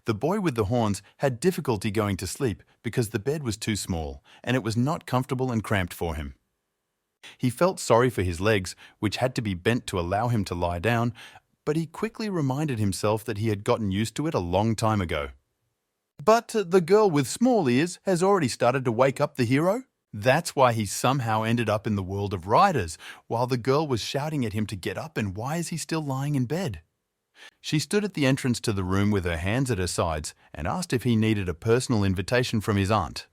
The boy with the horns had difficulty going to sleep because the bed was too small and it was not comfortable and cramped for him. He felt sorry for his legs, which had to be bent to allow him to lie down, but he quickly reminded himself that he had gotten used to it a long time ago. But the girl with small ears has already started to wake up the hero? That's why he somehow ended up in the world of riders, while the girl was shouting at him to get up, and why is he still lying in bed? She stood at the entrance to the room with her hands at her sides and asked if he needed a personal invitation from his aunt.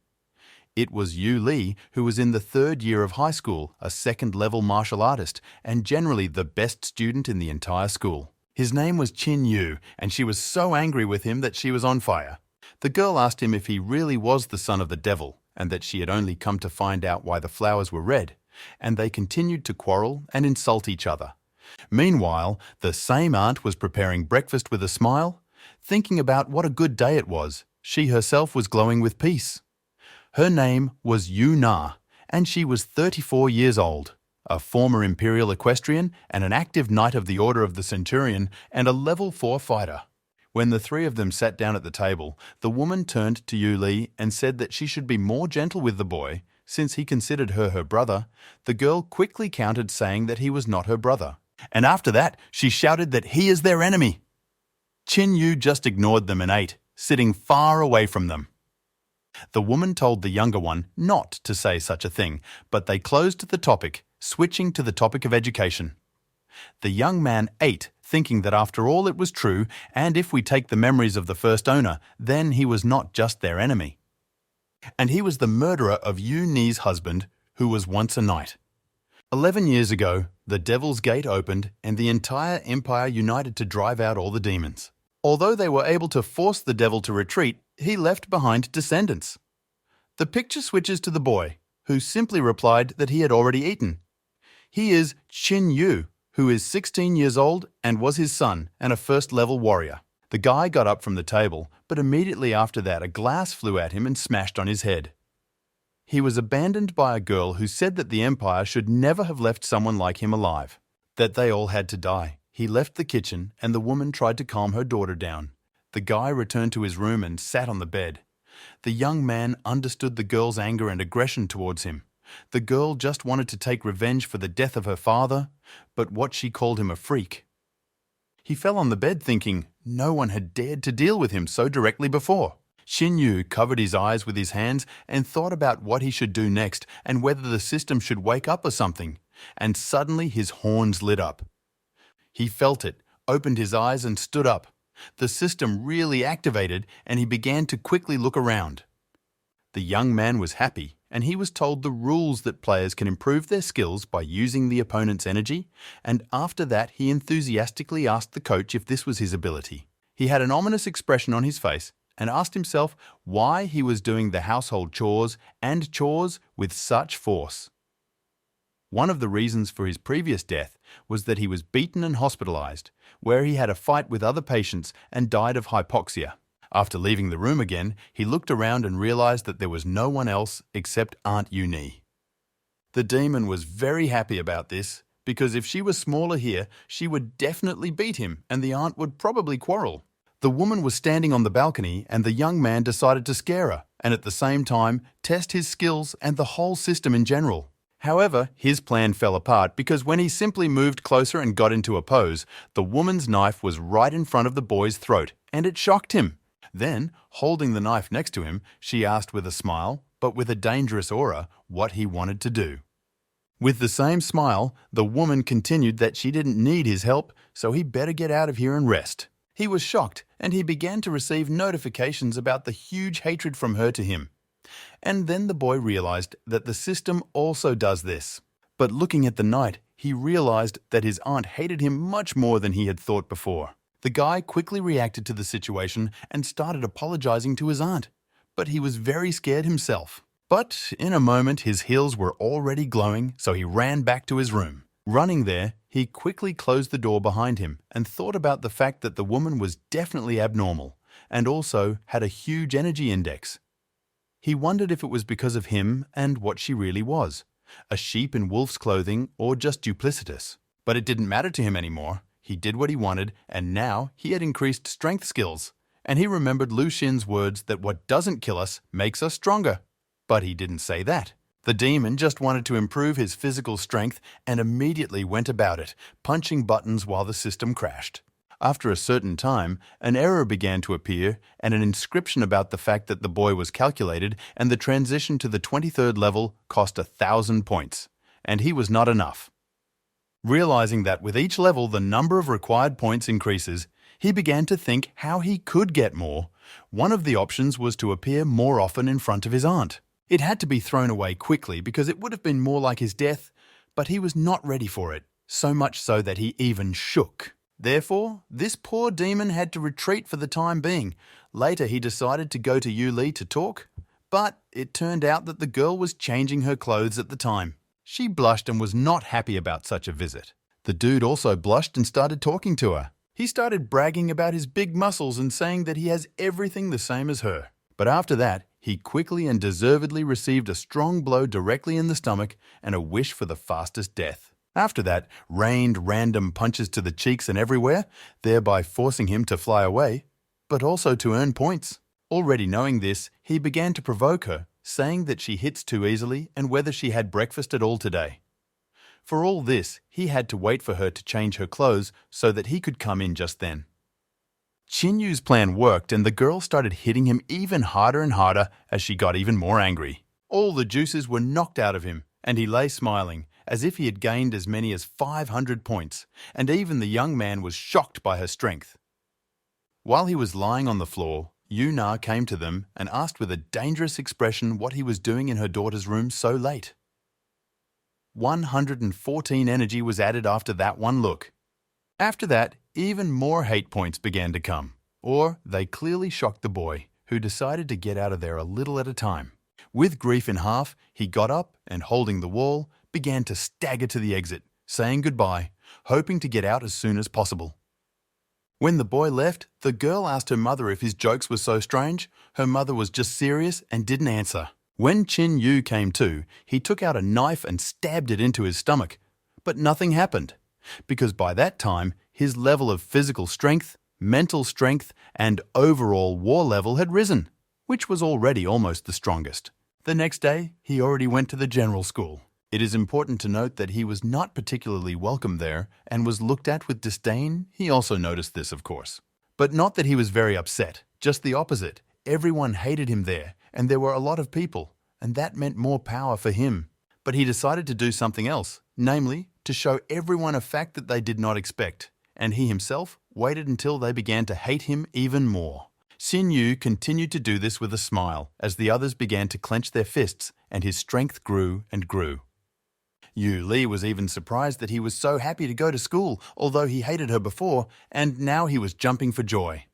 It was Yu Li, who was in the 3rd year of high school, a second-level martial artist, and generally the best student in the entire school. His name was Qin Yu, and she was so angry with him that she was on fire. The girl asked him if he really was the son of the devil, and that she had only come to find out why the flowers were red, and they continued to quarrel and insult each other. Meanwhile, the same aunt was preparing breakfast with a smile, thinking about what a good day it was. She herself was glowing with peace. Her name was Yu Na, and she was 34 years old, a former imperial equestrian and an active knight of the Order of the Centurion and a level 4 fighter. When the three of them sat down at the table, the woman turned to Yu Li and said that she should be more gentle with the boy, since he considered her brother. The girl quickly countered, saying that he was not her brother. And after that, she shouted that he is their enemy. Qin Yu just ignored them and ate, sitting far away from them. The woman told the younger one not to say such a thing, but they closed the topic, switching to the topic of education. The young man ate, thinking that after all it was true, and if we take the memories of the first owner, then he was not just their enemy. And he was the murderer of Yu Ni's husband, who was once a knight. 11 years ago, the Devil's Gate opened and the entire empire united to drive out all the demons. Although they were able to force the devil to retreat, he left behind descendants. The picture switches to the boy, who simply replied that he had already eaten. He is Qin Yu, who is 16 years old and was his son and a first-level warrior. The guy got up from the table, but immediately after that a glass flew at him and smashed on his head. He was abandoned by a girl who said that the Empire should never have left someone like him alive, that they all had to die. He left the kitchen and the woman tried to calm her daughter down. The guy returned to his room and sat on the bed. The young man understood the girl's anger and aggression towards him. The girl just wanted to take revenge for the death of her father, but what she called him a freak. He fell on the bed thinking no one had dared to deal with him so directly before. Qin Yu covered his eyes with his hands and thought about what he should do next and whether the system should wake up or something, and suddenly his horns lit up. He felt it, opened his eyes and stood up. The system really activated and he began to quickly look around. The young man was happy and he was told the rules that players can improve their skills by using the opponent's energy, and after that he enthusiastically asked the coach if this was his ability. He had an ominous expression on his face and asked himself why he was doing the household chores and chores with such force. One of the reasons for his previous death was that he was beaten and hospitalized, where he had a fight with other patients and died of hypoxia. After leaving the room again, he looked around and realized that there was no one else except Aunt Yu Ni. The demon was very happy about this, because if she was smaller here, she would definitely beat him and the aunt would probably quarrel. The woman was standing on the balcony and the young man decided to scare her and at the same time test his skills and the whole system in general. However, his plan fell apart because when he simply moved closer and got into a pose, the woman's knife was right in front of the boy's throat and it shocked him. Then, holding the knife next to him, she asked with a smile, but with a dangerous aura, what he wanted to do. With the same smile, the woman continued that she didn't need his help, so he better get out of here and rest. He was shocked and he began to receive notifications about the huge hatred from her to him. And then the boy realized that the system also does this. But looking at the knight, he realized that his aunt hated him much more than he had thought before. The guy quickly reacted to the situation and started apologizing to his aunt, but he was very scared himself. But in a moment his heels were already glowing, so he ran back to his room. Running there, he quickly closed the door behind him and thought about the fact that the woman was definitely abnormal and also had a huge energy index. He wondered if it was because of him and what she really was, a sheep in wolf's clothing or just duplicitous. But it didn't matter to him anymore. He did what he wanted and now he had increased strength skills. And he remembered Lu Xin's words that what doesn't kill us makes us stronger. But he didn't say that. The demon just wanted to improve his physical strength and immediately went about it, punching buttons while the system crashed. After a certain time, an error began to appear and an inscription about the fact that the boy was calculated and the transition to the 23rd level cost 1,000 points. And he was not enough. Realizing that with each level the number of required points increases, he began to think how he could get more. One of the options was to appear more often in front of his aunt. It had to be thrown away quickly because it would have been more like his death, but he was not ready for it, so much so that he even shook. Therefore, this poor demon had to retreat for the time being. Later he decided to go to Yu Li to talk, but it turned out that the girl was changing her clothes at the time. She blushed and was not happy about such a visit. The dude also blushed and started talking to her. He started bragging about his big muscles and saying that he has everything the same as her. But after that, he quickly and deservedly received a strong blow directly in the stomach and a wish for the fastest death. After that, rained random punches to the cheeks and everywhere, thereby forcing him to fly away, but also to earn points. Already knowing this, he began to provoke her, saying that she hits too easily and whether she had breakfast at all today. For all this, he had to wait for her to change her clothes so that he could come in just then. Qin Yu's plan worked and the girl started hitting him even harder and harder as she got even more angry. All the juices were knocked out of him, and he lay smiling, as if he had gained as many as 500 points, and even the young man was shocked by her strength. While he was lying on the floor, Yu Na came to them and asked with a dangerous expression what he was doing in her daughter's room so late. 114 energy was added after that one look. After that, even more hate points began to come, or they clearly shocked the boy, who decided to get out of there a little at a time. With grief in half, he got up and, holding the wall, began to stagger to the exit, saying goodbye, hoping to get out as soon as possible. When the boy left, the girl asked her mother if his jokes were so strange. Her mother was just serious and didn't answer. When Qin Yu came to, he took out a knife and stabbed it into his stomach. But nothing happened, because by that time, his level of physical strength, mental strength, and overall war level had risen, which was already almost the strongest. The next day, he already went to the general school. It is important to note that he was not particularly welcome there and was looked at with disdain. He also noticed this, of course. But not that he was very upset, just the opposite. Everyone hated him there, and there were a lot of people, and that meant more power for him. But he decided to do something else, namely, to show everyone a fact that they did not expect, and he himself waited until they began to hate him even more. Qin Yu continued to do this with a smile as the others began to clench their fists and his strength grew and grew. Yu Li was even surprised that he was so happy to go to school, although he hated her before, and now he was jumping for joy.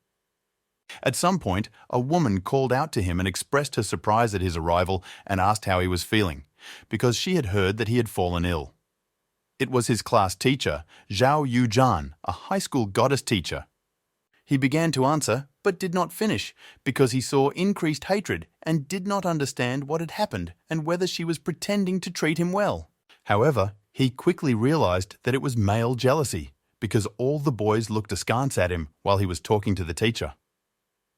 At some point, a woman called out to him and expressed her surprise at his arrival and asked how he was feeling, because she had heard that he had fallen ill. It was his class teacher, Zhao Yujian, a high school goddess teacher. He began to answer, but did not finish, because he saw increased hatred and did not understand what had happened and whether she was pretending to treat him well. However, he quickly realized that it was male jealousy, because all the boys looked askance at him while he was talking to the teacher.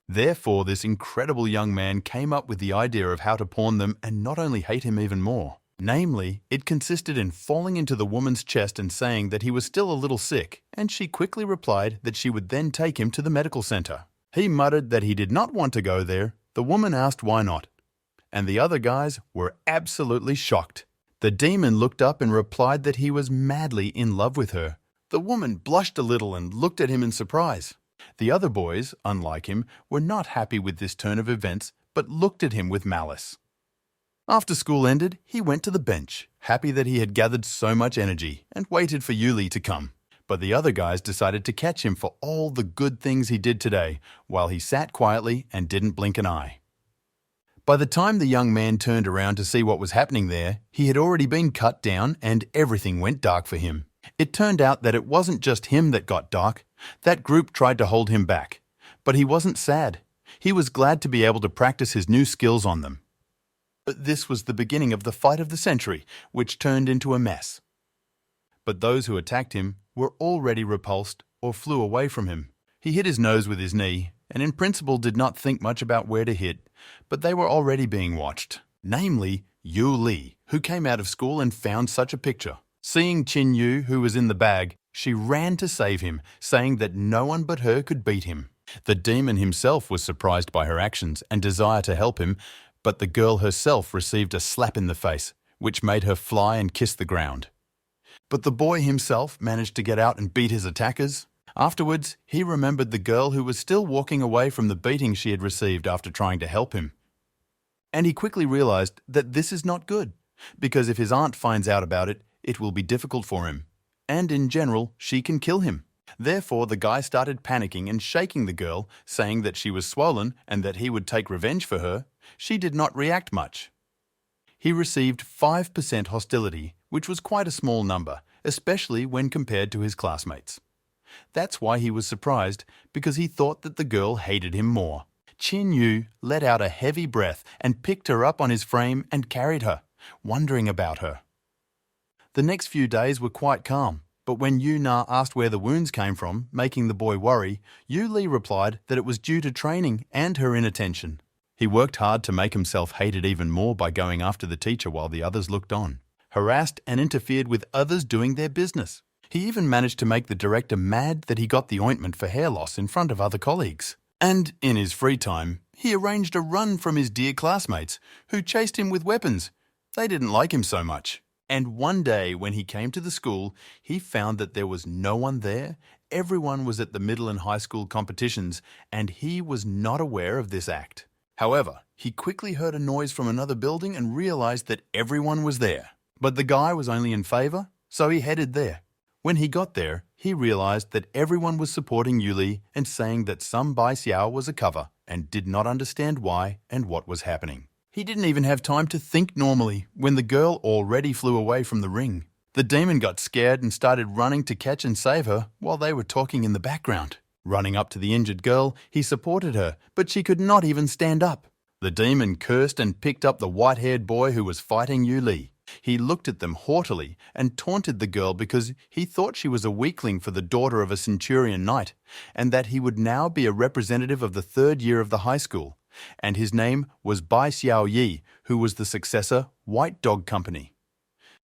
Therefore, this incredible young man came up with the idea of how to pawn them and not only hate him even more. Namely, it consisted in falling into the woman's chest and saying that he was still a little sick, and she quickly replied that she would then take him to the medical center. He muttered that he did not want to go there. The woman asked why not, and the other guys were absolutely shocked. The demon looked up and replied that he was madly in love with her. The woman blushed a little and looked at him in surprise. The other boys, unlike him, were not happy with this turn of events, but looked at him with malice. After school ended, he went to the bench, happy that he had gathered so much energy, and waited for Yu Li to come. But the other guys decided to catch him for all the good things he did today, while he sat quietly and didn't blink an eye. By the time the young man turned around to see what was happening there, he had already been cut down and everything went dark for him. It turned out that it wasn't just him that got dark. That group tried to hold him back. But he wasn't sad. He was glad to be able to practice his new skills on them. But this was the beginning of the fight of the century, which turned into a mess. But those who attacked him were already repulsed or flew away from him. He hit his nose with his knee, and in principle did not think much about where to hit, but they were already being watched. Namely, Yu Li, who came out of school and found such a picture. Seeing Qin Yu, who was in the bag, she ran to save him, saying that no one but her could beat him. The demon himself was surprised by her actions and desire to help him, but the girl herself received a slap in the face, which made her fly and kiss the ground. But the boy himself managed to get out and beat his attackers. Afterwards, he remembered the girl who was still walking away from the beating she had received after trying to help him. And he quickly realized that this is not good, because if his aunt finds out about it, it will be difficult for him. And in general, she can kill him. Therefore, the guy started panicking and shaking the girl, saying that she was swollen and that he would take revenge for her. She did not react much. He received 5% hostility, which was quite a small number, especially when compared to his classmates. That's why he was surprised, because he thought that the girl hated him more. Qin Yu let out a heavy breath and picked her up on his frame and carried her, wondering about her. The next few days were quite calm, but when Yu Na asked where the wounds came from, making the boy worry, Yu Li replied that it was due to training and her inattention. He worked hard to make himself hated even more by going after the teacher while the others looked on, harassed and interfered with others doing their business. He even managed to make the director mad that he got the ointment for hair loss in front of other colleagues. And in his free time, he arranged a run from his dear classmates, who chased him with weapons. They didn't like him so much. And one day when he came to the school, he found that there was no one there. Everyone was at the middle and high school competitions, and he was not aware of this act. However, he quickly heard a noise from another building and realized that everyone was there. But the guy was only in favor, so he headed there. When he got there, he realized that everyone was supporting Yu Li and saying that some Bai Xiao was a cover and did not understand why and what was happening. He didn't even have time to think normally when the girl already flew away from the ring. The demon got scared and started running to catch and save her while they were talking in the background. Running up to the injured girl, he supported her, but she could not even stand up. The demon cursed and picked up the white-haired boy who was fighting Yu Li. He looked at them haughtily and taunted the girl because he thought she was a weakling for the daughter of a centurion knight, and that he would now be a representative of the third year of the high school. And his name was Bai Xiao Yi, who was the successor, White Dog Company.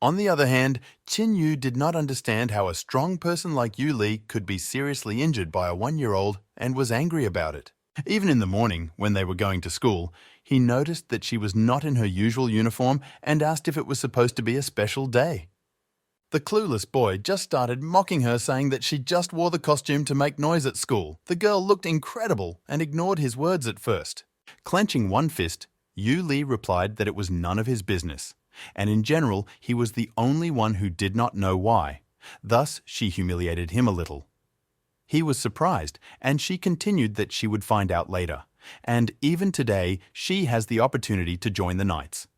On the other hand, Qin Yu did not understand how a strong person like Yu Li could be seriously injured by a 1-year-old and was angry about it. Even in the morning, when they were going to school, he noticed that she was not in her usual uniform and asked if it was supposed to be a special day. The clueless boy just started mocking her, saying that she just wore the costume to make noise at school. The girl looked incredible and ignored his words at first. Clenching one fist, Yu Li replied that it was none of his business, and in general he was the only one who did not know why. Thus she humiliated him a little. He was surprised, and she continued that she would find out later, and even today she has the opportunity to join the Knights.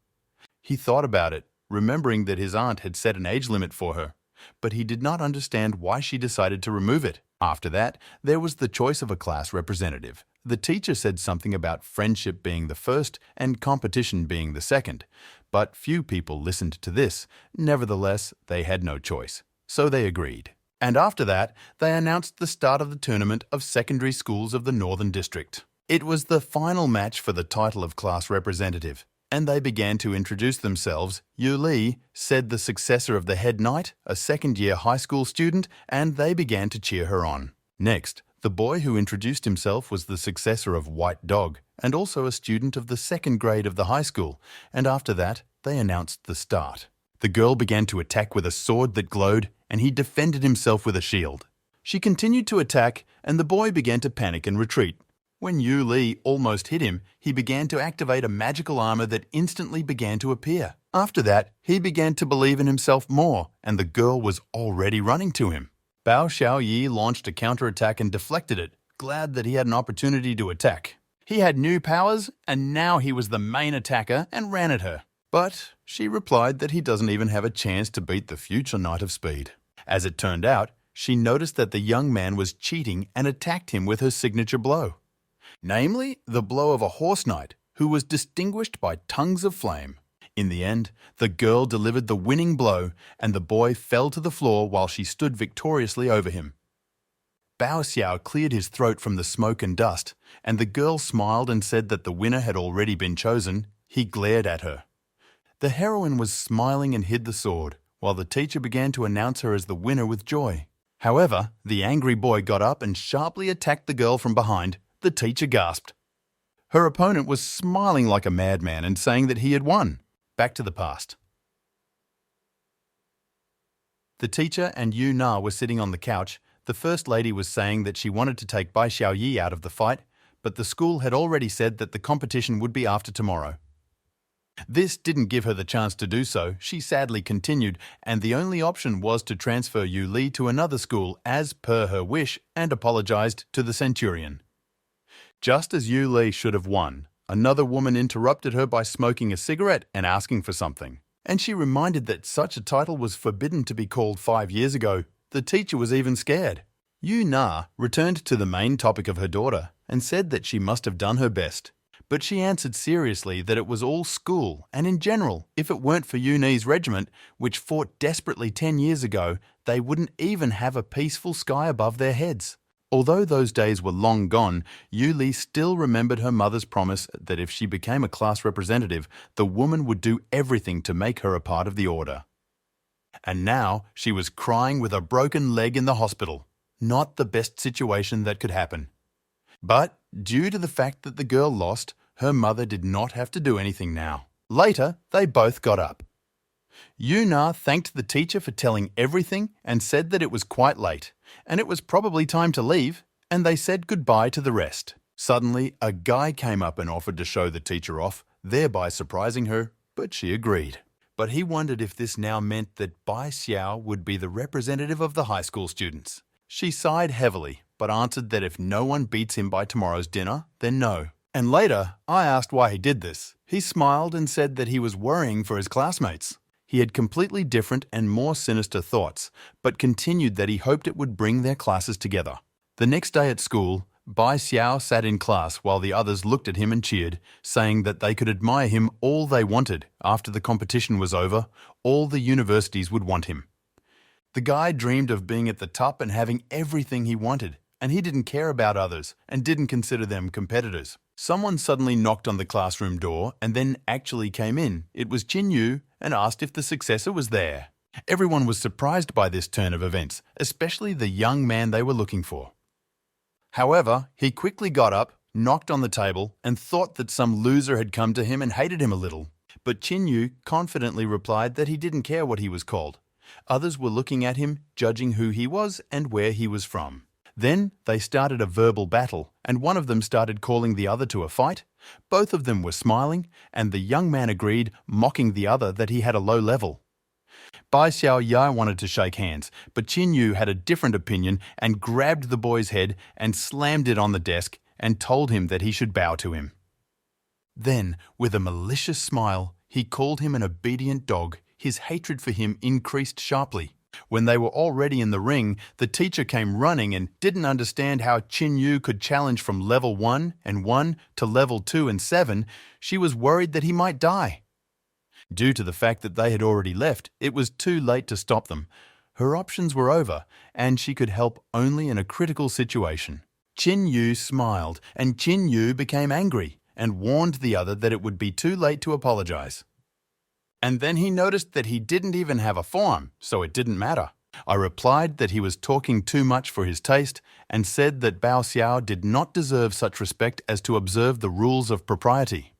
He thought about it, remembering that his aunt had set an age limit for her, but he did not understand why she decided to remove it. After that, there was the choice of a class representative. The teacher said something about friendship being the first and competition being the second, but few people listened to this. Nevertheless, they had no choice, so they agreed. And after that, they announced the start of the tournament of secondary schools of the Northern District. It was the final match for the title of class representative, and they began to introduce themselves. Yu Li said the successor of the head knight, a second-year high school student, and they began to cheer her on. Next, the boy who introduced himself was the successor of White Dog, and also a student of the second grade of the high school, and after that, they announced the start. The girl began to attack with a sword that glowed, and he defended himself with a shield. She continued to attack, and the boy began to panic and retreat. When Yu Li almost hit him, he began to activate a magical armor that instantly began to appear. After that, he began to believe in himself more, and the girl was already running to him. Bao Xiaoyi launched a counterattack and deflected it, glad that he had an opportunity to attack. He had new powers, and now he was the main attacker and ran at her. But she replied that he doesn't even have a chance to beat the future Knight of Speed. As it turned out, she noticed that the young man was cheating and attacked him with her signature blow. Namely, the blow of a horse knight, who was distinguished by tongues of flame. In the end, the girl delivered the winning blow, and the boy fell to the floor while she stood victoriously over him. Bao Xiao cleared his throat from the smoke and dust, and the girl smiled and said that the winner had already been chosen. He glared at her. The heroine was smiling and hid the sword, while the teacher began to announce her as the winner with joy. However, the angry boy got up and sharply attacked the girl from behind. The teacher gasped. Her opponent was smiling like a madman and saying that he had won. Back to the past. The teacher and Yu Na were sitting on the couch. The first lady was saying that she wanted to take Bai Xiaoyi out of the fight, but the school had already said that the competition would be after tomorrow. This didn't give her the chance to do so. She sadly continued, and the only option was to transfer Yu Li to another school as per her wish and apologized to the centurion. Just as Yu Li should have won, another woman interrupted her by smoking a cigarette and asking for something. And she reminded that such a title was forbidden to be called 5 years ago. The teacher was even scared. Yu Na returned to the main topic of her daughter and said that she must have done her best. But she answered seriously that it was all school, and in general, if it weren't for Yu Ni's regiment, which fought desperately 10 years ago, they wouldn't even have a peaceful sky above their heads. Although those days were long gone, Yu Li still remembered her mother's promise that if she became a class representative, the woman would do everything to make her a part of the order. And now she was crying with a broken leg in the hospital. Not the best situation that could happen. But due to the fact that the girl lost, her mother did not have to do anything now. Later, they both got up. Yu Na thanked the teacher for telling everything and said that it was quite late, and it was probably time to leave, and they said goodbye to the rest. Suddenly, a guy came up and offered to show the teacher off, thereby surprising her, but she agreed. But he wondered if this now meant that Bai Xiao would be the representative of the high school students. She sighed heavily, but answered that if no one beats him by tomorrow's dinner, then no. And later, I asked why he did this. He smiled and said that he was worrying for his classmates. He had completely different and more sinister thoughts, but continued that he hoped it would bring their classes together. The next day at school, Bai Xiao sat in class while the others looked at him and cheered, saying that they could admire him all they wanted. After the competition was over, all the universities would want him. The guy dreamed of being at the top and having everything he wanted, and he didn't care about others and didn't consider them competitors. Someone suddenly knocked on the classroom door and then actually came in. It was Qin Yu and asked if the successor was there. Everyone was surprised by this turn of events, especially the young man they were looking for. However, he quickly got up, knocked on the table, and thought that some loser had come to him and hated him a little. But Qin Yu confidently replied that he didn't care what he was called. Others were looking at him, judging who he was and where he was from. Then they started a verbal battle, and one of them started calling the other to a fight. Both of them were smiling, and the young man agreed, mocking the other that he had a low level. Bai Xiaoyi wanted to shake hands, but Qin Yu had a different opinion and grabbed the boy's head and slammed it on the desk and told him that he should bow to him. Then, with a malicious smile, he called him an obedient dog. His hatred for him increased sharply. When they were already in the ring, the teacher came running and didn't understand how Qin Yu could challenge from level 1 and 1 to level 2 and 7. She was worried that he might die. Due to the fact that they had already left, it was too late to stop them. Her options were over, and she could help only in a critical situation. Qin Yu smiled, and Qin Yu became angry and warned the other that it would be too late to apologize. And then he noticed that he didn't even have a forearm, so it didn't matter. I replied that he was talking too much for his taste and said that Bao Xiao did not deserve such respect as to observe the rules of propriety.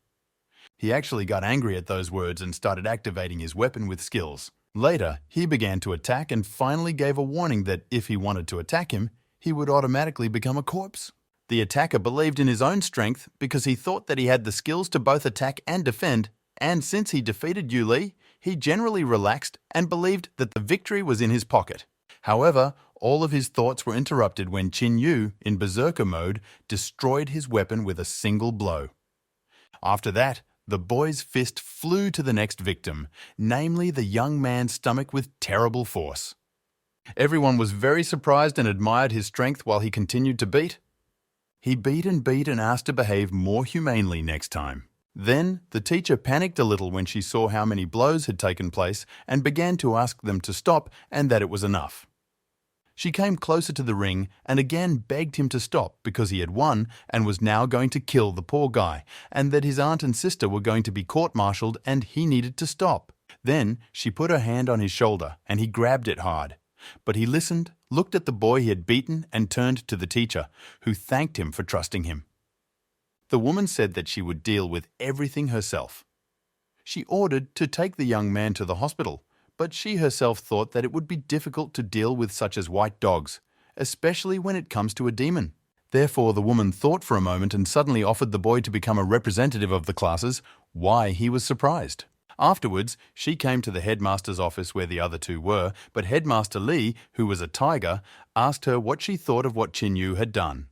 He actually got angry at those words and started activating his weapon with skills. Later, he began to attack and finally gave a warning that if he wanted to attack him, he would automatically become a corpse. The attacker believed in his own strength because he thought that he had the skills to both attack and defend, and since he defeated Yu Li, he generally relaxed and believed that the victory was in his pocket. However, all of his thoughts were interrupted when Qin Yu, in berserker mode, destroyed his weapon with a single blow. After that, the boy's fist flew to the next victim, namely the young man's stomach with terrible force. Everyone was very surprised and admired his strength while he continued to beat. He beat and asked to behave more humanely next time. Then, the teacher panicked a little when she saw how many blows had taken place and began to ask them to stop and that it was enough. She came closer to the ring and again begged him to stop because he had won and was now going to kill the poor guy, and that his aunt and sister were going to be court-martialed and he needed to stop. Then she put her hand on his shoulder and he grabbed it hard. But he listened, looked at the boy he had beaten and turned to the teacher, who thanked him for trusting him. The woman said that she would deal with everything herself. She ordered to take the young man to the hospital, but she herself thought that it would be difficult to deal with such as white dogs, especially when it comes to a demon. Therefore, the woman thought for a moment and suddenly offered the boy to become a representative of the classes. Why, he was surprised. Afterwards, she came to the headmaster's office where the other two were, but Headmaster Lee, who was a tiger, asked her what she thought of what Qin Yu had done.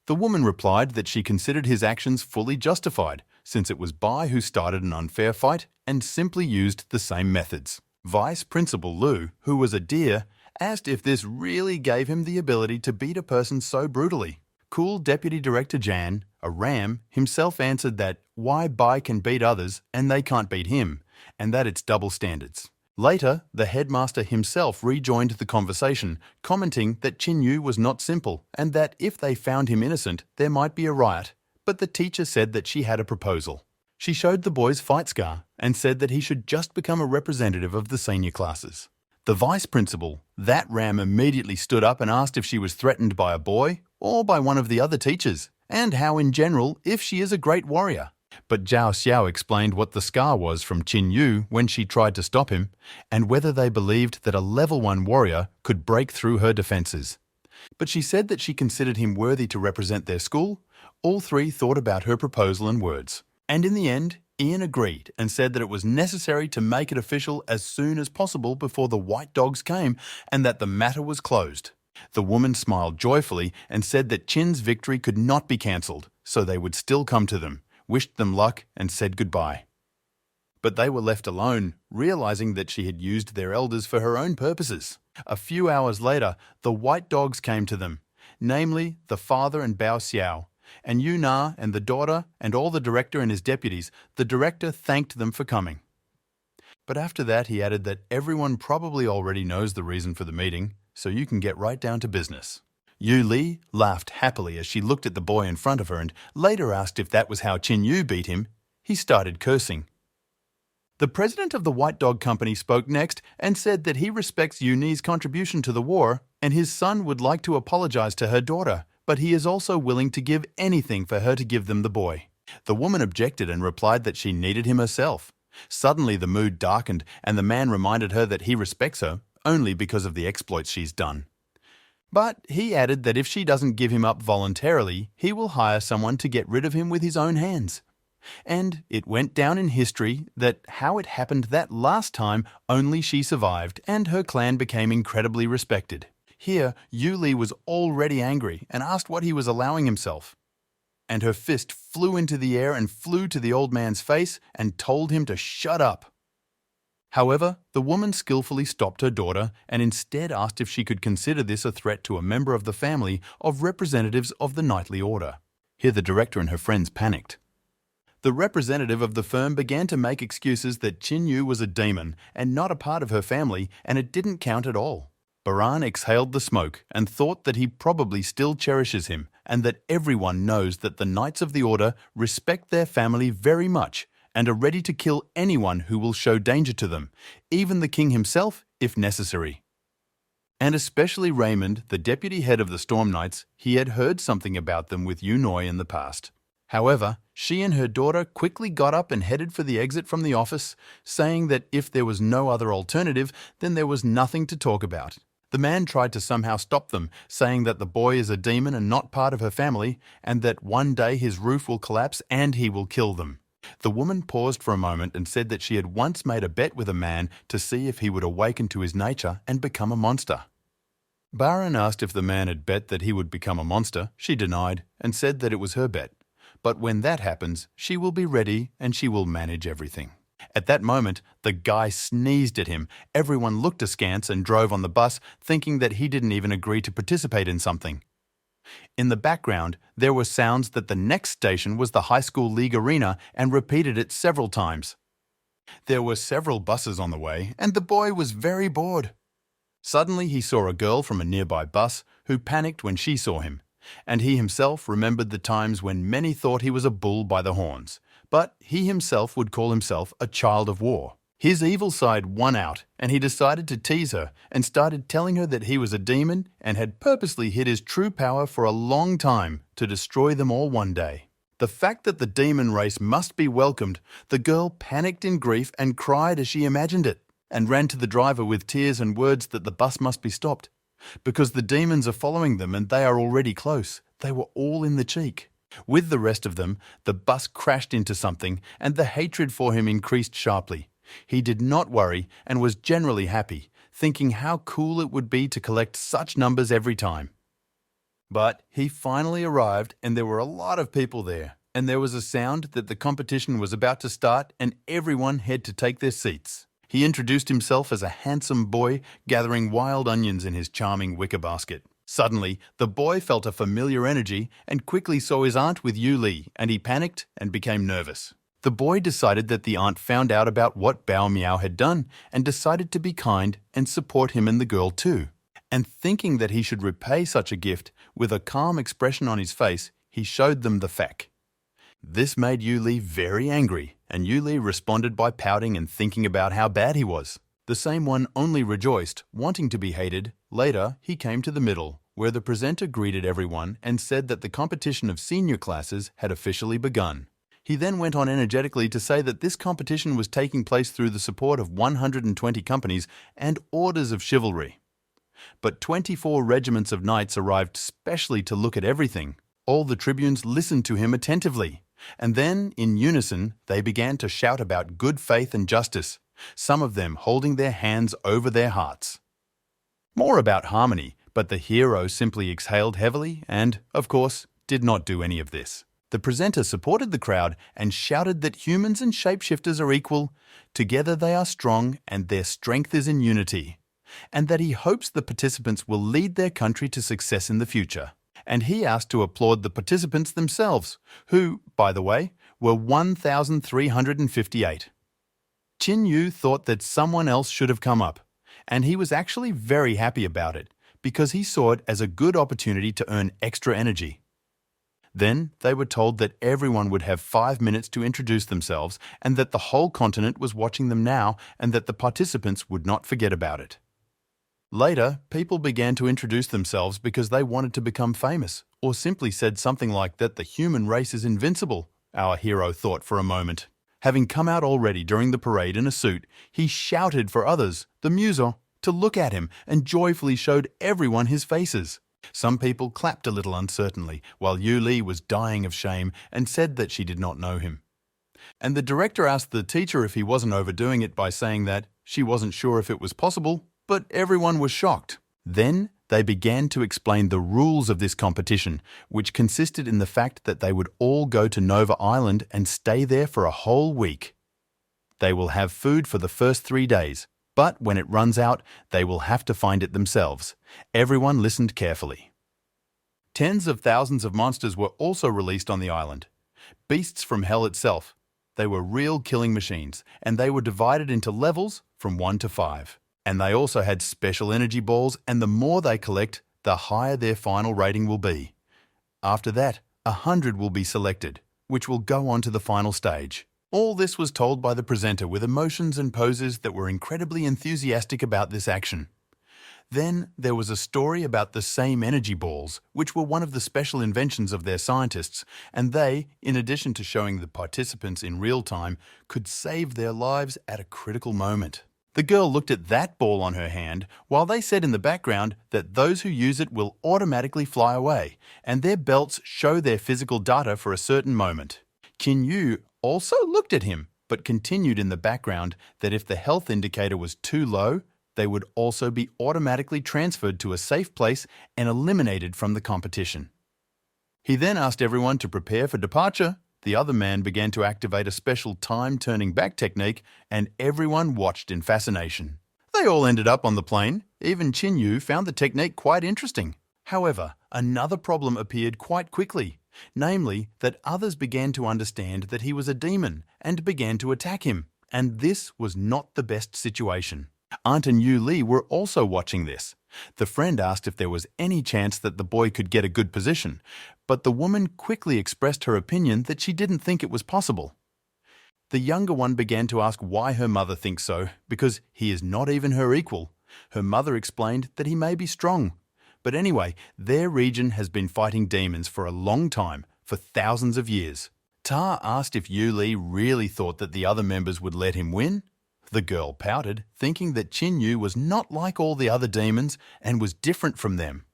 The woman replied that she considered his actions fully justified, since it was Bai who started an unfair fight and simply used the same methods. Vice Principal Lu, who was a deer, asked if this really gave him the ability to beat a person so brutally. Cool Deputy Director Jan, a ram, himself answered that why Bai can beat others and they can't beat him, and that it's double standards. Later, the headmaster himself rejoined the conversation, commenting that Qin Yu was not simple and that if they found him innocent, there might be a riot. But the teacher said that she had a proposal. She showed the boy's fight scar and said that he should just become a representative of the senior classes. The vice principal, that ram, immediately stood up and asked if she was threatened by a boy or by one of the other teachers, and how in general if she is a great warrior. But Zhao Xiao explained what the scar was from Qin Yu when she tried to stop him, and whether they believed that a level 1 warrior could break through her defenses. But she said that she considered him worthy to represent their school. All three thought about her proposal and words. And in the end, Ian agreed and said that it was necessary to make it official as soon as possible before the white dogs came and that the matter was closed. The woman smiled joyfully and said that Qin's victory could not be cancelled, so they would still come to them, wished them luck and said goodbye. But they were left alone, realizing that she had used their elders for her own purposes. A few hours later, the white dogs came to them, namely the father and Bao Xiao, and Yu Na and the daughter and all the director and his deputies. The director thanked them for coming. But after that he added that everyone probably already knows the reason for the meeting, so you can get right down to business. Yu Li laughed happily as she looked at the boy in front of her and later asked if that was how Qin Yu beat him. He started cursing. The president of the White Dog Company spoke next and said that he respects Yu Ni's contribution to the war and his son would like to apologize to her daughter, but he is also willing to give anything for her to give them the boy. The woman objected and replied that she needed him herself. Suddenly the mood darkened and the man reminded her that he respects her only because of the exploits she's done. But he added that if she doesn't give him up voluntarily, he will hire someone to get rid of him with his own hands. And it went down in history that how it happened that last time only she survived and her clan became incredibly respected. Here, Yu Li was already angry and asked what he was allowing himself. And her fist flew into the air and flew to the old man's face and told him to shut up. However, the woman skillfully stopped her daughter and instead asked if she could consider this a threat to a member of the family of representatives of the knightly order. Here the director and her friends panicked. The representative of the firm began to make excuses that Qin Yu was a demon and not a part of her family, and it didn't count at all. Baran exhaled the smoke and thought that he probably still cherishes him and that everyone knows that the Knights of the Order respect their family very much and are ready to kill anyone who will show danger to them, even the king himself if necessary. And especially Raymond, the deputy head of the Storm Knights, he had heard something about them with Yu Noi in the past. However, she and her daughter quickly got up and headed for the exit from the office, saying that if there was no other alternative, then there was nothing to talk about. The man tried to somehow stop them, saying that the boy is a demon and not part of her family, and that one day his roof will collapse and he will kill them. The woman paused for a moment and said that she had once made a bet with a man to see if he would awaken to his nature and become a monster. Baran asked if the man had bet that he would become a monster. She denied and said that it was her bet. But when that happens, she will be ready and she will manage everything. At that moment, the guy sneezed at him. Everyone looked askance and drove on the bus, thinking that he didn't even agree to participate in something. In the background, there were sounds that the next station was the high school league arena and repeated it several times. There were several buses on the way, and the boy was very bored. Suddenly he saw a girl from a nearby bus who panicked when she saw him, and he himself remembered the times when many thought he was a bull by the horns, but he himself would call himself a child of war. His evil side won out, and he decided to tease her and started telling her that he was a demon and had purposely hid his true power for a long time to destroy them all one day. The fact that the demon race must be welcomed, the girl panicked in grief and cried as she imagined it, and ran to the driver with tears and words that the bus must be stopped. Because the demons are following them and they are already close. They were all in the cheek. With the rest of them, the bus crashed into something and the hatred for him increased sharply. He did not worry and was generally happy, thinking how cool it would be to collect such numbers every time. But he finally arrived and there were a lot of people there, and there was a sound that the competition was about to start and everyone had to take their seats. He introduced himself as a handsome boy gathering wild onions in his charming wicker basket. Suddenly, the boy felt a familiar energy and quickly saw his aunt with Yu Li, and he panicked and became nervous. The boy decided that the aunt found out about what Bao Miao had done and decided to be kind and support him and the girl too. And thinking that he should repay such a gift, with a calm expression on his face, he showed them the fac. This made Yu Li very angry, and Yu Li responded by pouting and thinking about how bad he was. The same one only rejoiced, wanting to be hated. Later, he came to the middle, where the presenter greeted everyone and said that the competition of senior classes had officially begun. He then went on energetically to say that this competition was taking place through the support of 120 companies and orders of chivalry. But 24 regiments of knights arrived specially to look at everything. All the tribunes listened to him attentively. And then, in unison, they began to shout about good faith and justice, some of them holding their hands over their hearts. More about harmony, but the hero simply exhaled heavily and, of course, did not do any of this. The presenter supported the crowd and shouted that humans and shapeshifters are equal, together they are strong and their strength is in unity, and that he hopes the participants will lead their country to success in the future. And he asked to applaud the participants themselves, who, by the way, were 1,358. Qin Yu thought that someone else should have come up, and he was actually very happy about it, because he saw it as a good opportunity to earn extra energy. Then they were told that everyone would have 5 minutes to introduce themselves and that the whole continent was watching them now and that the participants would not forget about it. Later, people began to introduce themselves because they wanted to become famous, or simply said something like that the human race is invincible, our hero thought for a moment. Having come out already during the parade in a suit, he shouted for others, the muso, to look at him and joyfully showed everyone his faces. Some people clapped a little uncertainly, while Yu Li was dying of shame and said that she did not know him. And the director asked the teacher if he wasn't overdoing it by saying that she wasn't sure if it was possible, but everyone was shocked. Then they began to explain the rules of this competition, which consisted in the fact that they would all go to Nova Island and stay there for a whole week. They will have food for the first 3 days, but when it runs out, they will have to find it themselves. Everyone listened carefully. Tens of thousands of monsters were also released on the island. Beasts from hell itself. They were real killing machines, and they were divided into levels from 1 to 5. And they also had special energy balls, and the more they collect, the higher their final rating will be. After that, 100 will be selected, which will go on to the final stage. All this was told by the presenter with emotions and poses that were incredibly enthusiastic about this action. Then there was a story about the same energy balls, which were one of the special inventions of their scientists, and they, in addition to showing the participants in real time, could save their lives at a critical moment. The girl looked at that ball on her hand, while they said in the background that those who use it will automatically fly away, and their belts show their physical data for a certain moment. Qin Yu also looked at him, but continued in the background that if the health indicator was too low, they would also be automatically transferred to a safe place and eliminated from the competition. He then asked everyone to prepare for departure. The other man began to activate a special time-turning back technique, and everyone watched in fascination. They all ended up on the plane. Even Qin Yu found the technique quite interesting. However, another problem appeared quite quickly, namely that others began to understand that he was a demon and began to attack him, and this was not the best situation. Aunt and Yu Li were also watching this. The friend asked if there was any chance that the boy could get a good position, but the woman quickly expressed her opinion that she didn't think it was possible. The younger one began to ask why her mother thinks so, because he is not even her equal. Her mother explained that he may be strong. But anyway, their region has been fighting demons for a long time, for thousands of years. Ta asked if Yu Li really thought that the other members would let him win. The girl pouted, thinking that Qin Yu was not like all the other demons and was different from them.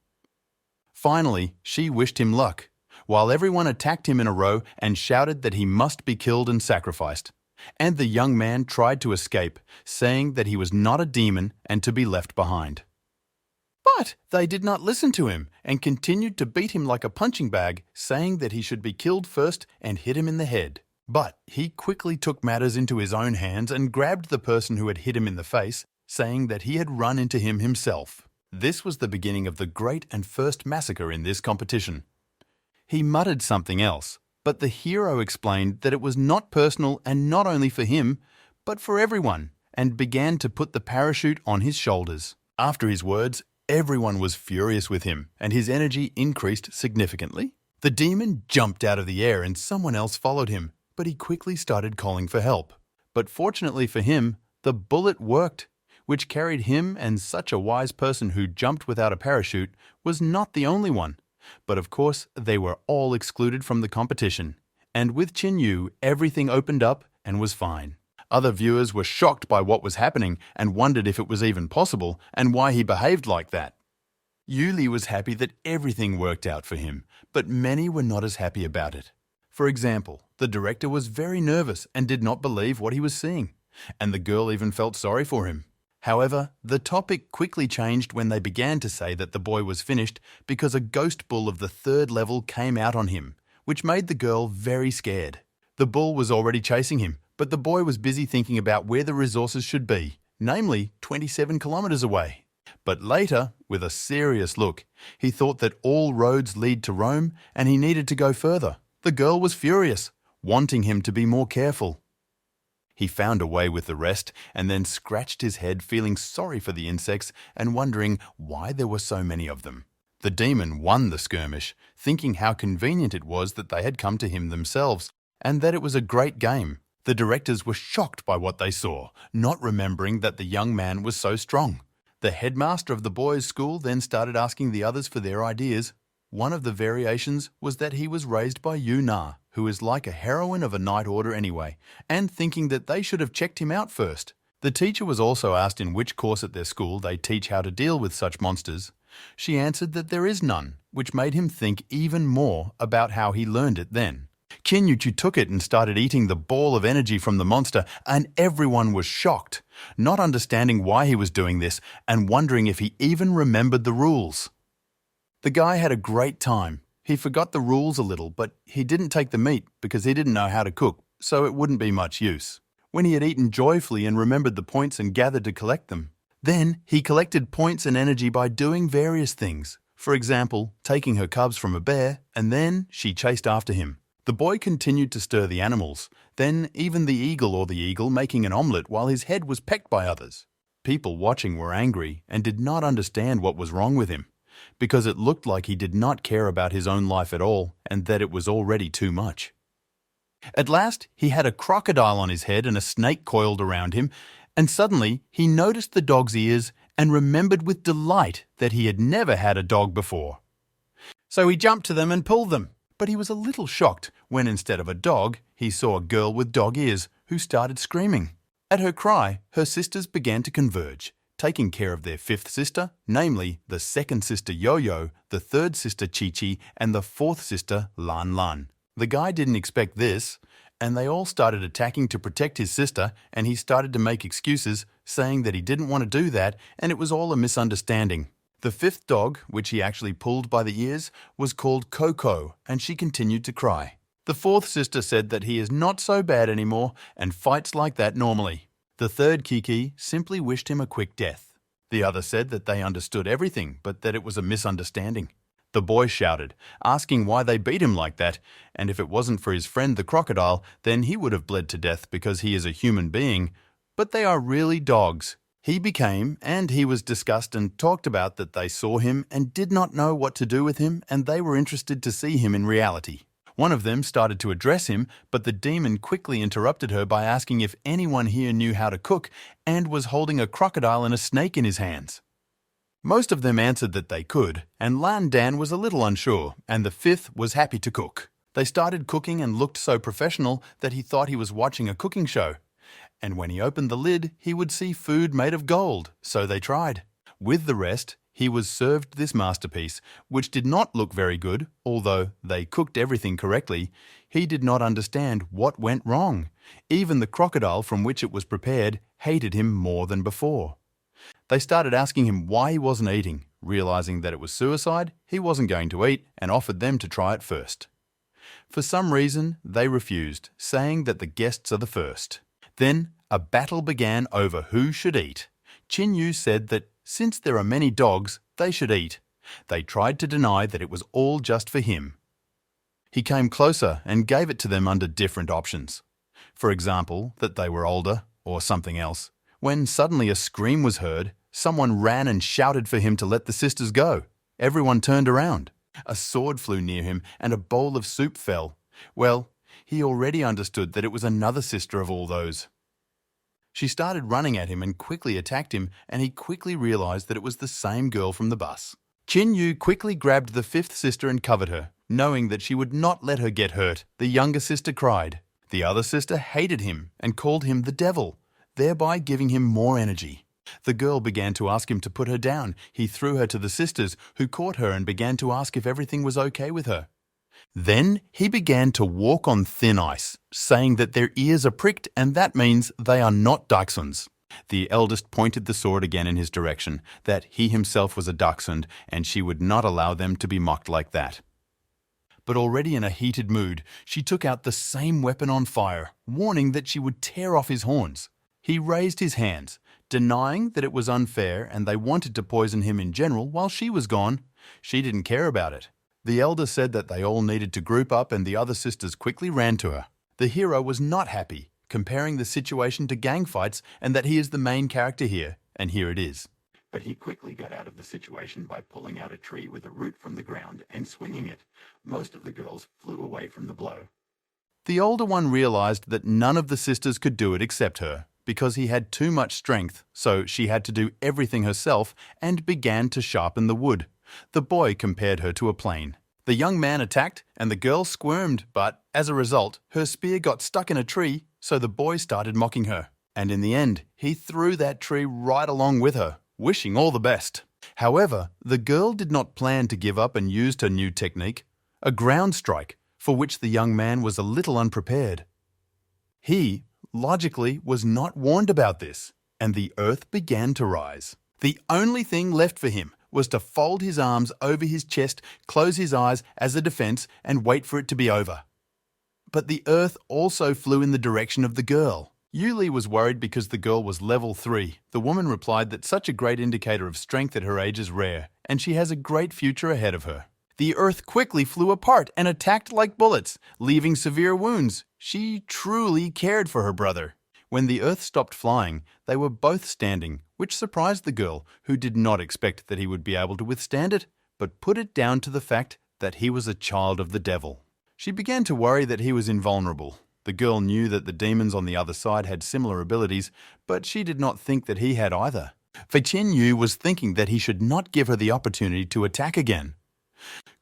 Finally, she wished him luck, while everyone attacked him in a row and shouted that he must be killed and sacrificed. And the young man tried to escape, saying that he was not a demon and to be left behind. But they did not listen to him and continued to beat him like a punching bag, saying that he should be killed first and hit him in the head. But he quickly took matters into his own hands and grabbed the person who had hit him in the face, saying that he had run into him himself. This was the beginning of the great and first massacre in this competition. He muttered something else, but the hero explained that it was not personal and not only for him, but for everyone, and began to put the parachute on his shoulders. After his words, everyone was furious with him, and his energy increased significantly. The demon jumped out of the air and someone else followed him, but he quickly started calling for help. But fortunately for him, the bullet worked, which carried him, and such a wise person who jumped without a parachute was not the only one. But of course, they were all excluded from the competition. And with Qin Yu, everything opened up and was fine. Other viewers were shocked by what was happening and wondered if it was even possible and why he behaved like that. Yu Li was happy that everything worked out for him, but many were not as happy about it. For example, the director was very nervous and did not believe what he was seeing, and the girl even felt sorry for him. However, the topic quickly changed when they began to say that the boy was finished because a ghost bull of the 3rd level came out on him, which made the girl very scared. The bull was already chasing him, but the boy was busy thinking about where the resources should be, namely 27 kilometers away. But later, with a serious look, he thought that all roads lead to Rome and he needed to go further. The girl was furious, wanting him to be more careful. He found a way with the rest and then scratched his head, feeling sorry for the insects and wondering why there were so many of them. The demon won the skirmish, thinking how convenient it was that they had come to him themselves and that it was a great game. The directors were shocked by what they saw, not remembering that the young man was so strong. The headmaster of the boys' school then started asking the others for their ideas. One of the variations was that he was raised by Yu Na, who is like a heroine of a night order anyway, and thinking that they should have checked him out first. The teacher was also asked in which course at their school they teach how to deal with such monsters. She answered that there is none, which made him think even more about how he learned it then. Qin Yu took it and started eating the ball of energy from the monster, and everyone was shocked, not understanding why he was doing this and wondering if he even remembered the rules. The guy had a great time. He forgot the rules a little, but he didn't take the meat because he didn't know how to cook, so it wouldn't be much use. When he had eaten joyfully and remembered the points and gathered to collect them, then he collected points and energy by doing various things. For example, taking her cubs from a bear, and then she chased after him. The boy continued to stir the animals, then even the eagle making an omelette while his head was pecked by others. People watching were angry and did not understand what was wrong with him, because it looked like he did not care about his own life at all and that it was already too much. At last, he had a crocodile on his head and a snake coiled around him, and suddenly he noticed the dog's ears and remembered with delight that he had never had a dog before. So he jumped to them and pulled them, but he was a little shocked when instead of a dog, he saw a girl with dog ears who started screaming. At her cry, her sisters began to converge, taking care of their 5th sister, namely the 2nd sister Yo-Yo, the 3rd sister Chi-Chi, and the 4th sister Lan-Lan. The guy didn't expect this, and they all started attacking to protect his sister, and he started to make excuses, saying that he didn't want to do that and it was all a misunderstanding. The 5th dog, which he actually pulled by the ears, was called Coco, and she continued to cry. The 4th sister said that he is not so bad anymore and fights like that normally. The 3rd Kiki simply wished him a quick death. The other said that they understood everything, but that it was a misunderstanding. The boy shouted, asking why they beat him like that, and if it wasn't for his friend the crocodile, then he would have bled to death because he is a human being. But they are really dogs. He became, and he was discussed and talked about that they saw him and did not know what to do with him, and they were interested to see him in reality. One of them started to address him, but the demon quickly interrupted her by asking if anyone here knew how to cook and was holding a crocodile and a snake in his hands. Most of them answered that they could, and Lan Dan was a little unsure, and the fifth was happy to cook. They started cooking and looked so professional that he thought he was watching a cooking show. And when he opened the lid, he would see food made of gold, so they tried. With the rest, he was served this masterpiece, which did not look very good, although they cooked everything correctly. He did not understand what went wrong. Even the crocodile from which it was prepared hated him more than before. They started asking him why he wasn't eating. Realizing that it was suicide, he wasn't going to eat and offered them to try it first. For some reason, they refused, saying that the guests are the first. Then, a battle began over who should eat. Qin Yu said that since there are many dogs, they should eat. They tried to deny that it was all just for him. He came closer and gave it to them under different options. For example, that they were older, or something else. When suddenly a scream was heard, someone ran and shouted for him to let the sisters go. Everyone turned around. A sword flew near him and a bowl of soup fell. Well, he already understood that it was another sister of all those. She started running at him and quickly attacked him, and he quickly realized that it was the same girl from the bus. Qin Yu quickly grabbed the fifth sister and covered her, knowing that she would not let her get hurt. The younger sister cried. The other sister hated him and called him the devil, thereby giving him more energy. The girl began to ask him to put her down. He threw her to the sisters, who caught her and began to ask if everything was okay with her. Then he began to walk on thin ice, saying that their ears are pricked and that means they are not dachshunds. The eldest pointed the sword again in his direction, that he himself was a dachshund and she would not allow them to be mocked like that. But already in a heated mood, she took out the same weapon on fire, warning that she would tear off his horns. He raised his hands, denying that it was unfair and they wanted to poison him in general while she was gone. She didn't care about it. The elder said that they all needed to group up and the other sisters quickly ran to her. The hero was not happy, comparing the situation to gang fights and that he is the main character here, and here it is. But he quickly got out of the situation by pulling out a tree with a root from the ground and swinging it. Most of the girls flew away from the blow. The older one realized that none of the sisters could do it except her, because he had too much strength, so she had to do everything herself and began to sharpen the wood. The boy compared her to a plane. The young man attacked and the girl squirmed, but as a result, her spear got stuck in a tree, so the boy started mocking her. And in the end, he threw that tree right along with her, wishing all the best. However, the girl did not plan to give up and used her new technique, a ground strike, for which the young man was a little unprepared. He, logically, was not warned about this, and the earth began to rise. The only thing left for him was to fold his arms over his chest, close his eyes as a defense, and wait for it to be over. But the earth also flew in the direction of the girl. Yuli was worried because the girl was level 3. The woman replied that such a great indicator of strength at her age is rare, and she has a great future ahead of her. The earth quickly flew apart and attacked like bullets, leaving severe wounds. She truly cared for her brother. When the earth stopped flying, they were both standing, which surprised the girl, who did not expect that he would be able to withstand it, but put it down to the fact that he was a child of the devil. She began to worry that he was invulnerable. The girl knew that the demons on the other side had similar abilities, but she did not think that he had either. For Qin Yu was thinking that he should not give her the opportunity to attack again.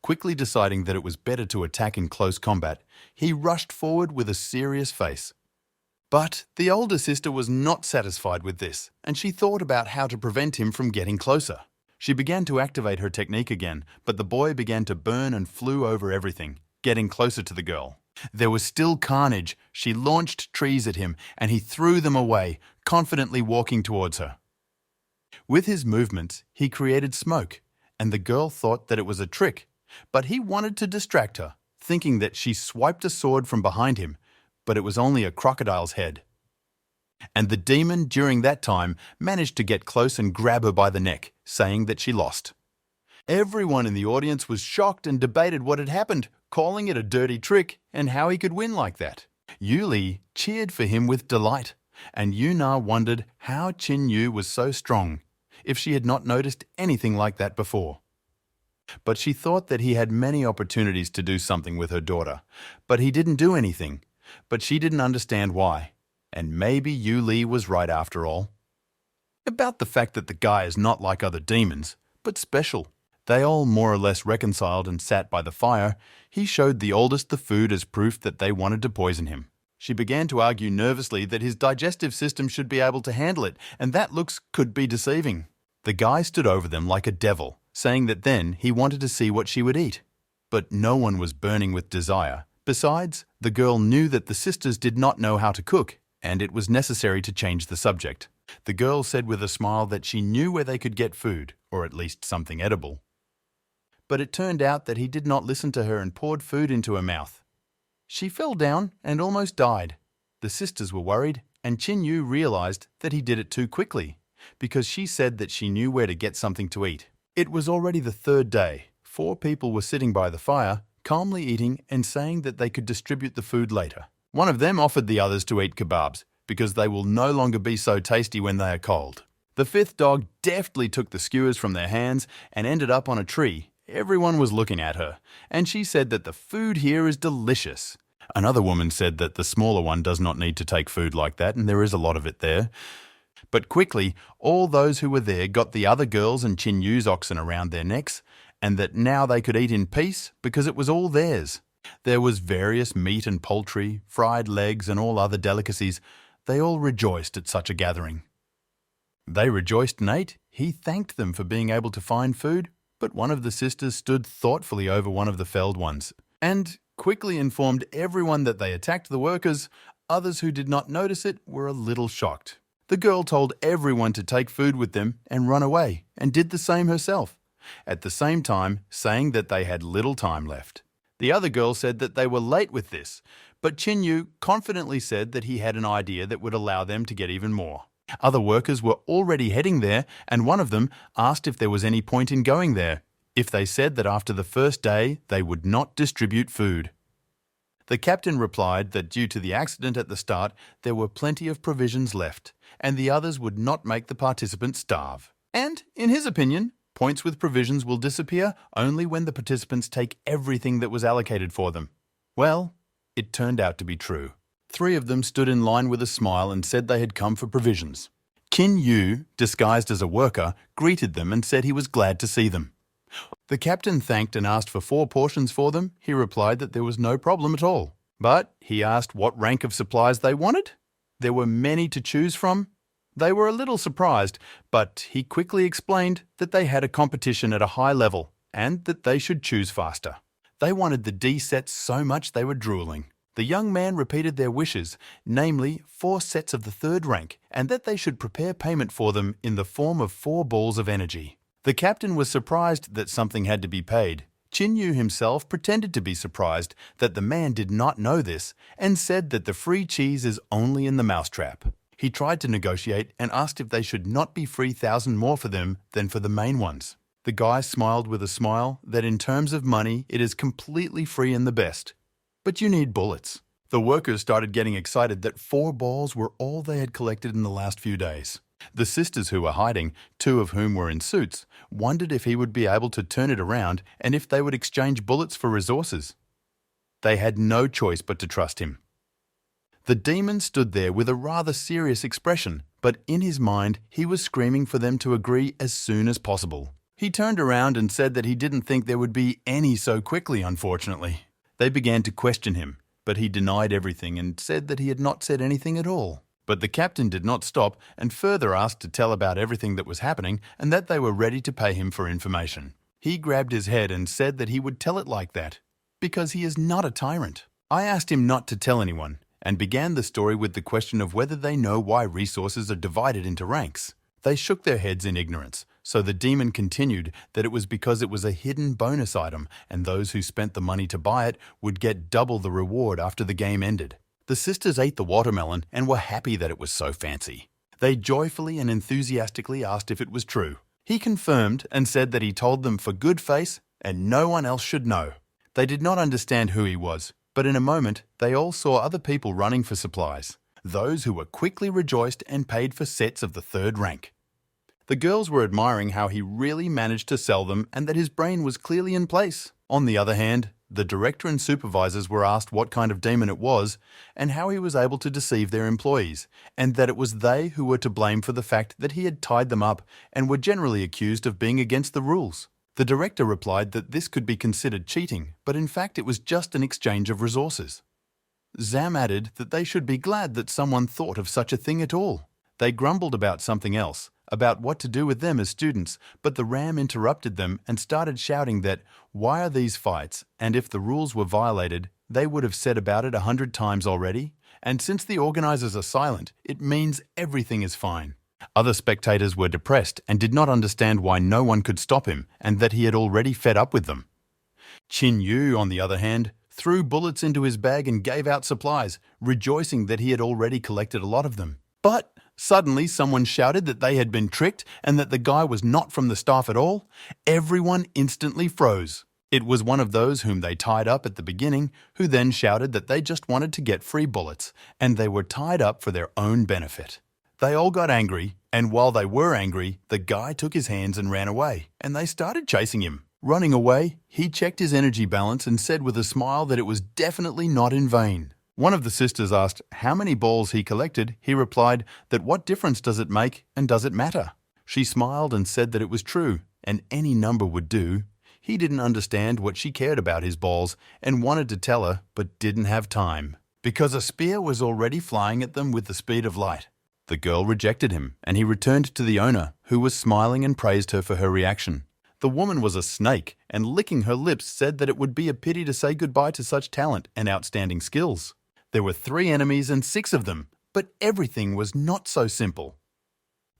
Quickly deciding that it was better to attack in close combat, he rushed forward with a serious face. But the older sister was not satisfied with this, and she thought about how to prevent him from getting closer. She began to activate her technique again, but the boy began to burn and flew over everything, getting closer to the girl. There was still carnage. She launched trees at him, and he threw them away, confidently walking towards her. With his movements, he created smoke, and the girl thought that it was a trick, but he wanted to distract her, thinking that she swiped a sword from behind him, but it was only a crocodile's head. And the demon, during that time, managed to get close and grab her by the neck, saying that she lost. Everyone in the audience was shocked and debated what had happened, calling it a dirty trick and how he could win like that. Yuli cheered for him with delight. and Yuna wondered how Qin Yu was so strong, if she had not noticed anything like that before. But she thought that he had many opportunities to do something with her daughter, but he didn't do anything. But she didn't understand why, and maybe Yu Li was right after all. About the fact that the guy is not like other demons, but special. They all more or less reconciled and sat by the fire. He showed the oldest the food as proof that they wanted to poison him. She began to argue nervously that his digestive system should be able to handle it, and that looks could be deceiving. The guy stood over them like a devil, saying that then he wanted to see what she would eat. But no one was burning with desire. Besides, the girl knew that the sisters did not know how to cook, and it was necessary to change the subject. The girl said with a smile that she knew where they could get food, or at least something edible. But it turned out that he did not listen to her and poured food into her mouth. She fell down and almost died. The sisters were worried, and Qin Yu realized that he did it too quickly, because she said that she knew where to get something to eat. It was already the third day. 4 people were sitting by the fire, calmly eating and saying that they could distribute the food later. One of them offered the others to eat kebabs, because they will no longer be so tasty when they are cold. The 5th dog deftly took the skewers from their hands and ended up on a tree. Everyone was looking at her, and she said that the food here is delicious. Another woman said that the smaller one does not need to take food like that, and there is a lot of it there. But quickly, all those who were there got the other girls and Qin Yu's oxen around their necks, and that now they could eat in peace because it was all theirs. There was various meat and poultry, fried legs and all other delicacies. They all rejoiced at such a gathering. They rejoiced and ate. He thanked them for being able to find food, but one of the sisters stood thoughtfully over one of the felled ones, and quickly informed everyone that they attacked the workers. Others who did not notice it were a little shocked. The girl told everyone to take food with them and run away, and did the same herself, at the same time saying that they had little time left. The other girl said that they were late with this, but Qin Yu confidently said that he had an idea that would allow them to get even more. Other workers were already heading there, and one of them asked if there was any point in going there, if they said that after the first day they would not distribute food. The captain replied that due to the accident at the start, there were plenty of provisions left, and the others would not make the participants starve. And, in his opinion, points with provisions will disappear only when the participants take everything that was allocated for them. Well, it turned out to be true. 3 of them stood in line with a smile and said they had come for provisions. Qin Yu, disguised as a worker, greeted them and said he was glad to see them. The captain thanked and asked for 4 portions for them. He replied that there was no problem at all. But he asked what rank of supplies they wanted. There were many to choose from. They were a little surprised, but he quickly explained that they had a competition at a high level and that they should choose faster. They wanted the D sets so much they were drooling. The young man repeated their wishes, namely 4 sets of the 3rd rank, and that they should prepare payment for them in the form of 4 balls of energy. The captain was surprised that something had to be paid. Qin Yu himself pretended to be surprised that the man did not know this and said that the free cheese is only in the mousetrap. He tried to negotiate and asked if they should not be 3,000 more for them than for the main ones. The guy smiled with a smile that in terms of money it is completely free and the best. But you need bullets. The workers started getting excited that 4 balls were all they had collected in the last few days. The sisters who were hiding, 2 of whom were in suits, wondered if he would be able to turn it around and if they would exchange bullets for resources. They had no choice but to trust him. The demon stood there with a rather serious expression, but in his mind he was screaming for them to agree as soon as possible. He turned around and said that he didn't think there would be any so quickly, unfortunately. They began to question him, but he denied everything and said that he had not said anything at all. But the captain did not stop and further asked to tell about everything that was happening and that they were ready to pay him for information. He grabbed his head and said that he would tell it like that, because he is not a tyrant. I asked him not to tell anyone, and began the story with the question of whether they know why resources are divided into ranks. They shook their heads in ignorance, so the demon continued that it was because it was a hidden bonus item, and those who spent the money to buy it would get double the reward after the game ended. The sisters ate the watermelon and were happy that it was so fancy. They joyfully and enthusiastically asked if it was true. He confirmed and said that he told them for good face and no one else should know. They did not understand who he was, but in a moment they all saw other people running for supplies. those who were quickly rejoiced and paid for sets of the third rank. The girls were admiring how he really managed to sell them and that his brain was clearly in place. On the other hand, the director and supervisors were asked what kind of demon it was and how he was able to deceive their employees, and that it was they who were to blame for the fact that he had tied them up and were generally accused of being against the rules. The director replied that this could be considered cheating, but in fact it was just an exchange of resources. Zam added that they should be glad that someone thought of such a thing at all. They grumbled about something else, about what to do with them as students, but the Ram interrupted them and started shouting that, why are these fights, and if the rules were violated, they would have said about it 100 times already, and since the organizers are silent, it means everything is fine. Other spectators were depressed and did not understand why no one could stop him and that he had already fed up with them. Qin Yu, on the other hand, threw bullets into his bag and gave out supplies, rejoicing that he had already collected a lot of them. But suddenly someone shouted that they had been tricked and that the guy was not from the staff at all. Everyone instantly froze. It was one of those whom they tied up at the beginning, who then shouted that they just wanted to get free bullets, and they were tied up for their own benefit. They all got angry, and while they were angry, the guy took his hands and ran away, and they started chasing him. Running away, he checked his energy balance and said with a smile that it was definitely not in vain. One of the sisters asked how many balls he collected. He replied that what difference does it make and does it matter? She smiled and said that it was true, and any number would do. He didn't understand what she cared about his balls and wanted to tell her, but didn't have time, because a spear was already flying at them with the speed of light. The girl rejected him, and he returned to the owner, who was smiling and praised her for her reaction. The woman was a snake, and licking her lips said that it would be a pity to say goodbye to such talent and outstanding skills. There were 3 enemies and 6 of them, but everything was not so simple.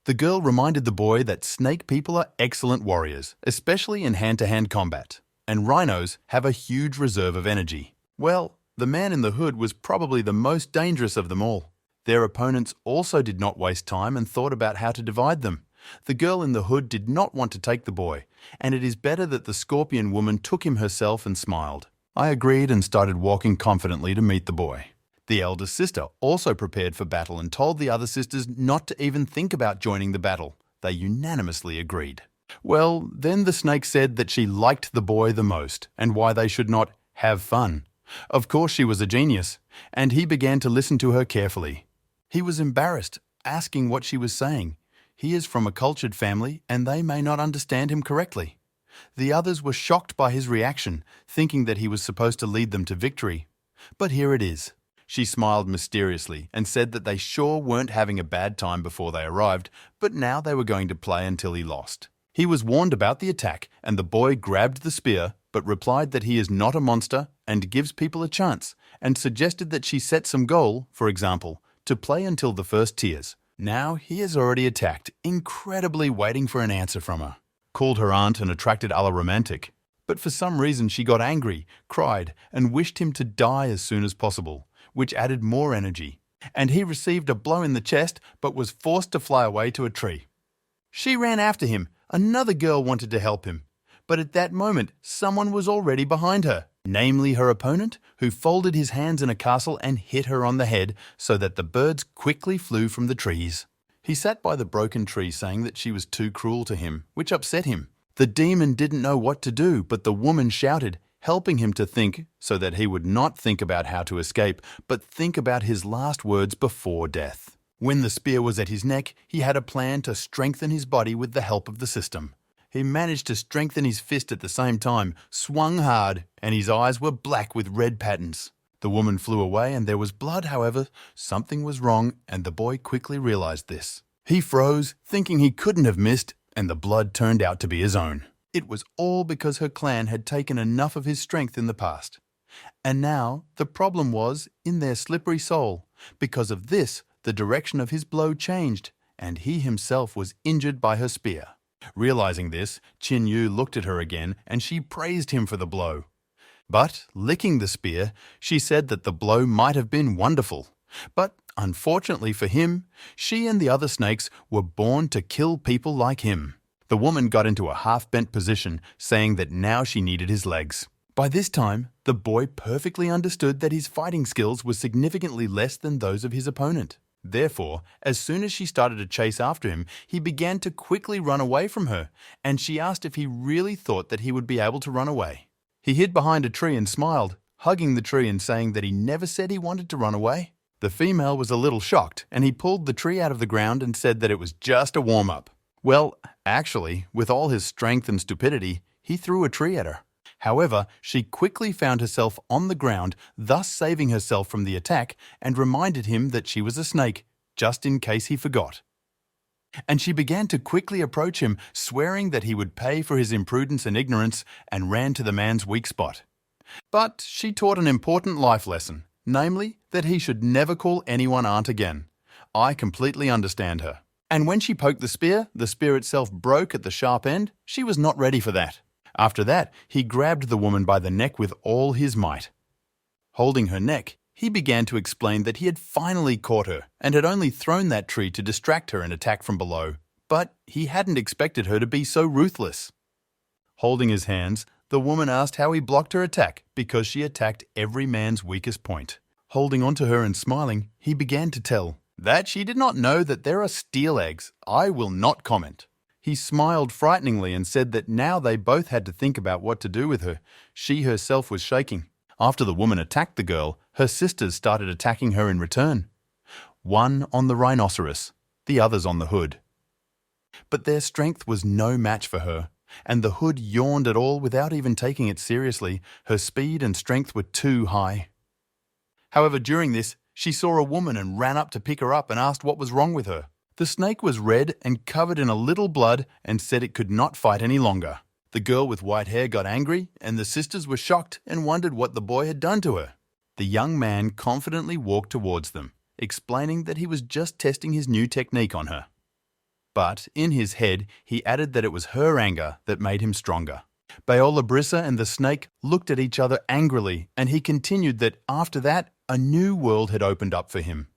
The girl reminded the boy that snake people are excellent warriors, especially in hand-to-hand combat, and rhinos have a huge reserve of energy. Well, the man in the hood was probably the most dangerous of them all. Their opponents also did not waste time and thought about how to divide them. The girl in the hood did not want to take the boy, and it is better that the scorpion woman took him herself and smiled. I agreed and started walking confidently to meet the boy. The elder sister also prepared for battle and told the other sisters not to even think about joining the battle. They unanimously agreed. Well, then the snake said that she liked the boy the most and why they should not have fun. Of course she was a genius, and he began to listen to her carefully. He was embarrassed, asking what she was saying. He is from a cultured family and they may not understand him correctly. The others were shocked by his reaction, thinking that he was supposed to lead them to victory. But here it is. She smiled mysteriously and said that they sure weren't having a bad time before they arrived, but now they were going to play until he lost. He was warned about the attack, and the boy grabbed the spear, but replied that he is not a monster and gives people a chance, and suggested that she set some goal, for example, to play until the first tears. Now he has already attacked, incredibly waiting for an answer from her. Called her aunt and attracted a la romantic. But for some reason she got angry, cried, and wished him to die as soon as possible, which added more energy. And he received a blow in the chest, but was forced to fly away to a tree. She ran after him. Another girl wanted to help him. But at that moment, someone was already behind her, namely her opponent, who folded his hands in a castle and hit her on the head so that the birds quickly flew from the trees. He sat by the broken tree saying that she was too cruel to him, which upset him. The demon didn't know what to do, but the woman shouted, helping him to think so that he would not think about how to escape, but think about his last words before death. When the spear was at his neck, he had a plan to strengthen his body with the help of the system. He managed to strengthen his fist at the same time, swung hard, and his eyes were black with red patterns. The woman flew away and there was blood, however. Something was wrong, and the boy quickly realized this. He froze, thinking he couldn't have missed, and the blood turned out to be his own. It was all because her clan had taken enough of his strength in the past. And now the problem was in their slippery soul. Because of this, the direction of his blow changed, and he himself was injured by her spear. Realizing this, Qin Yu looked at her again, and she praised him for the blow. But, licking the spear, she said that the blow might have been wonderful. But, unfortunately for him, she and the other snakes were born to kill people like him. The woman got into a half-bent position, saying that now she needed his legs. By this time, the boy perfectly understood that his fighting skills were significantly less than those of his opponent. Therefore, as soon as she started to chase after him, he began to quickly run away from her, and she asked if he really thought that he would be able to run away. He hid behind a tree and smiled, hugging the tree and saying that he never said he wanted to run away. The female was a little shocked, and he pulled the tree out of the ground and said that it was just a warm-up. Well, actually, with all his strength and stupidity, he threw a tree at her. However, she quickly found herself on the ground, thus saving herself from the attack, and reminded him that she was a snake, just in case he forgot. And she began to quickly approach him, swearing that he would pay for his imprudence and ignorance, and ran to the man's weak spot. But she taught an important life lesson, namely, that he should never call anyone aunt again. I completely understand her. And when she poked the spear itself broke at the sharp end. She was not ready for that. After that, he grabbed the woman by the neck with all his might. Holding her neck, he began to explain that he had finally caught her and had only thrown that tree to distract her and attack from below. But he hadn't expected her to be so ruthless. Holding his hands, the woman asked how he blocked her attack because she attacked every man's weakest point. Holding onto her and smiling, he began to tell that she did not know that there are steel eggs. I will not comment. He smiled frighteningly and said that now they both had to think about what to do with her. She herself was shaking. After the woman attacked the girl, her sisters started attacking her in return. One on the rhinoceros, the others on the hood. But their strength was no match for her, and the hood yawned at all without even taking it seriously. Her speed and strength were too high. However, during this, she saw a woman and ran up to pick her up and asked what was wrong with her. The snake was red and covered in a little blood and said it could not fight any longer. The girl with white hair got angry, and the sisters were shocked and wondered what the boy had done to her. The young man confidently walked towards them, explaining that he was just testing his new technique on her. But in his head, he added that it was her anger that made him stronger. Baolabrissa and the snake looked at each other angrily, and he continued that after that, a new world had opened up for him.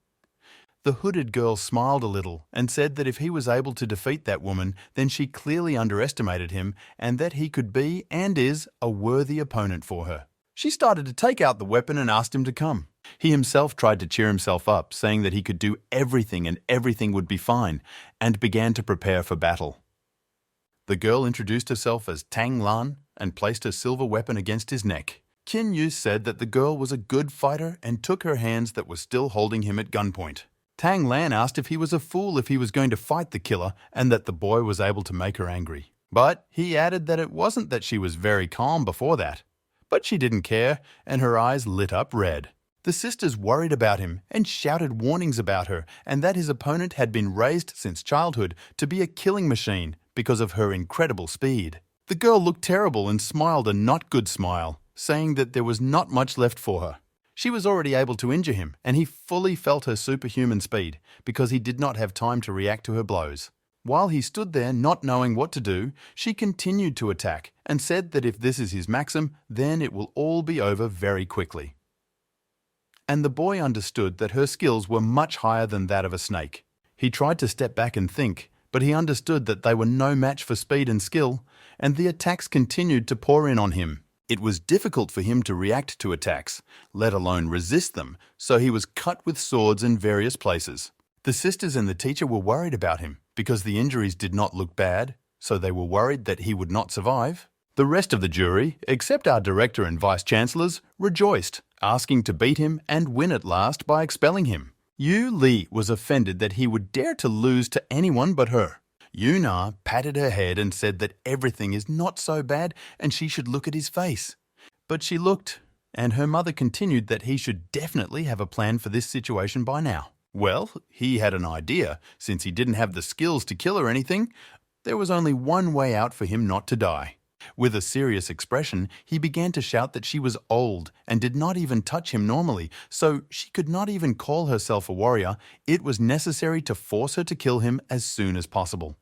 The hooded girl smiled a little and said that if he was able to defeat that woman, then she clearly underestimated him and that he could be and is a worthy opponent for her. She started to take out the weapon and asked him to come. He himself tried to cheer himself up, saying that he could do everything and everything would be fine, and began to prepare for battle. The girl introduced herself as Tang Lan and placed her silver weapon against his neck. Qin Yu said that the girl was a good fighter and took her hands that were still holding him at gunpoint. Tang Lan asked if he was a fool if he was going to fight the killer and that the boy was able to make her angry. But he added that it wasn't that she was very calm before that. But she didn't care, and her eyes lit up red. The sisters worried about him and shouted warnings about her and that his opponent had been raised since childhood to be a killing machine because of her incredible speed. The girl looked terrible and smiled a not good smile, saying that there was not much left for her. She was already able to injure him, and he fully felt her superhuman speed because he did not have time to react to her blows. While he stood there not knowing what to do, she continued to attack and said that if this is his maxim, then it will all be over very quickly. And the boy understood that her skills were much higher than that of a snake. He tried to step back and think, but he understood that they were no match for speed and skill, and the attacks continued to pour in on him. It was difficult for him to react to attacks, let alone resist them, so he was cut with swords in various places. The sisters and the teacher were worried about him because the injuries did not look bad, so they were worried that he would not survive. The rest of the jury, except our director and vice-chancellors, rejoiced, asking to beat him and win at last by expelling him. Yu Li was offended that he would dare to lose to anyone but her. Yuna patted her head and said that everything is not so bad and she should look at his face. But she looked, and her mother continued that he should definitely have a plan for this situation by now. Well, he had an idea. Since he didn't have the skills to kill or anything, there was only one way out for him not to die. With a serious expression, he began to shout that she was old and did not even touch him normally, so she could not even call herself a warrior. It was necessary to force her to kill him as soon as possible.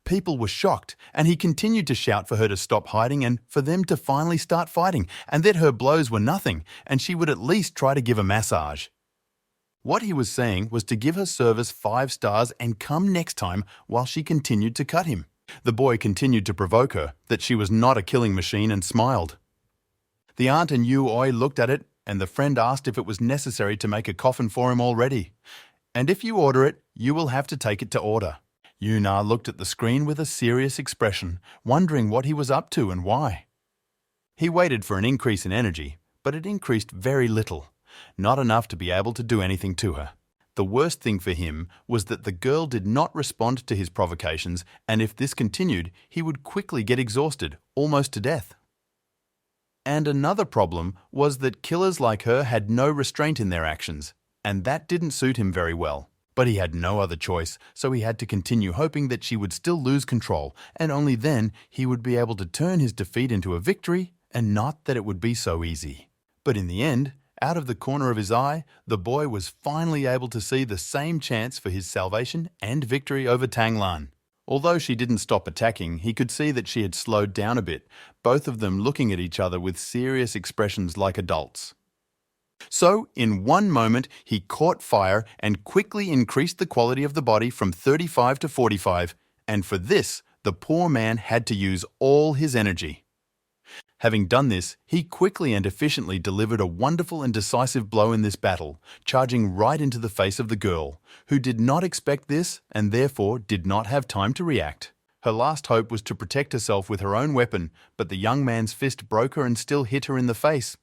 People were shocked, and he continued to shout for her to stop hiding and for them to finally start fighting, and that her blows were nothing, and she would at least try to give a massage. What he was saying was to give her service 5 stars and come next time while she continued to cut him. The boy continued to provoke her, that she was not a killing machine, and smiled. The aunt and Yu Oi looked at it, and the friend asked if it was necessary to make a coffin for him already. And if you order it, you will have to take it to order. Yu Na looked at the screen with a serious expression, wondering what he was up to and why. He waited for an increase in energy, but it increased very little, not enough to be able to do anything to her. The worst thing for him was that the girl did not respond to his provocations, and if this continued, he would quickly get exhausted, almost to death. And another problem was that killers like her had no restraint in their actions, and that didn't suit him very well. But he had no other choice, so he had to continue hoping that she would still lose control, and only then he would be able to turn his defeat into a victory, and not that it would be so easy. But in the end, out of the corner of his eye, the boy was finally able to see the same chance for his salvation and victory over Tang Lan. Although she didn't stop attacking, he could see that she had slowed down a bit, both of them looking at each other with serious expressions like adults. So, in one moment, he caught fire and quickly increased the quality of the body from 35 to 45, and for this, the poor man had to use all his energy. Having done this, he quickly and efficiently delivered a wonderful and decisive blow in this battle, charging right into the face of the girl, who did not expect this and therefore did not have time to react. Her last hope was to protect herself with her own weapon, but the young man's fist broke her and still hit her in the face.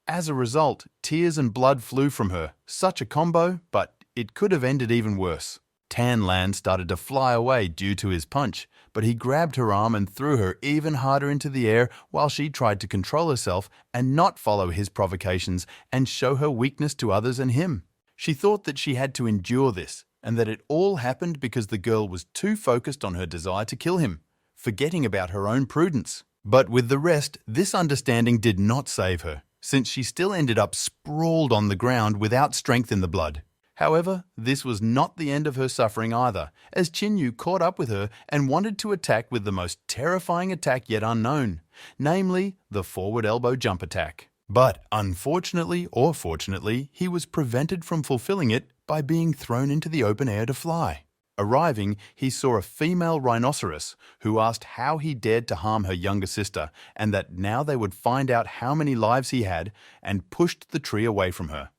As a result, tears and blood flew from her. Such a combo, but it could have ended even worse. Tan Lan started to fly away due to his punch, but he grabbed her arm and threw her even harder into the air while she tried to control herself and not follow his provocations and show her weakness to others and him. She thought that she had to endure this and that it all happened because the girl was too focused on her desire to kill him, forgetting about her own prudence. But with the rest, this understanding did not save her, since she still ended up sprawled on the ground without strength in the blood. However, this was not the end of her suffering either, as Qin Yu caught up with her and wanted to attack with the most terrifying attack yet unknown, namely the forward elbow jump attack. But unfortunately or fortunately, he was prevented from fulfilling it by being thrown into the open air to fly. Arriving, he saw a female rhinoceros who asked how he dared to harm her younger sister and that now they would find out how many lives he had, and pushed the tree away from her.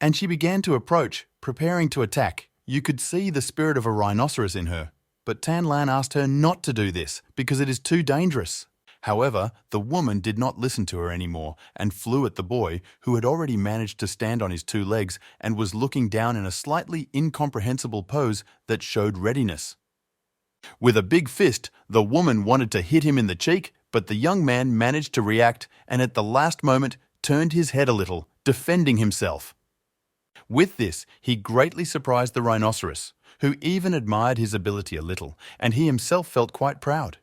And she began to approach, preparing to attack. You could see the spirit of a rhinoceros in her, but Tan Lan asked her not to do this because it is too dangerous. However, the woman did not listen to her anymore and flew at the boy, who had already managed to stand on his two legs and was looking down in a slightly incomprehensible pose that showed readiness. With a big fist, the woman wanted to hit him in the cheek, but the young man managed to react and at the last moment turned his head a little, defending himself. With this, he greatly surprised the rhinoceros, who even admired his ability a little, and he himself felt quite proud.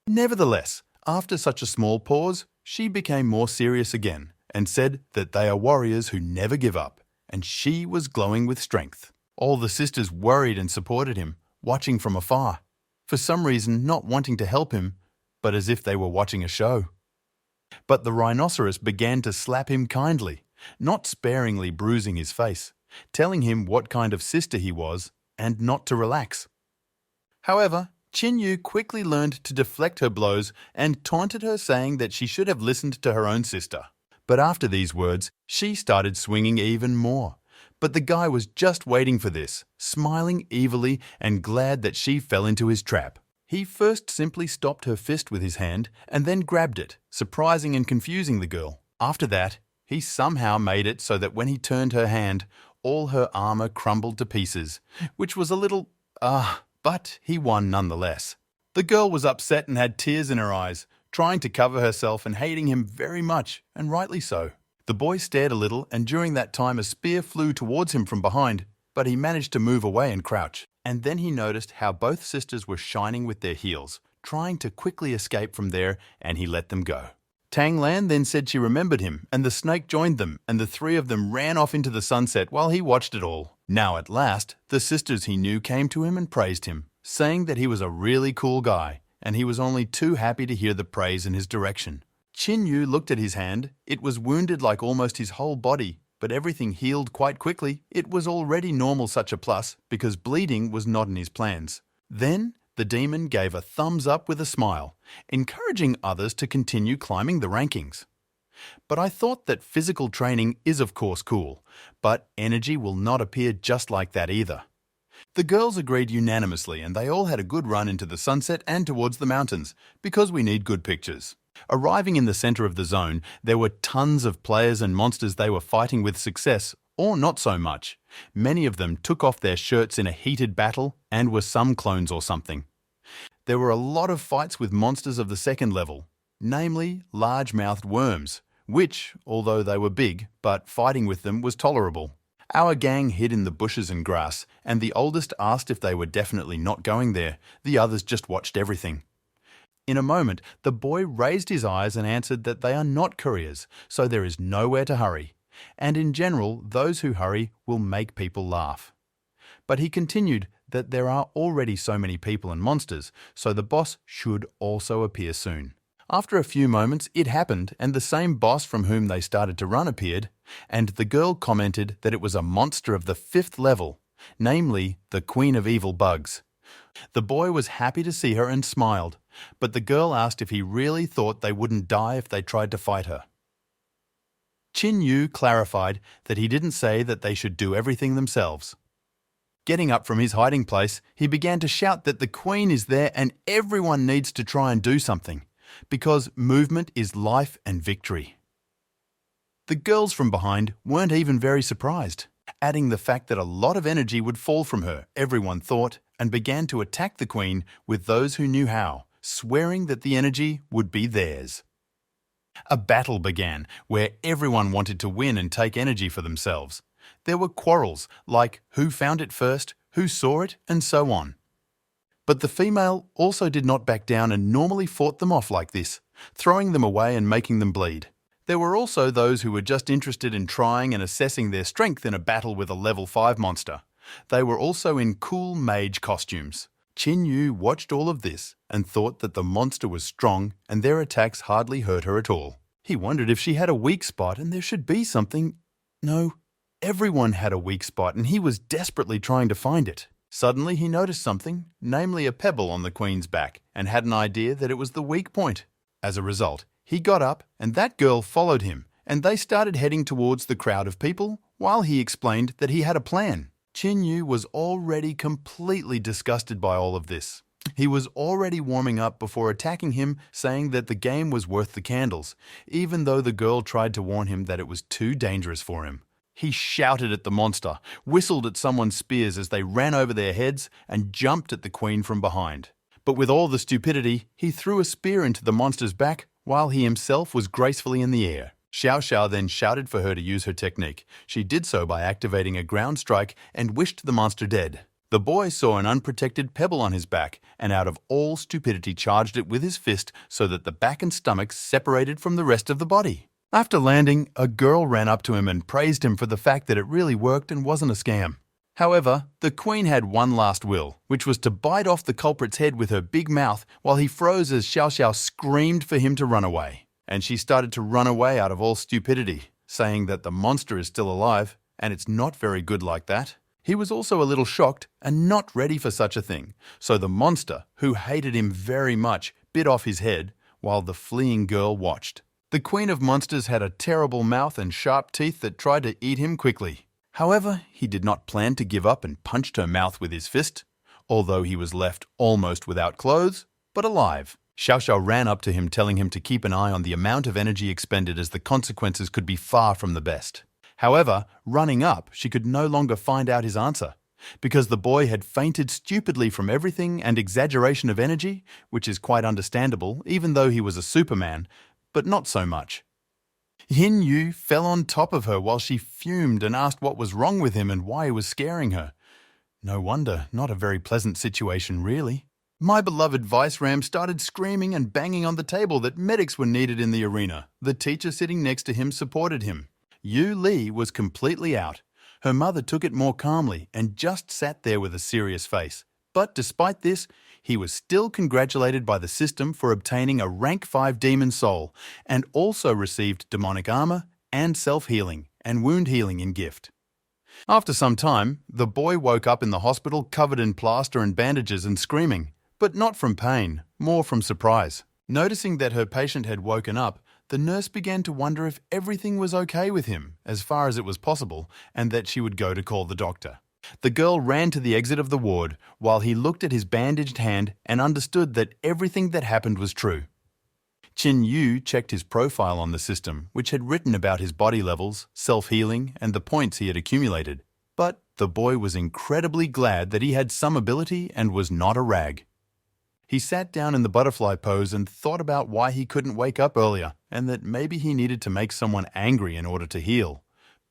Nevertheless, after such a small pause, she became more serious again and said that they are warriors who never give up, and she was glowing with strength. All the sisters worried and supported him, watching from afar, for some reason not wanting to help him, but as if they were watching a show. But the rhinoceros began to slap him kindly, not sparingly bruising his face, telling him what kind of sister he was and not to relax. However, Qin Yu quickly learned to deflect her blows and taunted her, saying that she should have listened to her own sister. But after these words, she started swinging even more. But the guy was just waiting for this, smiling evilly and glad that she fell into his trap. He first simply stopped her fist with his hand and then grabbed it, surprising and confusing the girl. After that, he somehow made it so that when he turned her hand, all her armor crumbled to pieces, which was a little, but he won nonetheless. The girl was upset and had tears in her eyes, trying to cover herself and hating him very much, and rightly so. The boy stared a little, and during that time a spear flew towards him from behind, but he managed to move away and crouch. And then he noticed how both sisters were shining with their heels, trying to quickly escape from there, and he let them go. Tang Lan then said she remembered him, and the snake joined them, and the three of them ran off into the sunset while he watched it all. Now at last, the sisters he knew came to him and praised him, saying that he was a really cool guy, and he was only too happy to hear the praise in his direction. Qin Yu looked at his hand. It was wounded like almost his whole body, but everything healed quite quickly. It was already normal, such a plus, because bleeding was not in his plans. Then, The demon gave a thumbs up with a smile, encouraging others to continue climbing the rankings. But I thought that physical training is of course cool, but energy will not appear just like that either. The girls agreed unanimously and they all had a good run into the sunset and towards the mountains, because we need good pictures. Arriving in the center of the zone, there were tons of players and monsters they were fighting with success, or not so much. Many of them took off their shirts in a heated battle and were some clones or something. There were a lot of fights with monsters of the second level, namely large-mouthed worms, which, although they were big, but fighting with them was tolerable. Our gang hid in the bushes and grass, and the oldest asked if they were definitely not going there. The others just watched everything. In a moment, the boy raised his eyes and answered that they are not couriers, so there is nowhere to hurry. And in general, those who hurry will make people laugh. But he continued that there are already so many people and monsters, so the boss should also appear soon. After a few moments, it happened, and the same boss from whom they started to run appeared, and the girl commented that it was a monster of the 5th level, namely the Queen of Evil Bugs. The boy was happy to see her and smiled, but the girl asked if he really thought they wouldn't die if they tried to fight her. Qin Yu clarified that he didn't say that they should do everything themselves. Getting up from his hiding place, he began to shout that the Queen is there and everyone needs to try and do something, because movement is life and victory. The girls from behind weren't even very surprised, adding the fact that a lot of energy would fall from her, everyone thought, and began to attack the Queen with those who knew how, swearing that the energy would be theirs. A battle began, where everyone wanted to win and take energy for themselves. There were quarrels, like who found it first, who saw it, and so on. But the female also did not back down and normally fought them off like this, throwing them away and making them bleed. There were also those who were just interested in trying and assessing their strength in a battle with a level 5 monster. They were also in cool mage costumes. Qin Yu watched all of this and thought that the monster was strong and their attacks hardly hurt her at all. He wondered if she had a weak spot and there should be something. No, everyone had a weak spot and he was desperately trying to find it. Suddenly he noticed something, namely a pebble on the Queen's back, and had an idea that it was the weak point. As a result, he got up and that girl followed him, and they started heading towards the crowd of people while he explained that he had a plan. Qin Yu was already completely disgusted by all of this. He was already warming up before attacking him, saying that the game was worth the candles, even though the girl tried to warn him that it was too dangerous for him. He shouted at the monster, whistled at someone's spears as they ran over their heads, and jumped at the Queen from behind. But with all the stupidity, he threw a spear into the monster's back while he himself was gracefully in the air. Xiao Xiao then shouted for her to use her technique. She did so by activating a ground strike and wished the monster dead. The boy saw an unprotected pebble on his back and out of all stupidity charged it with his fist so that the back and stomach separated from the rest of the body. After landing, a girl ran up to him and praised him for the fact that it really worked and wasn't a scam. However, the Queen had one last will, which was to bite off the culprit's head with her big mouth while he froze as Xiao Xiao screamed for him to run away. And she started to run away out of all stupidity, saying that the monster is still alive, and it's not very good like that. He was also a little shocked and not ready for such a thing, so the monster, who hated him very much, bit off his head, while the fleeing girl watched. The Queen of Monsters had a terrible mouth and sharp teeth that tried to eat him quickly. However, he did not plan to give up and punched her mouth with his fist, although he was left almost without clothes, but alive. Xiao Xiao ran up to him telling him to keep an eye on the amount of energy expended as the consequences could be far from the best. However, running up, she could no longer find out his answer, because the boy had fainted stupidly from everything and exaggeration of energy, which is quite understandable even though he was a Superman, but not so much. Qin Yu fell on top of her while she fumed and asked what was wrong with him and why he was scaring her. No wonder, not a very pleasant situation really. My beloved Vice Ram started screaming and banging on the table that medics were needed in the arena. The teacher sitting next to him supported him. Yu Li was completely out. Her mother took it more calmly and just sat there with a serious face. But despite this, he was still congratulated by the system for obtaining a rank 5 demon soul and also received demonic armor and self-healing and wound healing in gift. After some time, the boy woke up in the hospital covered in plaster and bandages and screaming. but not from pain, more from surprise. Noticing that her patient had woken up, the nurse began to wonder if everything was okay with him, as far as it was possible, and that she would go to call the doctor. The girl ran to the exit of the ward while he looked at his bandaged hand and understood that everything that happened was true. Qin Yu checked his profile on the system, which had written about his body levels, self-healing, and the points he had accumulated. But the boy was incredibly glad that he had some ability and was not a rag. He sat down in the butterfly pose and thought about why he couldn't wake up earlier, and that maybe he needed to make someone angry in order to heal.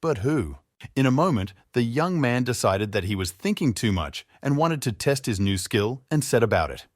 But who? In a moment, the young man decided that he was thinking too much and wanted to test his new skill and set about it.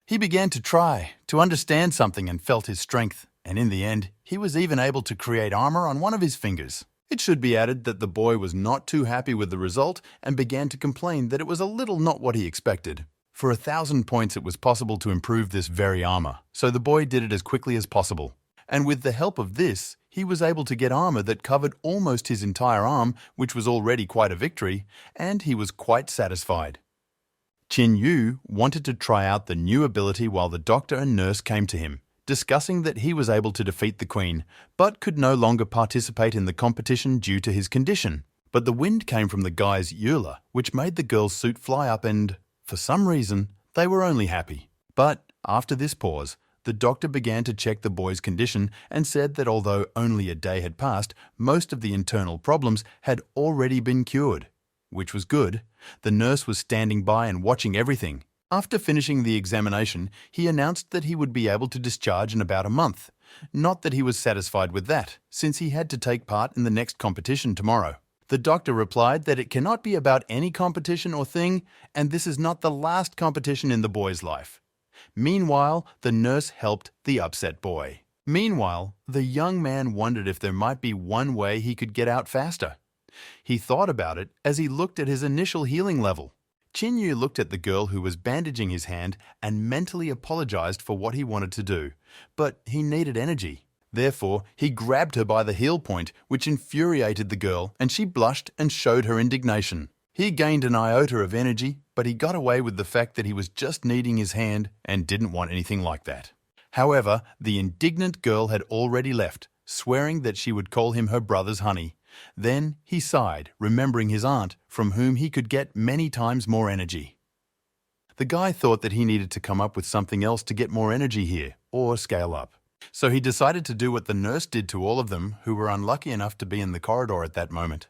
He began to try to understand something and felt his strength, and in the end, he was even able to create armor on one of his fingers. It should be added that the boy was not too happy with the result and began to complain that it was a little not what he expected. For 1,000 points it was possible to improve this very armor, so the boy did it as quickly as possible. And with the help of this, he was able to get armor that covered almost his entire arm, which was already quite a victory, and he was quite satisfied. Qin Yu wanted to try out the new ability while the doctor and nurse came to him, discussing that he was able to defeat the queen, but could no longer participate in the competition due to his condition. But the wind came from the guy's Eula, which made the girl's suit fly up and, for some reason, they were only happy. But after this pause, the doctor began to check the boy's condition and said that although only a day had passed, most of the internal problems had already been cured. Which was good. The nurse was standing by and watching everything. After finishing the examination, he announced that he would be able to discharge in about a month. Not that he was satisfied with that, since he had to take part in the next competition tomorrow. The doctor replied that it cannot be about any competition or thing, and this is not the last competition in the boy's life. Meanwhile, the nurse helped the upset boy. Meanwhile, the young man wondered if there might be one way he could get out faster. He thought about it as he looked at his initial healing level. Qin Yu looked at the girl who was bandaging his hand and mentally apologized for what he wanted to do, but he needed energy. Therefore, he grabbed her by the heel point, which infuriated the girl, and she blushed and showed her indignation. He gained an iota of energy, but he got away with the fact that he was just needing his hand and didn't want anything like that. However, the indignant girl had already left, swearing that she would call him her brother's honey. Then he sighed, remembering his aunt, from whom he could get many times more energy. The guy thought that he needed to come up with something else to get more energy here, or scale up. So he decided to do what the nurse did to all of them who were unlucky enough to be in the corridor at that moment.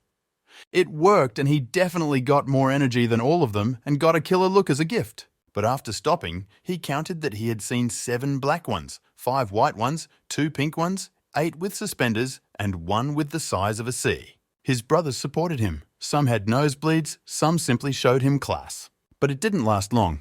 It worked, and he definitely got more energy than all of them and got a killer look as a gift. But after stopping, he counted that he had seen 7 black ones, 5 white ones, 2 pink ones, 8 with suspenders, and 1 with the size of a C. His brothers supported him. Some had nosebleeds, some simply showed him class. But it didn't last long,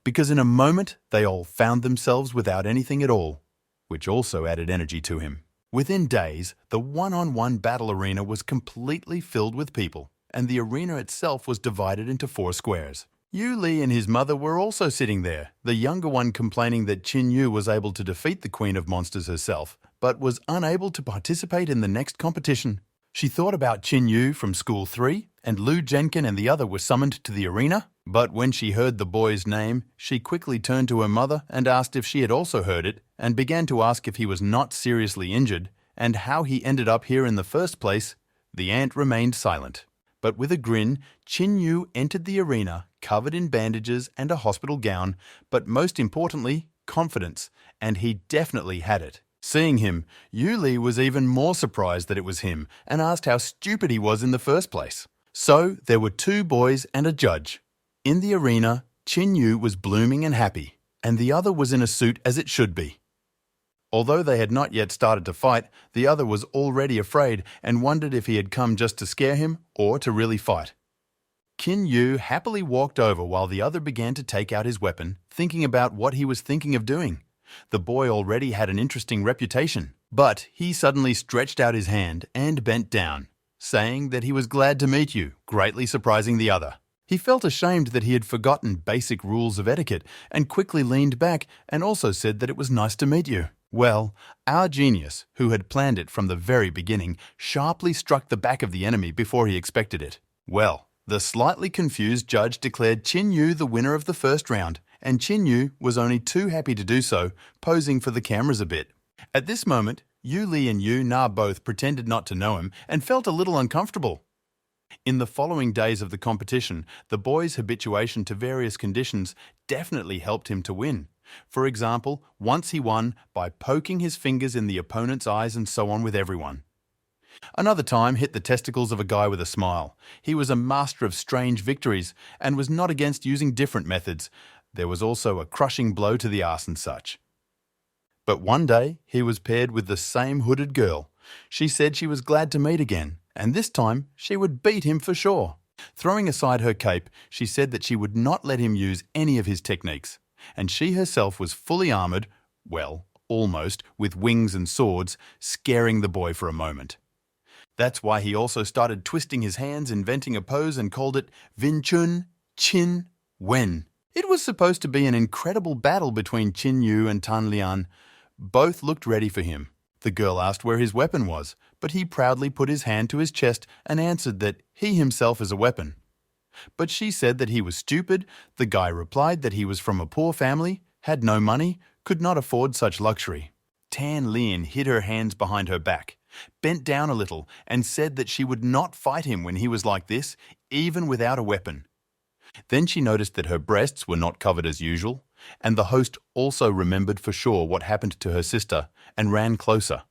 because in a moment they all found themselves without anything at all, which also added energy to him. Within days, the one-on-one battle arena was completely filled with people, and the arena itself was divided into 4 squares. Yu Li and his mother were also sitting there, the younger one complaining that Qin Yu was able to defeat the Queen of Monsters herself, but was unable to participate in the next competition. She thought about Qin Yu from School 3, and Lu Jenkin and the other were summoned to the arena, but when she heard the boy's name, she quickly turned to her mother and asked if she had also heard it, and began to ask if he was not seriously injured, and how he ended up here in the first place. The aunt remained silent. But with a grin, Qin Yu entered the arena, covered in bandages and a hospital gown, but most importantly, confidence, and he definitely had it. Seeing him, Yu Li was even more surprised that it was him and asked how stupid he was in the first place. So there were 2 boys and a judge. In the arena, Qin Yu was blooming and happy, and the other was in a suit as it should be. Although they had not yet started to fight, the other was already afraid and wondered if he had come just to scare him or to really fight. Qin Yu happily walked over while the other began to take out his weapon, thinking about what he was thinking of doing. The boy already had an interesting reputation, but he suddenly stretched out his hand and bent down, saying that he was glad to meet you, greatly surprising the other. He felt ashamed that he had forgotten basic rules of etiquette and quickly leaned back and also said that it was nice to meet you. Well, our genius, who had planned it from the very beginning, sharply struck the back of the enemy before he expected it. Well, the slightly confused judge declared Qin Yu the winner of the first round, and Qin Yu was only too happy to do so, posing for the cameras a bit. At this moment, Yu Li and Yu Na both pretended not to know him and felt a little uncomfortable. In the following days of the competition, the boy's habituation to various conditions definitely helped him to win. For example, once he won by poking his fingers in the opponent's eyes and so on with everyone. Another time hit the testicles of a guy with a smile. He was a master of strange victories and was not against using different methods. There was also a crushing blow to the arse and such. But one day, he was paired with the same hooded girl. She said she was glad to meet again, and this time she would beat him for sure. Throwing aside her cape, she said that she would not let him use any of his techniques, and she herself was fully armored, well, almost, with wings and swords, scaring the boy for a moment. That's why he also started twisting his hands, inventing a pose and called it Wing Chun Qin Wen. It was supposed to be an incredible battle between Qin Yu and Tan Lian. Both looked ready for him. The girl asked where his weapon was, but he proudly put his hand to his chest and answered that he himself is a weapon. But she said that he was stupid. The guy replied that he was from a poor family, had no money, could not afford such luxury. Tan Lian hid her hands behind her back, bent down a little, and said that she would not fight him when he was like this, even without a weapon. Then she noticed that her breasts were not covered as usual, and the host also remembered for sure what happened to her sister and ran closer.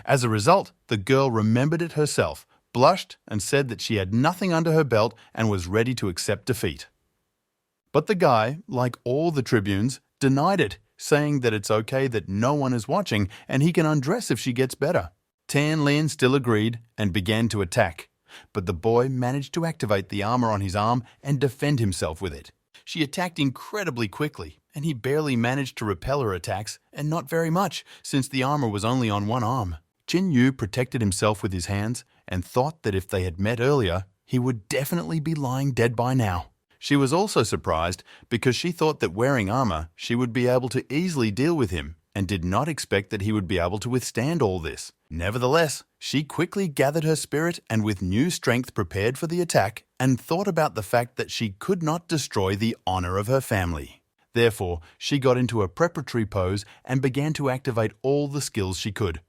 As a result, the girl remembered it herself, blushed, and said that she had nothing under her belt and was ready to accept defeat. But the guy, like all the tribunes, denied it, saying that it's okay that no one is watching and he can undress if she gets better. Tan Lian still agreed and began to attack, but the boy managed to activate the armor on his arm and defend himself with it. She attacked incredibly quickly, and he barely managed to repel her attacks, and not very much, since the armor was only on one arm. Qin Yu protected himself with his hands and thought that if they had met earlier, he would definitely be lying dead by now. She was also surprised because she thought that wearing armor, she would be able to easily deal with him and did not expect that he would be able to withstand all this. Nevertheless, she quickly gathered her spirit and with new strength prepared for the attack and thought about the fact that she could not destroy the honor of her family. Therefore, she got into a preparatory pose and began to activate all the skills she could.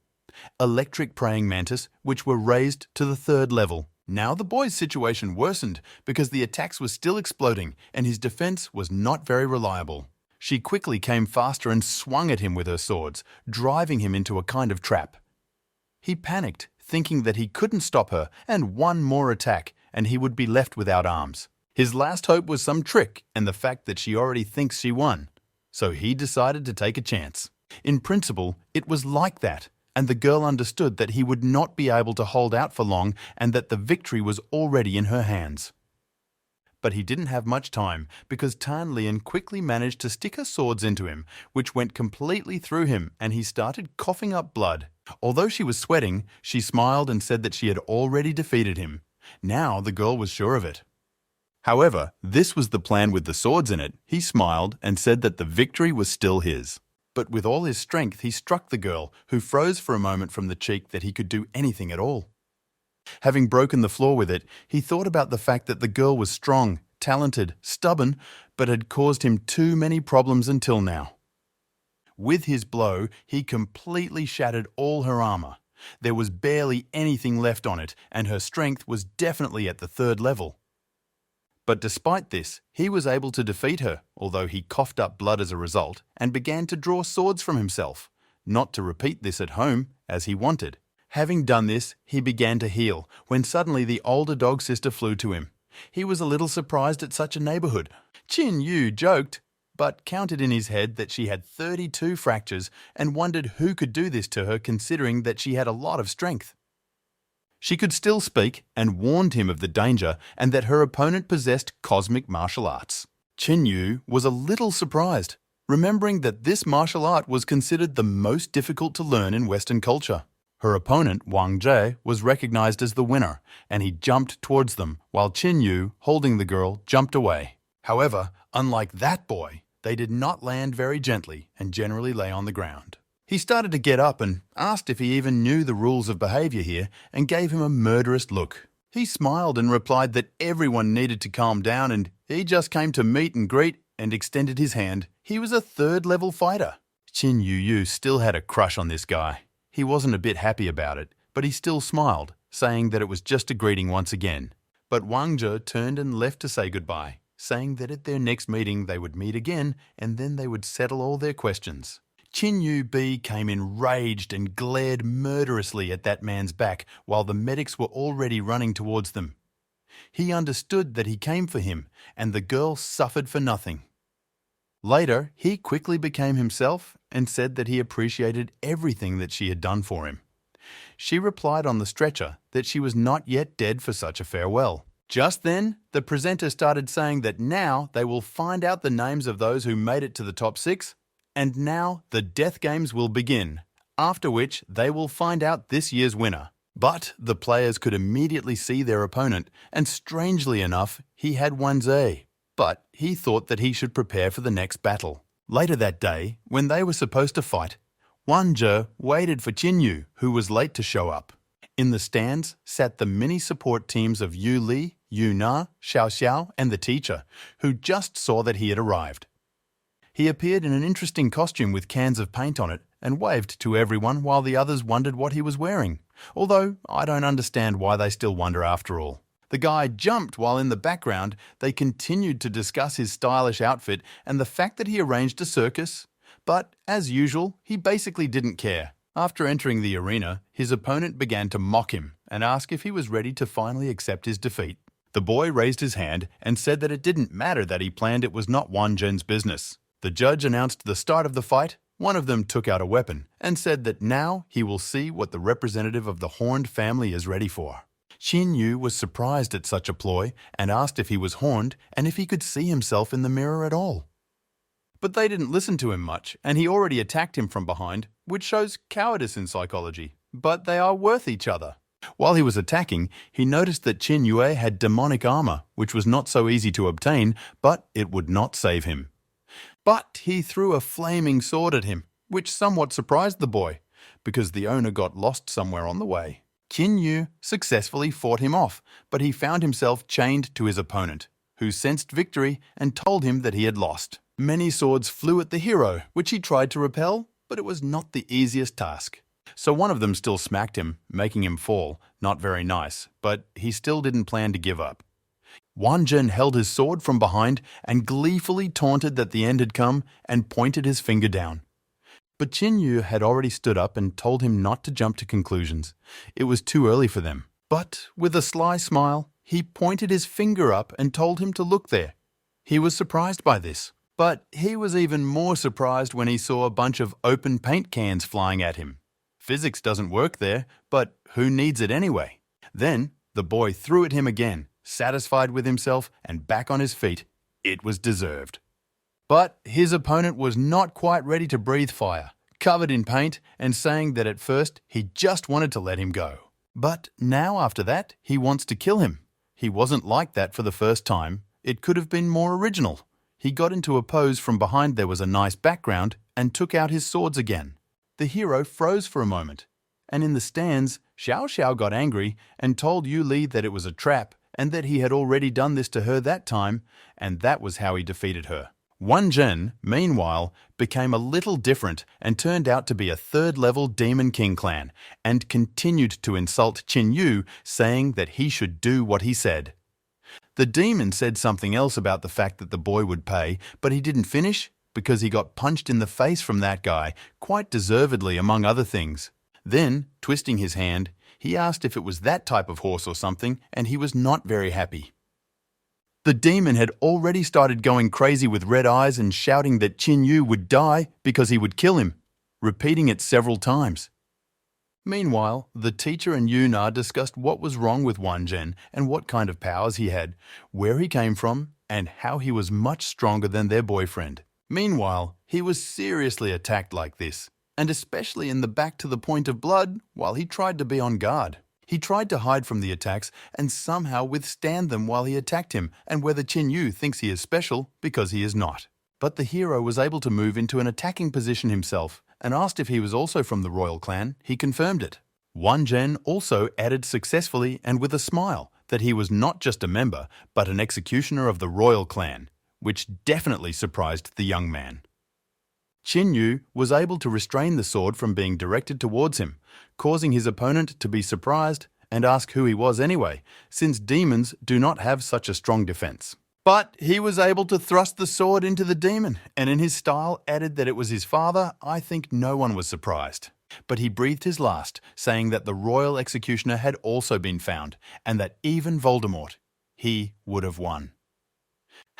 Electric praying mantis, which were raised to the 3rd level. Now the boy's situation worsened because the attacks were still exploding and his defense was not very reliable. She quickly came faster and swung at him with her swords, driving him into a kind of trap. He panicked, thinking that he couldn't stop her, and one more attack, and he would be left without arms. His last hope was some trick and the fact that she already thinks she won. So he decided to take a chance. In principle, it was like that, and the girl understood that he would not be able to hold out for long and that the victory was already in her hands. But he didn't have much time because Tan Lian quickly managed to stick her swords into him, which went completely through him, and he started coughing up blood. Although she was sweating, she smiled and said that she had already defeated him. Now the girl was sure of it. However, this was the plan with the swords in it. He smiled and said that the victory was still his. But with all his strength, he struck the girl, who froze for a moment from the cheek that he could do anything at all. Having broken the floor with it, he thought about the fact that the girl was strong, talented, stubborn, but had caused him too many problems until now. With his blow, he completely shattered all her armor. There was barely anything left on it, and her strength was definitely at the 3rd level. But despite this, he was able to defeat her, although he coughed up blood as a result, and began to draw swords from himself, not to repeat this at home, as he wanted. Having done this, he began to heal, when suddenly the older dog sister flew to him. He was a little surprised at such a neighborhood. Qin Yu joked, but counted in his head that she had 32 fractures and wondered who could do this to her considering that she had a lot of strength. She could still speak and warned him of the danger and that her opponent possessed cosmic martial arts. Qin Yu was a little surprised, remembering that this martial art was considered the most difficult to learn in Western culture. Her opponent, Wang Jie, was recognized as the winner, and he jumped towards them, while Qin Yu, holding the girl, jumped away. However, unlike that boy, they did not land very gently and generally lay on the ground. He started to get up and asked if he even knew the rules of behavior here and gave him a murderous look. He smiled and replied that everyone needed to calm down and he just came to meet and greet and extended his hand. He was a third-level fighter. Qin Yu still had a crush on this guy. He wasn't a bit happy about it, but he still smiled, saying that it was just a greeting once again. But Wang Zhe turned and left to say goodbye, saying that at their next meeting they would meet again and then they would settle all their questions. Qin Yu came enraged and glared murderously at that man's back while the medics were already running towards them. He understood that he came for him, and the girl suffered for nothing. Later, he quickly became himself and said that he appreciated everything that she had done for him. She replied on the stretcher that she was not yet dead for such a farewell. Just then, the presenter started saying that now they will find out the names of those who made it to the top 6, and now the death games will begin, after which they will find out this year's winner. But the players could immediately see their opponent, and strangely enough, he had Wan Zhe. But he thought that he should prepare for the next battle. Later that day, when they were supposed to fight, Wan Zhe waited for Qin Yu, who was late to show up. In the stands sat the mini support teams of Yu Li, Yu Na, Xiao Xiao, and the teacher, who just saw that he had arrived. He appeared in an interesting costume with cans of paint on it and waved to everyone while the others wondered what he was wearing, although I don't understand why they still wonder after all. The guy jumped while in the background they continued to discuss his stylish outfit and the fact that he arranged a circus. But, as usual, he basically didn't care. After entering the arena, his opponent began to mock him and ask if he was ready to finally accept his defeat. The boy raised his hand and said that it didn't matter that he planned it was not Wan Zhen's business. The judge announced the start of the fight. One of them took out a weapon and said that now he will see what the representative of the horned family is ready for. Qin Yu was surprised at such a ploy and asked if he was horned and if he could see himself in the mirror at all. But they didn't listen to him much, and he already attacked him from behind, which shows cowardice in psychology. But they are worth each other. While he was attacking, he noticed that Qin Yu had demonic armor, which was not so easy to obtain, but it would not save him. But he threw a flaming sword at him, which somewhat surprised the boy, because the owner got lost somewhere on the way. Qin Yu successfully fought him off, but he found himself chained to his opponent, who sensed victory and told him that he had lost. Many swords flew at the hero, which he tried to repel, but it was not the easiest task. So one of them still smacked him, making him fall. Not very nice, but he still didn't plan to give up. Wan Zhen held his sword from behind and gleefully taunted that the end had come and pointed his finger down. But Qin Yu had already stood up and told him not to jump to conclusions. It was too early for them. But with a sly smile, he pointed his finger up and told him to look there. He was surprised by this. But he was even more surprised when he saw a bunch of open paint cans flying at him. Physics doesn't work there, but who needs it anyway? Then the boy threw at him again, satisfied with himself and back on his feet. It was deserved. But his opponent was not quite ready to breathe fire, covered in paint and saying that at first he just wanted to let him go. But now after that, he wants to kill him. He wasn't like that for the first time. It could have been more original. He got into a pose from behind there was a nice background and took out his swords again. The hero froze for a moment, and in the stands, Xiao Xiao got angry and told Yu Li that it was a trap and that he had already done this to her that time, and that was how he defeated her. Wan Zhen, meanwhile, became a little different and turned out to be a third-level Demon King clan and continued to insult Qin Yu, saying that he should do what he said. The demon said something else about the fact that the boy would pay, but he didn't finish because he got punched in the face from that guy, quite deservedly among other things. Then, twisting his hand, he asked if it was that type of horse or something, and he was not very happy. The demon had already started going crazy with red eyes and shouting that Qin Yu would die because he would kill him, repeating it several times. Meanwhile, the teacher and Yu Na discussed what was wrong with Wan Zhen and what kind of powers he had, where he came from, and how he was much stronger than their boyfriend. Meanwhile, he was seriously attacked like this, and especially in the back to the point of blood while he tried to be on guard. He tried to hide from the attacks and somehow withstand them while he attacked him, and whether Qin Yu thinks he is special because he is not. But the hero was able to move into an attacking position himself, and asked if he was also from the royal clan. He confirmed it. Wan Zhen also added successfully and with a smile that he was not just a member, but an executioner of the royal clan, which definitely surprised the young man. Qin Yu was able to restrain the sword from being directed towards him, causing his opponent to be surprised and ask who he was anyway, since demons do not have such a strong defense. But he was able to thrust the sword into the demon, and in his style added that it was his father. I think no one was surprised. But he breathed his last, saying that the royal executioner had also been found, and that even Voldemort, he would have won.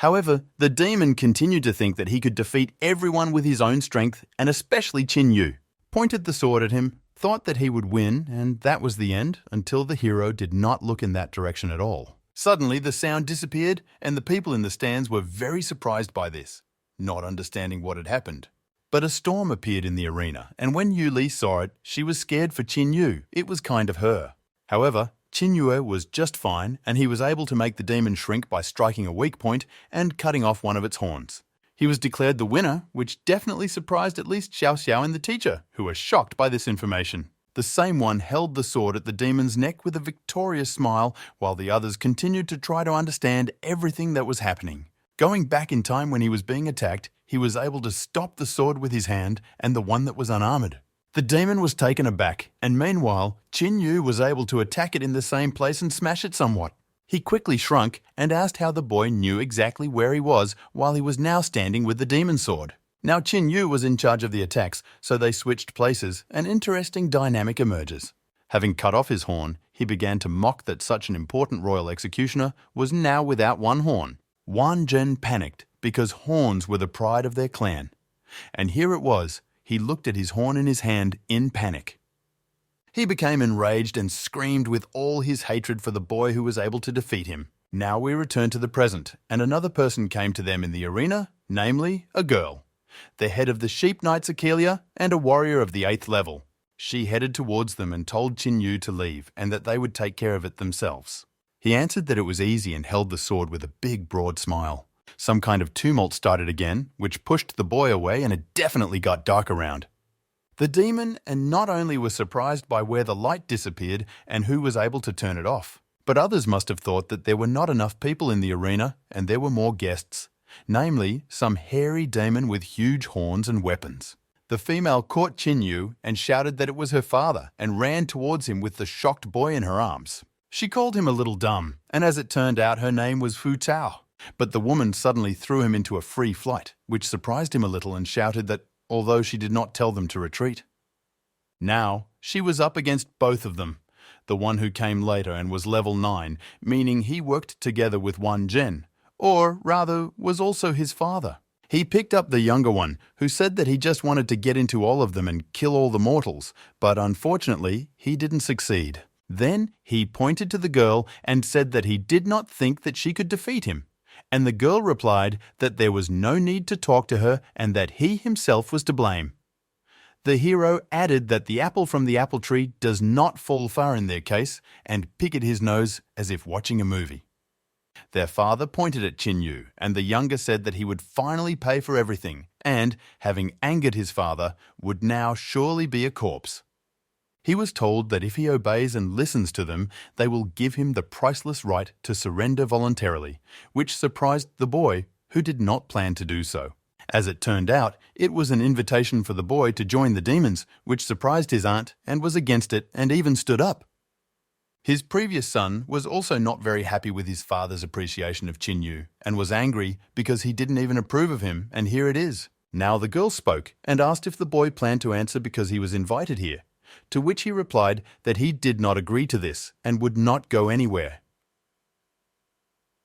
However, the demon continued to think that he could defeat everyone with his own strength, and especially Qin Yu. Pointed the sword at him, thought that he would win, and that was the end, until the hero did not look in that direction at all. Suddenly, the sound disappeared, and the people in the stands were very surprised by this, not understanding what had happened. But a storm appeared in the arena, and when Yu Li saw it, she was scared for Qin Yu. It was kind of her. However, Qin Yu was just fine, and he was able to make the demon shrink by striking a weak point and cutting off one of its horns. He was declared the winner, which definitely surprised at least Xiao Xiao and the teacher, who were shocked by this information. The same one held the sword at the demon's neck with a victorious smile, while the others continued to try to understand everything that was happening. Going back in time when he was being attacked, he was able to stop the sword with his hand and the one that was unarmored. The demon was taken aback, and meanwhile, Qin Yu was able to attack it in the same place and smash it somewhat. He quickly shrunk and asked how the boy knew exactly where he was while he was now standing with the demon sword. Now Qin Yu was in charge of the attacks, so they switched places. An interesting dynamic emerges. Having cut off his horn, he began to mock that such an important royal executioner was now without one horn. Wan Zhen panicked because horns were the pride of their clan. And here it was, he looked at his horn in his hand in panic. He became enraged and screamed with all his hatred for the boy who was able to defeat him. Now we return to the present, and another person came to them in the arena, namely a girl. The head of the Sheep Knights Achelia and a warrior of the 8th level. She headed towards them and told Qin Yu to leave and that they would take care of it themselves. He answered that it was easy and held the sword with a big, broad smile. Some kind of tumult started again, which pushed the boy away, and it definitely got dark around. The demon and not only was surprised by where the light disappeared and who was able to turn it off, but others must have thought that there were not enough people in the arena and there were more guests, namely some hairy demon with huge horns and weapons. The female caught Qin Yu and shouted that it was her father and ran towards him with the shocked boy in her arms. She called him a little dumb, and as it turned out, her name was Fu Tao. But the woman suddenly threw him into a free flight, which surprised him a little, and shouted that although she did not tell them to retreat. Now, she was up against both of them. The one who came later and was level 9, meaning he worked together with Wan Zhen, or rather was also his father. He picked up the younger one, who said that he just wanted to get into all of them and kill all the mortals, but unfortunately, he didn't succeed. Then he pointed to the girl and said that he did not think that she could defeat him. And the girl replied that there was no need to talk to her and that he himself was to blame. The hero added that the apple from the apple tree does not fall far in their case, and picketed his nose as if watching a movie. Their father pointed at Qin Yu, and the younger said that he would finally pay for everything and, having angered his father, would now surely be a corpse. He was told that if he obeys and listens to them, they will give him the priceless right to surrender voluntarily, which surprised the boy, who did not plan to do so. As it turned out, it was an invitation for the boy to join the demons, which surprised his aunt and was against it and even stood up. His previous son was also not very happy with his father's appreciation of Qin Yu and was angry because he didn't even approve of him, and here it is. Now the girl spoke and asked if the boy planned to answer because he was invited here, to which he replied that he did not agree to this and would not go anywhere.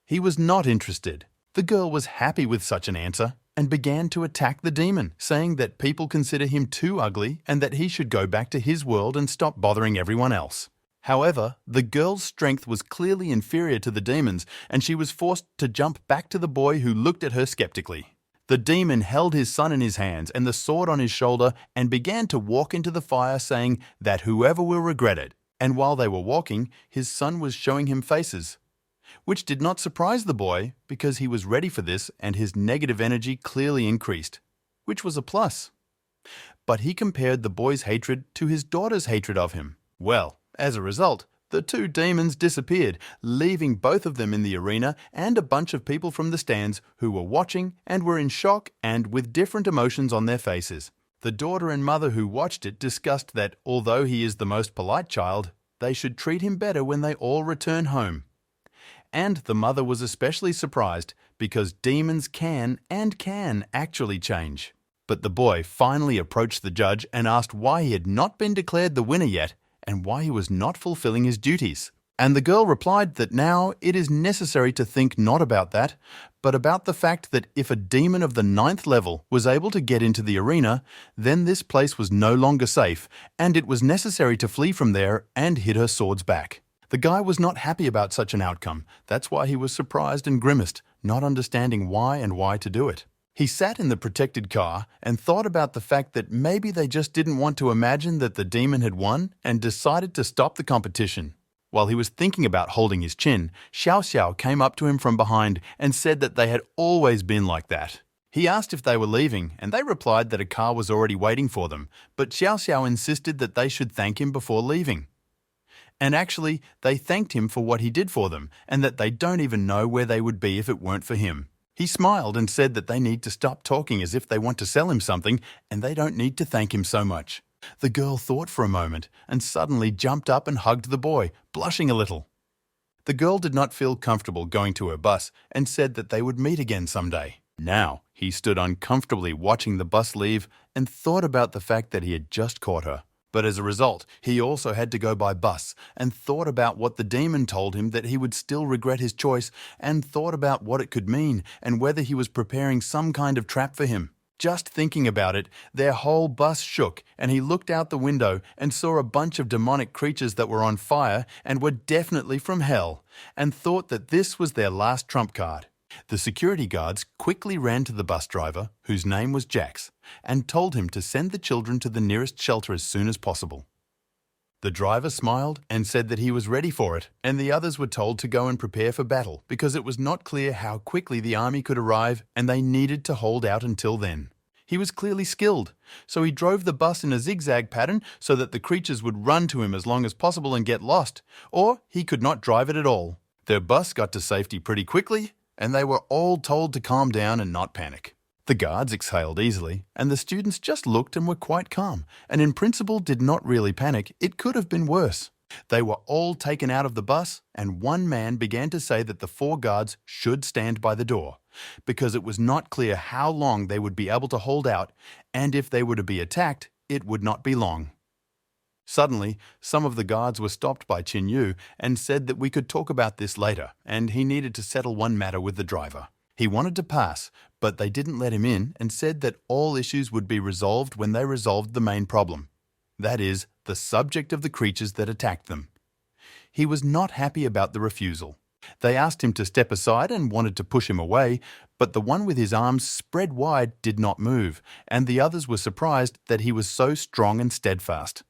He was not interested. The girl was happy with such an answer and began to attack the demon, saying that people consider him too ugly and that he should go back to his world and stop bothering everyone else. However, the girl's strength was clearly inferior to the demon's, and she was forced to jump back to the boy, who looked at her skeptically. The demon held his son in his hands and the sword on his shoulder and began to walk into the fire, saying that whoever will regret it. And while they were walking, his son was showing him faces, which did not surprise the boy because he was ready for this and his negative energy clearly increased, which was a plus. But he compared the boy's hatred to his daughter's hatred of him. Well, as a result, The two demons disappeared, leaving both of them in the arena and a bunch of people from the stands who were watching and were in shock and with different emotions on their faces. The daughter and mother who watched it discussed that although he is the most polite child, they should treat him better when they all return home. And the mother was especially surprised because demons can actually change. But the boy finally approached the judge and asked why he had not been declared the winner yet and why he was not fulfilling his duties. And the girl replied that now it is necessary to think not about that, but about the fact that if a demon of the 9th level was able to get into the arena, then this place was no longer safe, and it was necessary to flee from there and hid her swords back. The guy was not happy about such an outcome. That's why he was surprised and grimaced, not understanding why to do it. He sat in the protected car and thought about the fact that maybe they just didn't want to imagine that the demon had won and decided to stop the competition. While he was thinking about holding his chin, Xiao Xiao came up to him from behind and said that they had always been like that. He asked if they were leaving, and they replied that a car was already waiting for them, but Xiao Xiao insisted that they should thank him before leaving. And actually, they thanked him for what he did for them, and that they don't even know where they would be if it weren't for him. He smiled and said that they need to stop talking as if they want to sell him something, and they don't need to thank him so much. The girl thought for a moment and suddenly jumped up and hugged the boy, blushing a little. The girl did not feel comfortable going to her bus and said that they would meet again someday. Now, he stood uncomfortably watching the bus leave and thought about the fact that he had just caught her. But as a result, he also had to go by bus and thought about what the demon told him that he would still regret his choice and thought about what it could mean and whether he was preparing some kind of trap for him. Just thinking about it, their whole bus shook and he looked out the window and saw a bunch of demonic creatures that were on fire and were definitely from hell and thought that this was their last trump card. The security guards quickly ran to the bus driver, whose name was Jax, and told him to send the children to the nearest shelter as soon as possible. The driver smiled and said that he was ready for it, and the others were told to go and prepare for battle because it was not clear how quickly the army could arrive and they needed to hold out until then. He was clearly skilled, so he drove the bus in a zigzag pattern so that the creatures would run to him as long as possible and get lost, or he could not drive it at all. Their bus got to safety pretty quickly, and they were all told to calm down and not panic. The guards exhaled easily, and the students just looked and were quite calm, and in principle did not really panic. It could have been worse. They were all taken out of the bus, and one man began to say that the 4 guards should stand by the door, because it was not clear how long they would be able to hold out, and if they were to be attacked, it would not be long. Suddenly, some of the guards were stopped by Qin Yu and said that we could talk about this later, and he needed to settle one matter with the driver. He wanted to pass, but they didn't let him in and said that all issues would be resolved when they resolved the main problem. That is, the subject of the creatures that attacked them. He was not happy about the refusal. They asked him to step aside and wanted to push him away, but the one with his arms spread wide did not move, and the others were surprised that he was so strong and steadfast.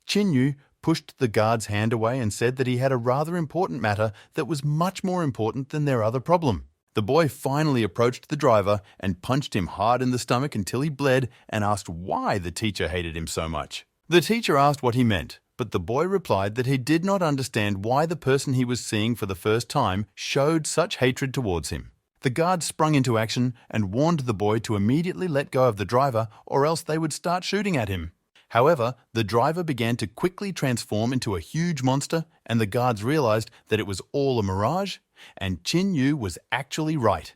Qin Yu pushed the guard's hand away and said that he had a rather important matter that was much more important than their other problem. The boy finally approached the driver and punched him hard in the stomach until he bled and asked why the teacher hated him so much. The teacher asked what he meant, but the boy replied that he did not understand why the person he was seeing for the first time showed such hatred towards him. The guard sprung into action and warned the boy to immediately let go of the driver or else they would start shooting at him. However, the driver began to quickly transform into a huge monster, and the guards realized that it was all a mirage, and Qin Yu was actually right.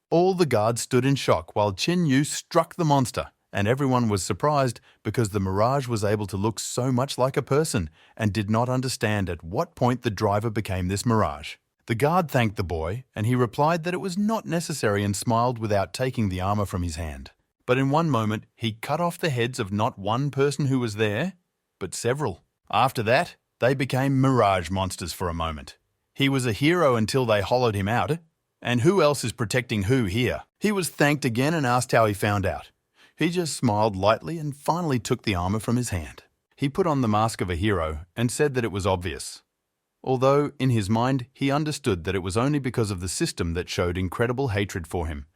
All the guards stood in shock while Qin Yu struck the monster, and everyone was surprised because the mirage was able to look so much like a person and did not understand at what point the driver became this mirage. The guard thanked the boy, and he replied that it was not necessary and smiled without taking the armor from his hand. But in one moment, he cut off the heads of not one person who was there, but several. After that, they became mirage monsters for a moment. He was a hero until they hollowed him out. And who else is protecting who here? He was thanked again and asked how he found out. He just smiled lightly and finally took the armor from his hand. He put on the mask of a hero and said that it was obvious. Although, in his mind, he understood that it was only because of the system that showed incredible hatred for him.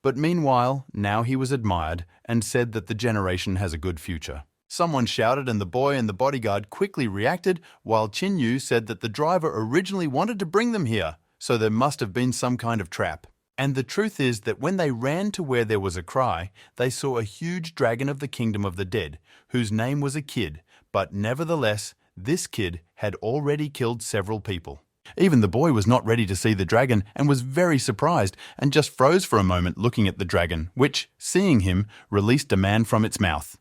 But meanwhile, now he was admired and said that the generation has a good future. Someone shouted and the boy and the bodyguard quickly reacted, while Qin Yu said that the driver originally wanted to bring them here, so there must have been some kind of trap. And the truth is that when they ran to where there was a cry, they saw a huge dragon of the kingdom of the dead, whose name was a kid, but nevertheless, this kid had already killed several people. Even the boy was not ready to see the dragon and was very surprised and just froze for a moment looking at the dragon, which, seeing him, released a man from its mouth.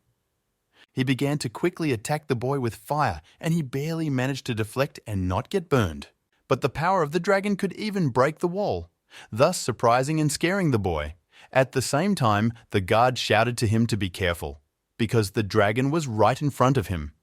He began to quickly attack the boy with fire, and he barely managed to deflect and not get burned. But the power of the dragon could even break the wall, thus surprising and scaring the boy. At the same time, the guard shouted to him to be careful, because the dragon was right in front of him.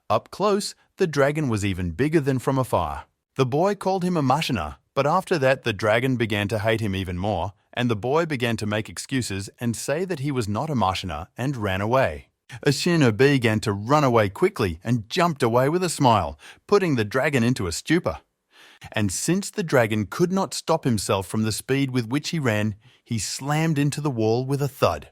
Up close, the dragon was even bigger than from afar. The boy called him a machina, but after that the dragon began to hate him even more, and the boy began to make excuses and say that he was not a machina and ran away. Qin began to run away quickly and jumped away with a smile, putting the dragon into a stupor. And since the dragon could not stop himself from the speed with which he ran, he slammed into the wall with a thud.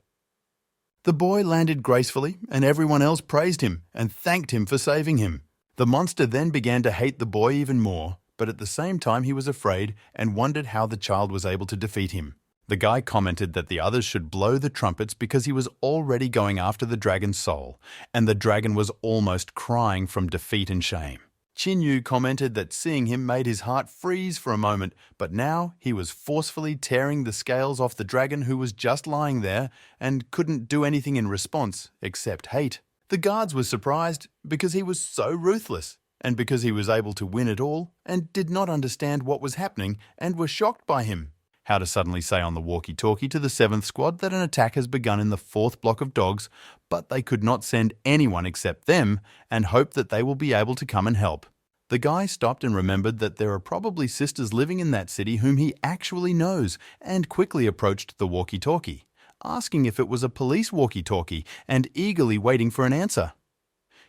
The boy landed gracefully, and everyone else praised him and thanked him for saving him. The monster then began to hate the boy even more, but at the same time he was afraid and wondered how the child was able to defeat him. The guy commented that the others should blow the trumpets because he was already going after the dragon's soul, and the dragon was almost crying from defeat and shame. Qin Yu commented that seeing him made his heart freeze for a moment, but now he was forcefully tearing the scales off the dragon who was just lying there and couldn't do anything in response except hate. The guards were surprised because he was so ruthless, and because he was able to win it all and did not understand what was happening and were shocked by him. How to suddenly say on the walkie-talkie to the 7th squad that an attack has begun in the 4th block of dogs, but they could not send anyone except them and hope that they will be able to come and help. The guy stopped and remembered that there are probably sisters living in that city whom he actually knows and quickly approached the walkie-talkie, asking if it was a police walkie-talkie and eagerly waiting for an answer.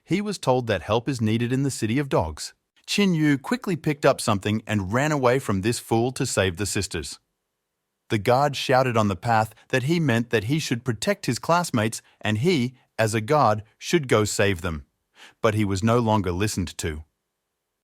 He was told that help is needed in the city of dogs. Qin Yu quickly picked up something and ran away from this fool to save the sisters. The guard shouted on the path that he meant that he should protect his classmates and he, as a guard, should go save them. But he was no longer listened to.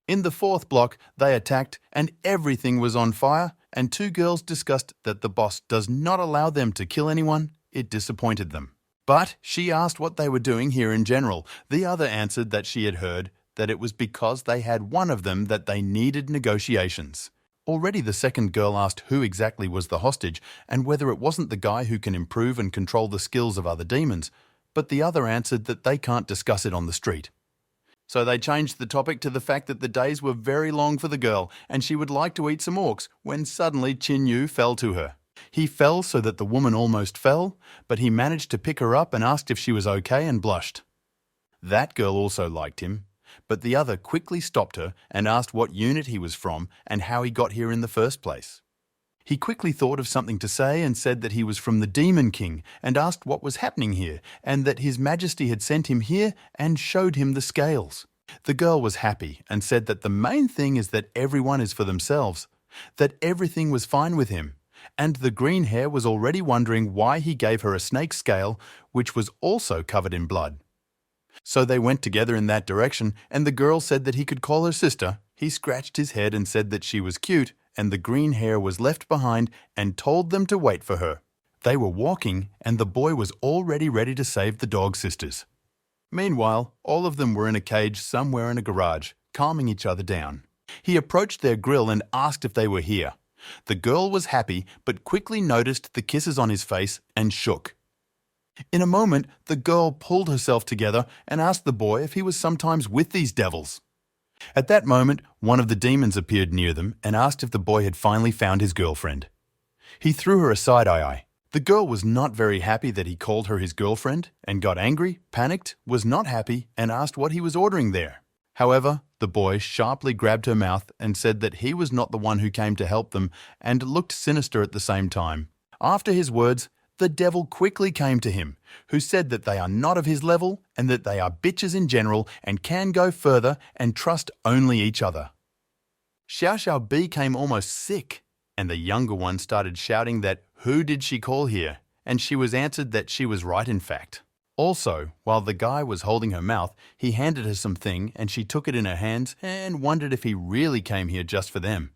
In the 4th block, they attacked and everything was on fire, and 2 girls discussed that the boss does not allow them to kill anyone. It disappointed them. But she asked what they were doing here in general. The other answered that she had heard that it was because they had one of them that they needed negotiations. Already the 2nd girl asked who exactly was the hostage and whether it wasn't the guy who can improve and control the skills of other demons, but the other answered that they can't discuss it on the street. So they changed the topic to the fact that the days were very long for the girl and she would like to eat some orcs when suddenly Qin Yu fell to her. He fell so that the woman almost fell, but he managed to pick her up and asked if she was okay and blushed. That girl also liked him, but the other quickly stopped her and asked what unit he was from and how he got here in the first place. He quickly thought of something to say and said that he was from the Demon King and asked what was happening here and that His Majesty had sent him here and showed him the scales. The girl was happy and said that the main thing is that everyone is for themselves, that everything was fine with him, and the green hair was already wondering why he gave her a snake scale, which was also covered in blood. So they went together in that direction, and the girl said that he could call her sister. He scratched his head and said that she was cute, and the green hair was left behind and told them to wait for her. They were walking, and the boy was already ready to save the dog sisters. Meanwhile, all of them were in a cage somewhere in a garage, calming each other down. He approached their grill and asked if they were here. The girl was happy, but quickly noticed the kisses on his face and shook. In a moment, the girl pulled herself together and asked the boy if he was sometimes with these devils. At that moment, one of the demons appeared near them and asked if the boy had finally found his girlfriend. He threw her a side-eye. The girl was not very happy that he called her his girlfriend and got angry, panicked, was not happy, and asked what he was ordering there. However, the boy sharply grabbed her mouth and said that he was not the one who came to help them and looked sinister at the same time. After his words, the devil quickly came to him, who said that they are not of his level and that they are bitches in general and can go further and trust only each other. Xiao became almost sick, and the younger one started shouting that who did she call here, and she was answered that she was right in fact. Also, while the guy was holding her mouth, he handed her something and she took it in her hands and wondered if he really came here just for them.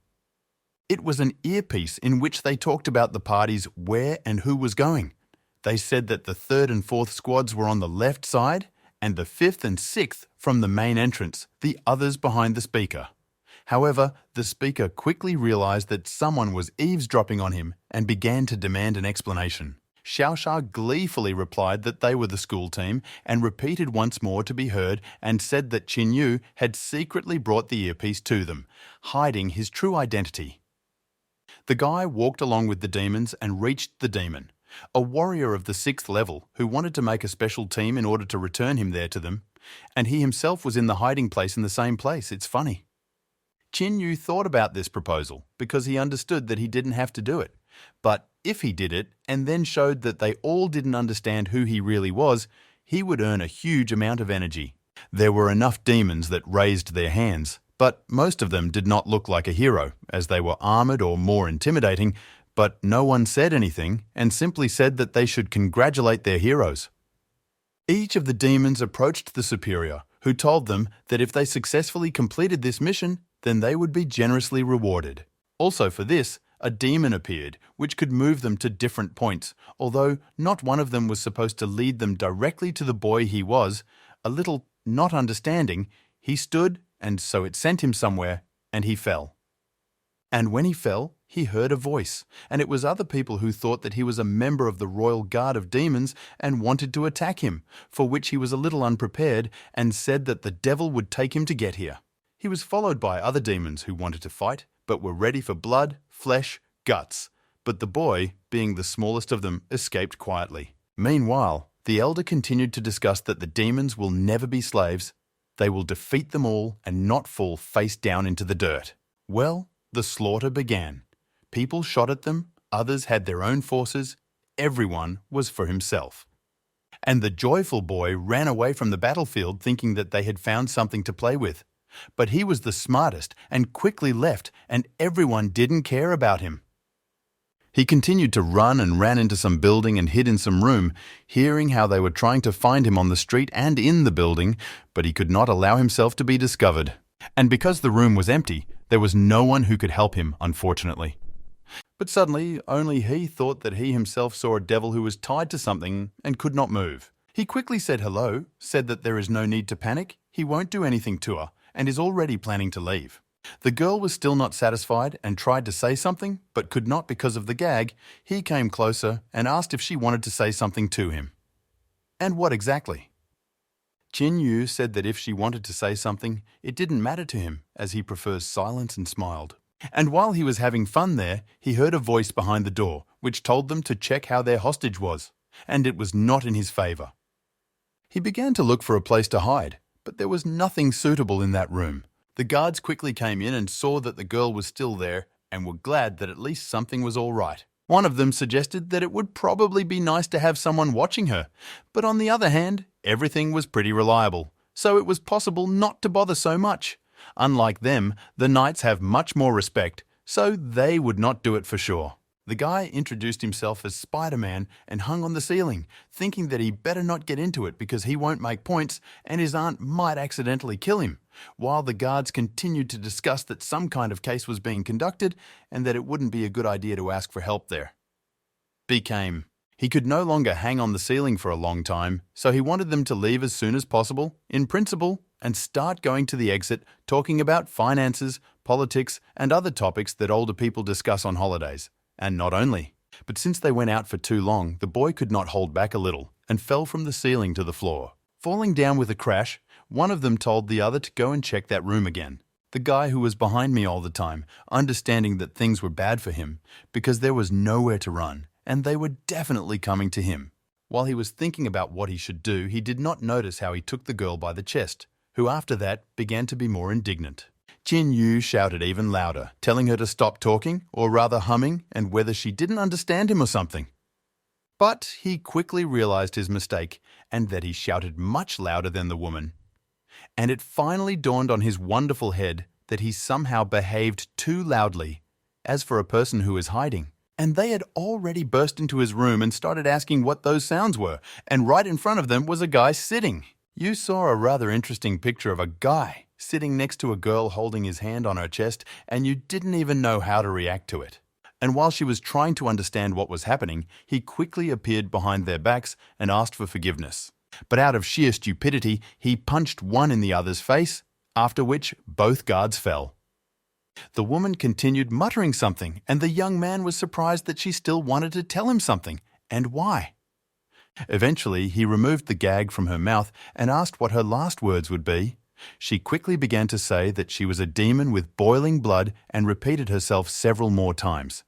It was an earpiece in which they talked about the parties, where and who was going. They said that the 3rd and 4th squads were on the left side and the 5th and 6th from the main entrance, the others behind the speaker. However, the speaker quickly realized that someone was eavesdropping on him and began to demand an explanation. Xiaosha gleefully replied that they were the school team and repeated once more to be heard and said that Qin Yu had secretly brought the earpiece to them, hiding his true identity. The guy walked along with the demons and reached the demon, a warrior of the 6th level who wanted to make a special team in order to return him there to them, and he himself was in the hiding place in the same place. It's funny. Qin Yu thought about this proposal because he understood that he didn't have to do it. But if he did it and then showed that they all didn't understand who he really was, he would earn a huge amount of energy. There were enough demons that raised their hands, but most of them did not look like a hero, as they were armored or more intimidating, but no one said anything and simply said that they should congratulate their heroes. Each of the demons approached the superior, who told them that if they successfully completed this mission, then they would be generously rewarded. Also for this, a demon appeared, which could move them to different points, although not one of them was supposed to lead them directly to the boy he was. A little not understanding, he stood, and so it sent him somewhere, and he fell. And when he fell, he heard a voice, and it was other people who thought that he was a member of the royal guard of demons and wanted to attack him, for which he was a little unprepared and said that the devil would take him to get here. He was followed by other demons who wanted to fight, but were ready for blood, flesh, guts. But the boy, being the smallest of them, escaped quietly. Meanwhile, the elder continued to discuss that the demons will never be slaves. They will defeat them all and not fall face down into the dirt. Well, the slaughter began. People shot at them, others had their own forces, everyone was for himself. And the joyful boy ran away from the battlefield thinking that they had found something to play with. But he was the smartest and quickly left, and everyone didn't care about him. He continued to run and ran into some building and hid in some room, hearing how they were trying to find him on the street and in the building, but he could not allow himself to be discovered. And because the room was empty, there was no one who could help him, unfortunately. But suddenly, only he thought that he himself saw a devil who was tied to something and could not move. He quickly said hello, said that there is no need to panic, he won't do anything to her, and is already planning to leave. The girl was still not satisfied and tried to say something, but could not because of the gag. He came closer and asked if she wanted to say something to him. And what exactly? Qin Yu said that if she wanted to say something, it didn't matter to him, as he prefers silence, and smiled. And while he was having fun there, he heard a voice behind the door, which told them to check how their hostage was, and it was not in his favor. He began to look for a place to hide, but there was nothing suitable in that room. The guards quickly came in and saw that the girl was still there and were glad that at least something was all right. One of them suggested that it would probably be nice to have someone watching her, but on the other hand, everything was pretty reliable, so it was possible not to bother so much. Unlike them, the knights have much more respect, so they would not do it for sure. The guy introduced himself as Spider-Man and hung on the ceiling, thinking that he better not get into it because he won't make points and his aunt might accidentally kill him, while the guards continued to discuss that some kind of case was being conducted and that it wouldn't be a good idea to ask for help there. He could no longer hang on the ceiling for a long time, so he wanted them to leave as soon as possible, in principle, and start going to the exit, talking about finances, politics, and other topics that older people discuss on holidays. And not only. But since they went out for too long, the boy could not hold back a little and fell from the ceiling to the floor. Falling down with a crash, one of them told the other to go and check that room again. The guy who was behind me all the time, understanding that things were bad for him, because there was nowhere to run, and they were definitely coming to him. While he was thinking about what he should do, he did not notice how he took the girl by the chest, who after that began to be more indignant. Qin Yu shouted even louder, telling her to stop talking, or rather humming, and whether she didn't understand him or something. But he quickly realized his mistake, and that he shouted much louder than the woman. And it finally dawned on his wonderful head that he somehow behaved too loudly, as for a person who is hiding, And they had already burst into his room and started asking what those sounds were, and right in front of them was a guy sitting. You saw a rather interesting picture of a guy sitting next to a girl holding his hand on her chest, and you didn't even know how to react to it. And while she was trying to understand what was happening, he quickly appeared behind their backs and asked for forgiveness. But out of sheer stupidity, he punched one in the other's face, after which both guards fell. The woman continued muttering something, and the young man was surprised that she still wanted to tell him something, and why. Eventually, he removed the gag from her mouth and asked what her last words would be. She quickly began to say that she was a demon with boiling blood and repeated herself several more times.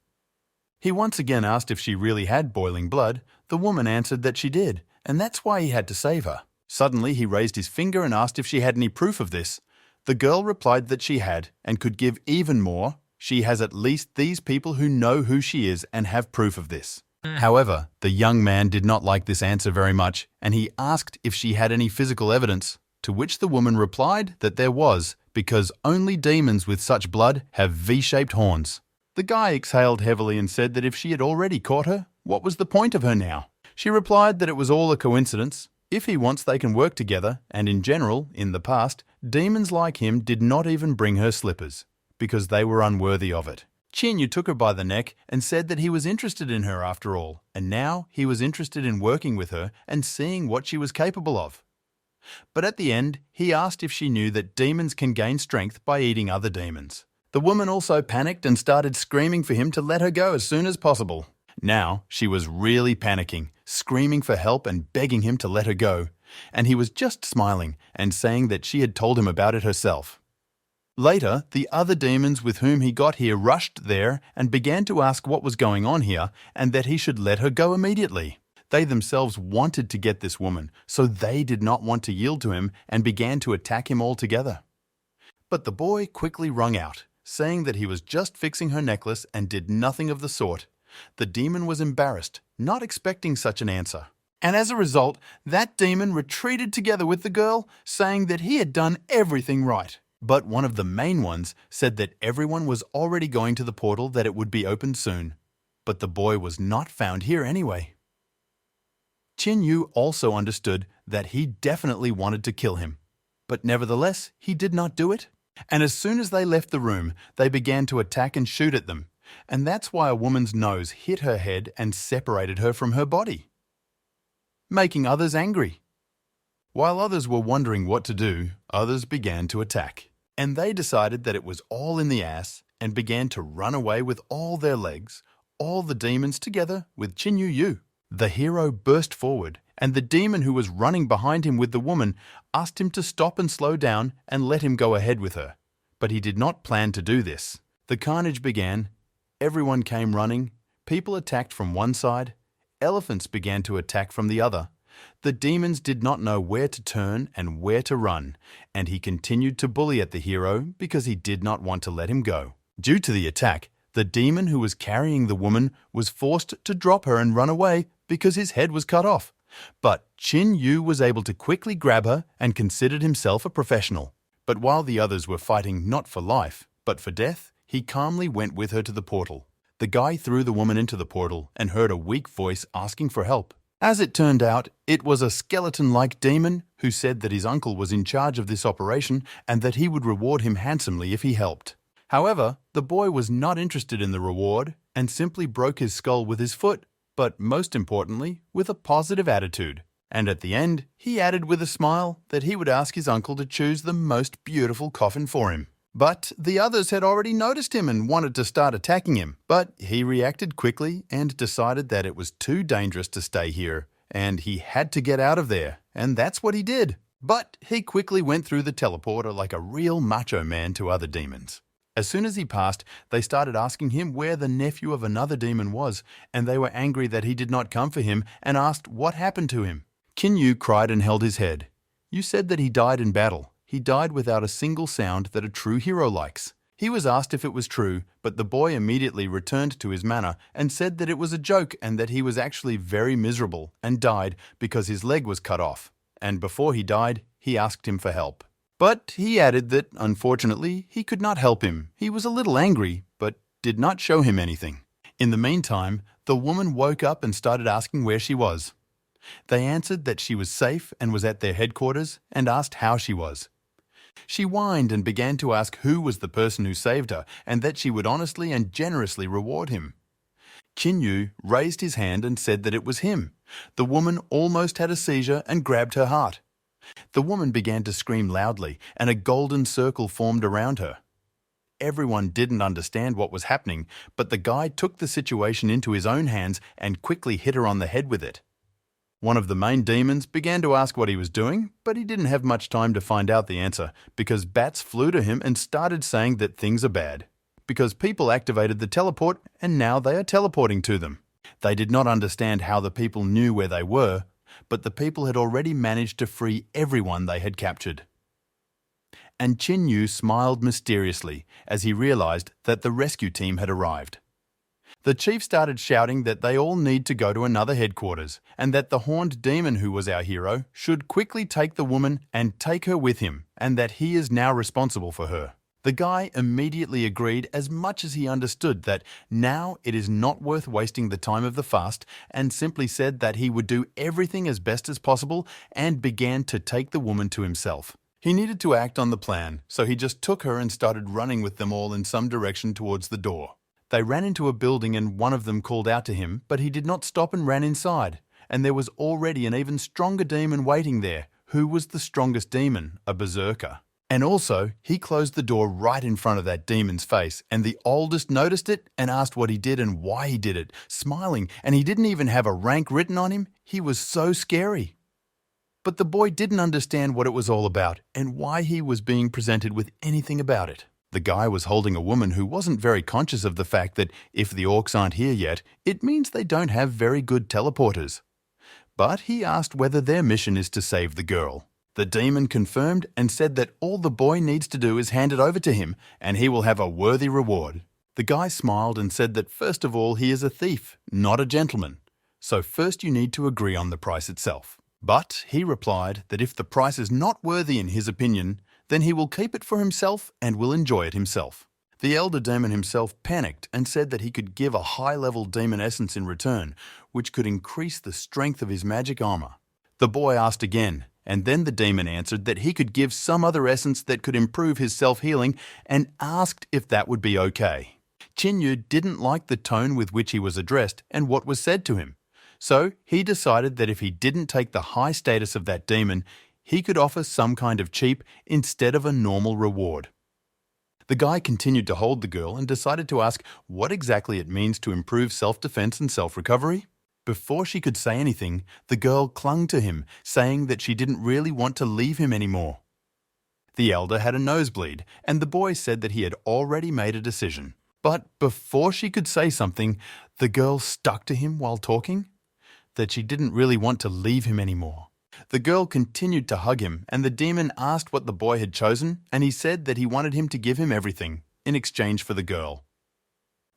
He once again asked if she really had boiling blood. The woman answered that she did, and that's why he had to save her. Suddenly, he raised his finger and asked if she had any proof of this. The girl replied that she had, and could give even more. She has at least these people who know who she is and have proof of this. However, the young man did not like this answer very much, and he asked if she had any physical evidence, to which the woman replied that there was, because only demons with such blood have V-shaped horns. The guy exhaled heavily and said that if she had already caught her, what was the point of her now? She replied that it was all a coincidence. If he wants, they can work together, and in general, in the past, demons like him did not even bring her slippers, because they were unworthy of it. Qin Yu took her by the neck and said that he was interested in her after all, and now he was interested in working with her and seeing what she was capable of. But at the end, he asked if she knew that demons can gain strength by eating other demons. The woman also panicked and started screaming for him to let her go as soon as possible. Now, she was really panicking, screaming for help and begging him to let her go, and he was just smiling and saying that she had told him about it herself. Later, the other demons with whom he got here rushed there and began to ask what was going on here and that he should let her go immediately. They themselves wanted to get this woman, so they did not want to yield to him and began to attack him altogether. But the boy quickly wrung out, saying that he was just fixing her necklace and did nothing of the sort. The demon was embarrassed, not expecting such an answer. And as a result, that demon retreated together with the girl, saying that he had done everything right. But one of the main ones said that everyone was already going to the portal, that it would be opened soon. But the boy was not found here anyway. Qin Yu also understood that he definitely wanted to kill him. But nevertheless, he did not do it. And as soon as they left the room, they began to attack and shoot at them. And that's why a woman's nose hit her head and separated her from her body, making others angry. While others were wondering what to do, others began to attack. And they decided that it was all in the ass and began to run away with all their legs, all the demons together with Qin Yu. The hero burst forward, and the demon who was running behind him with the woman asked him to stop and slow down and let him go ahead with her. But he did not plan to do this. The carnage began. Everyone came running. People attacked from one side. Elephants began to attack from the other. The demons did not know where to turn and where to run, and he continued to bully at the hero because he did not want to let him go. Due to the attack, the demon who was carrying the woman was forced to drop her and run away because his head was cut off. But Qin Yu was able to quickly grab her and considered himself a professional. But while the others were fighting not for life, but for death, he calmly went with her to the portal. The guy threw the woman into the portal and heard a weak voice asking for help. As it turned out, it was a skeleton-like demon who said that his uncle was in charge of this operation and that he would reward him handsomely if he helped. However, the boy was not interested in the reward and simply broke his skull with his foot, but most importantly, with a positive attitude. And at the end, he added with a smile that he would ask his uncle to choose the most beautiful coffin for him. But the others had already noticed him and wanted to start attacking him. But he reacted quickly and decided that it was too dangerous to stay here, and he had to get out of there, and that's what he did. But he quickly went through the teleporter like a real macho man to other demons. As soon as he passed, they started asking him where the nephew of another demon was, and they were angry that he did not come for him and asked what happened to him. Qin Yu cried and held his head. "You said that he died in battle. He died without a single sound that a true hero likes." He was asked if it was true, but the boy immediately returned to his manner and said that it was a joke and that he was actually very miserable and died because his leg was cut off. And before he died, he asked him for help. But he added that, unfortunately, he could not help him. He was a little angry, but did not show him anything. In the meantime, the woman woke up and started asking where she was. They answered that she was safe and was at their headquarters and asked how she was. She whined and began to ask who was the person who saved her and that she would honestly and generously reward him. Qin Yu raised his hand and said that it was him. The woman almost had a seizure and grabbed her heart. The woman began to scream loudly and a golden circle formed around her. Everyone didn't understand what was happening, but the guy took the situation into his own hands and quickly hit her on the head with it. One of the main demons began to ask what he was doing, but he didn't have much time to find out the answer because bats flew to him and started saying that things are bad. Because people activated the teleport and now they are teleporting to them. They did not understand how the people knew where they were, but the people had already managed to free everyone they had captured. And Qin Yu smiled mysteriously as he realized that the rescue team had arrived. The chief started shouting that they all need to go to another headquarters and that the horned demon who was our hero should quickly take the woman and take her with him and that he is now responsible for her. The guy immediately agreed as much as he understood that now it is not worth wasting the time of the fast and simply said that he would do everything as best as possible and began to take the woman to himself. He needed to act on the plan, so he just took her and started running with them all in some direction towards the door. They ran into a building and one of them called out to him, but he did not stop and ran inside. And there was already an even stronger demon waiting there, who was the strongest demon, a berserker. And also, he closed the door right in front of that demon's face, and the oldest noticed it and asked what he did and why he did it, smiling, and he didn't even have a rank written on him. He was so scary. But the boy didn't understand what it was all about and why he was being presented with anything about it. The guy was holding a woman who wasn't very conscious of the fact that if the orcs aren't here yet, it means they don't have very good teleporters. But he asked whether their mission is to save the girl. The demon confirmed and said that all the boy needs to do is hand it over to him and he will have a worthy reward. The guy smiled and said that first of all he is a thief, not a gentleman. So first you need to agree on the price itself. But he replied that if the price is not worthy in his opinion, then he will keep it for himself and will enjoy it himself. The elder demon himself panicked and said that he could give a high-level demon essence in return, which could increase the strength of his magic armor. The boy asked again, and then the demon answered that he could give some other essence that could improve his self-healing and asked if that would be okay. Qin Yu didn't like the tone with which he was addressed and what was said to him. So he decided that if he didn't take the high status of that demon, he could offer some kind of cheap instead of a normal reward. The guy continued to hold the girl and decided to ask what exactly it means to improve self-defense and self-recovery. Before she could say anything, the girl clung to him, saying that she didn't really want to leave him anymore. The elder had a nosebleed, and the boy said that he had already made a decision. But before she could say something, the girl stuck to him while talking, that she didn't really want to leave him anymore. The girl continued to hug him, and the demon asked what the boy had chosen, and he said that he wanted him to give him everything in exchange for the girl.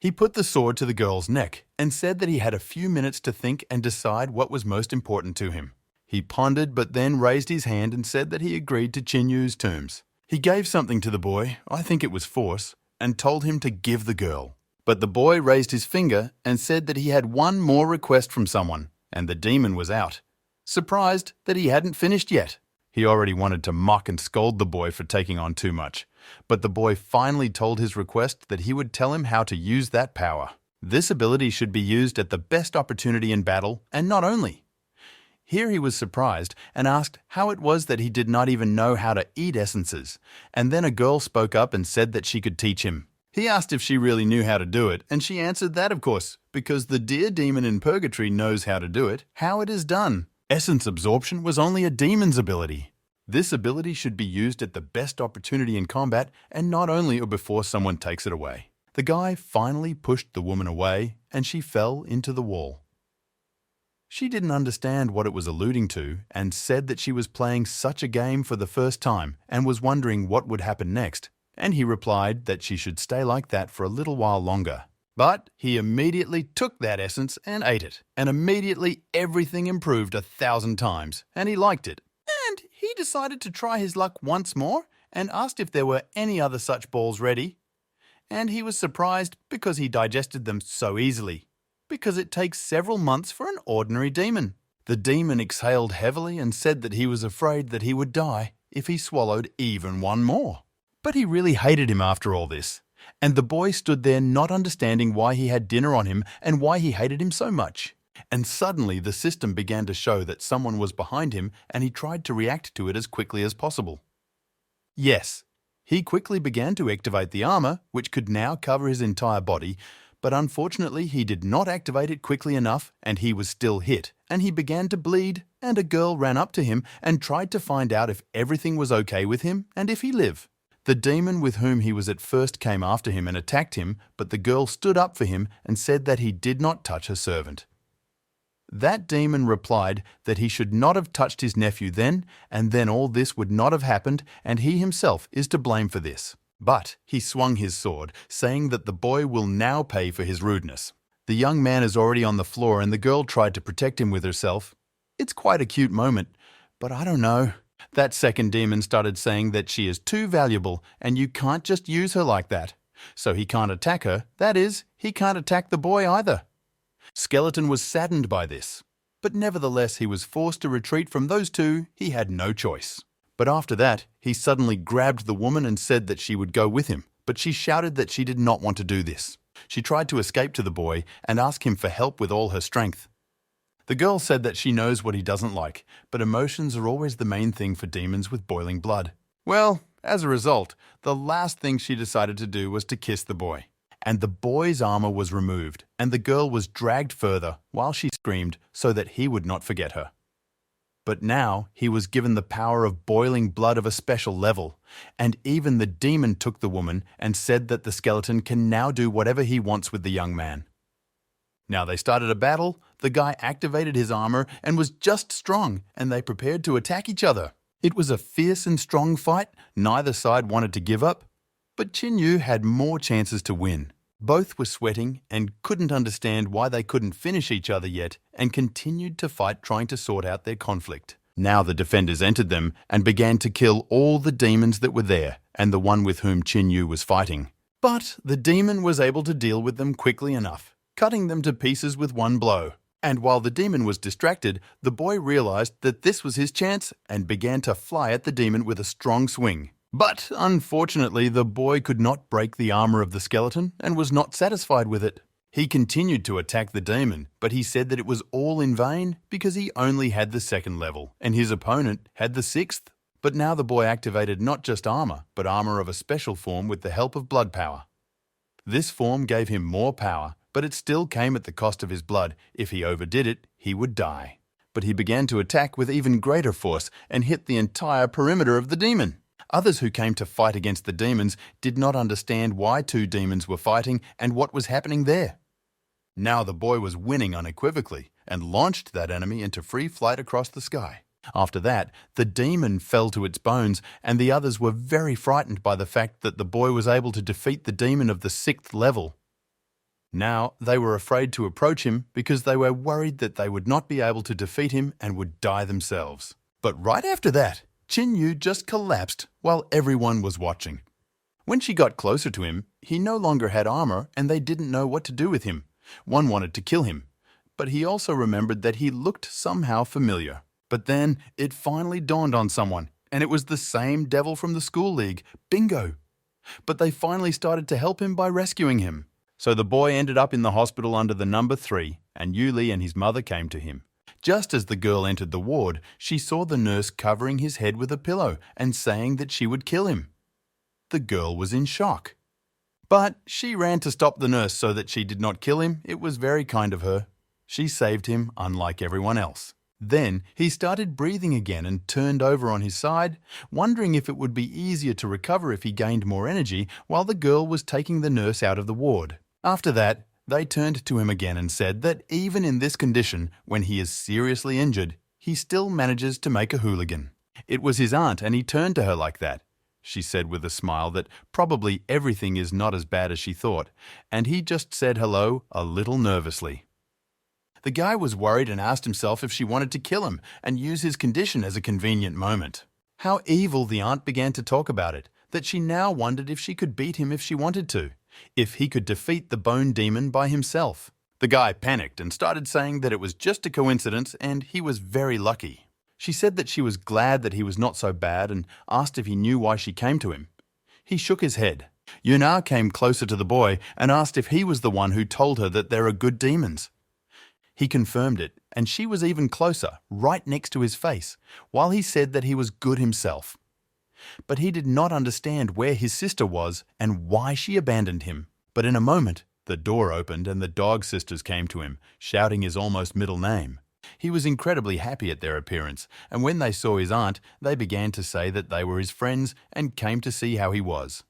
He put the sword to the girl's neck and said that he had a few minutes to think and decide what was most important to him. He pondered but then raised his hand and said that he agreed to Qin Yu's terms. He gave something to the boy, I think it was force, and told him to give the girl. But the boy raised his finger and said that he had one more request from someone, and the demon was out, surprised that he hadn't finished yet. He already wanted to mock and scold the boy for taking on too much, but the boy finally told his request that he would tell him how to use that power. This ability should be used at the best opportunity in battle, and not only. Here he was surprised and asked how it was that he did not even know how to eat essences, and then a girl spoke up and said that she could teach him. He asked if she really knew how to do it, and she answered that of course, because the dear demon in purgatory knows how to do it, how it is done. Essence absorption was only a demon's ability. This ability should be used at the best opportunity in combat and not only or before someone takes it away. The guy finally pushed the woman away and she fell into the wall. She didn't understand what it was alluding to and said that she was playing such a game for the first time and was wondering what would happen next. And he replied that she should stay like that for a little while longer. But he immediately took that essence and ate it, and immediately everything improved 1,000 times, and he liked it. And he decided to try his luck once more and asked if there were any other such balls ready. and he was surprised because he digested them so easily, because it takes several months for an ordinary demon. The demon exhaled heavily and said that he was afraid that he would die if he swallowed even one more. But he really hated him after all this, and the boy stood there not understanding why he had dinner on him and why he hated him so much. And suddenly the system began to show that someone was behind him, and he tried to react to it as quickly as possible. Yes, he quickly began to activate the armor, which could now cover his entire body, but unfortunately he did not activate it quickly enough, and he was still hit, and he began to bleed, and a girl ran up to him and tried to find out if everything was okay with him and if he lived. The demon with whom he was at first came after him and attacked him, but the girl stood up for him and said that he did not touch her servant. That demon replied that he should not have touched his nephew then, and then all this would not have happened, and he himself is to blame for this. But he swung his sword, saying that the boy will now pay for his rudeness. The young man is already on the floor, and the girl tried to protect him with herself. It's quite a cute moment, but I don't know. That second demon started saying that she is too valuable, and you can't just use her like that. So he can't attack her, that is, he can't attack the boy either. Skeleton was saddened by this, but nevertheless he was forced to retreat from those two. He had no choice. But after that, he suddenly grabbed the woman and said that she would go with him, but she shouted that she did not want to do this. She tried to escape to the boy and ask him for help with all her strength. The girl said that she knows what he doesn't like, but emotions are always the main thing for demons with boiling blood. Well, as a result, the last thing she decided to do was to kiss the boy. And the boy's armor was removed, and the girl was dragged further while she screamed so that he would not forget her. But now he was given the power of boiling blood of a special level, and even the demon took the woman and said that the skeleton can now do whatever he wants with the young man. Now they started a battle, the guy activated his armor and was just strong, and they prepared to attack each other. It was a fierce and strong fight, neither side wanted to give up, but Qin Yu had more chances to win. Both were sweating and couldn't understand why they couldn't finish each other yet, and continued to fight trying to sort out their conflict. Now the defenders entered them and began to kill all the demons that were there and the one with whom Qin Yu was fighting. But the demon was able to deal with them quickly enough, cutting them to pieces with one blow. And while the demon was distracted, the boy realized that this was his chance and began to fly at the demon with a strong swing. But unfortunately, the boy could not break the armor of the skeleton and was not satisfied with it. He continued to attack the demon, but he said that it was all in vain because he only had the second level and his opponent had the sixth. But now the boy activated not just armor, but armor of a special form with the help of blood power. This form gave him more power, but it still came at the cost of his blood. If he overdid it, he would die. But he began to attack with even greater force and hit the entire perimeter of the demon. Others who came to fight against the demons did not understand why two demons were fighting and what was happening there. Now the boy was winning unequivocally and launched that enemy into free flight across the sky. After that, the demon fell to its bones, and the others were very frightened by the fact that the boy was able to defeat the demon of the 6th level. Now they were afraid to approach him because they were worried that they would not be able to defeat him and would die themselves. But right after that, Qin Yu just collapsed while everyone was watching. When she got closer to him, he no longer had armor and they didn't know what to do with him. One wanted to kill him, but he also remembered that he looked somehow familiar. But then it finally dawned on someone, and it was the same devil from the school league, Bingo. But they finally started to help him by rescuing him. So the boy ended up in the hospital under the number 3, and Yuli and his mother came to him. Just as the girl entered the ward, she saw the nurse covering his head with a pillow and saying that she would kill him. The girl was in shock. But she ran to stop the nurse so that she did not kill him. It was very kind of her. She saved him, unlike everyone else. Then he started breathing again and turned over on his side, wondering if it would be easier to recover if he gained more energy while the girl was taking the nurse out of the ward. After that, they turned to him again and said that even in this condition, when he is seriously injured, he still manages to make a hooligan. It was his aunt, and he turned to her like that. She said with a smile that probably everything is not as bad as she thought, and he just said hello a little nervously. The guy was worried and asked himself if she wanted to kill him and use his condition as a convenient moment. How evil the aunt began to talk about it, that she now wondered if she could beat him if she wanted to. if he could defeat the bone demon by himself. The guy panicked and started saying that it was just a coincidence and he was very lucky. She said that she was glad that he was not so bad and asked if he knew why she came to him. He shook his head. Yuna came closer to the boy and asked if he was the one who told her that there are good demons. He confirmed it, and she was even closer, right next to his face, while he said that he was good himself. But he did not understand where his sister was and why she abandoned him. But in a moment, the door opened and the dog sisters came to him, shouting his almost middle name. He was incredibly happy at their appearance, and when they saw his aunt, they began to say that they were his friends and came to see how he was.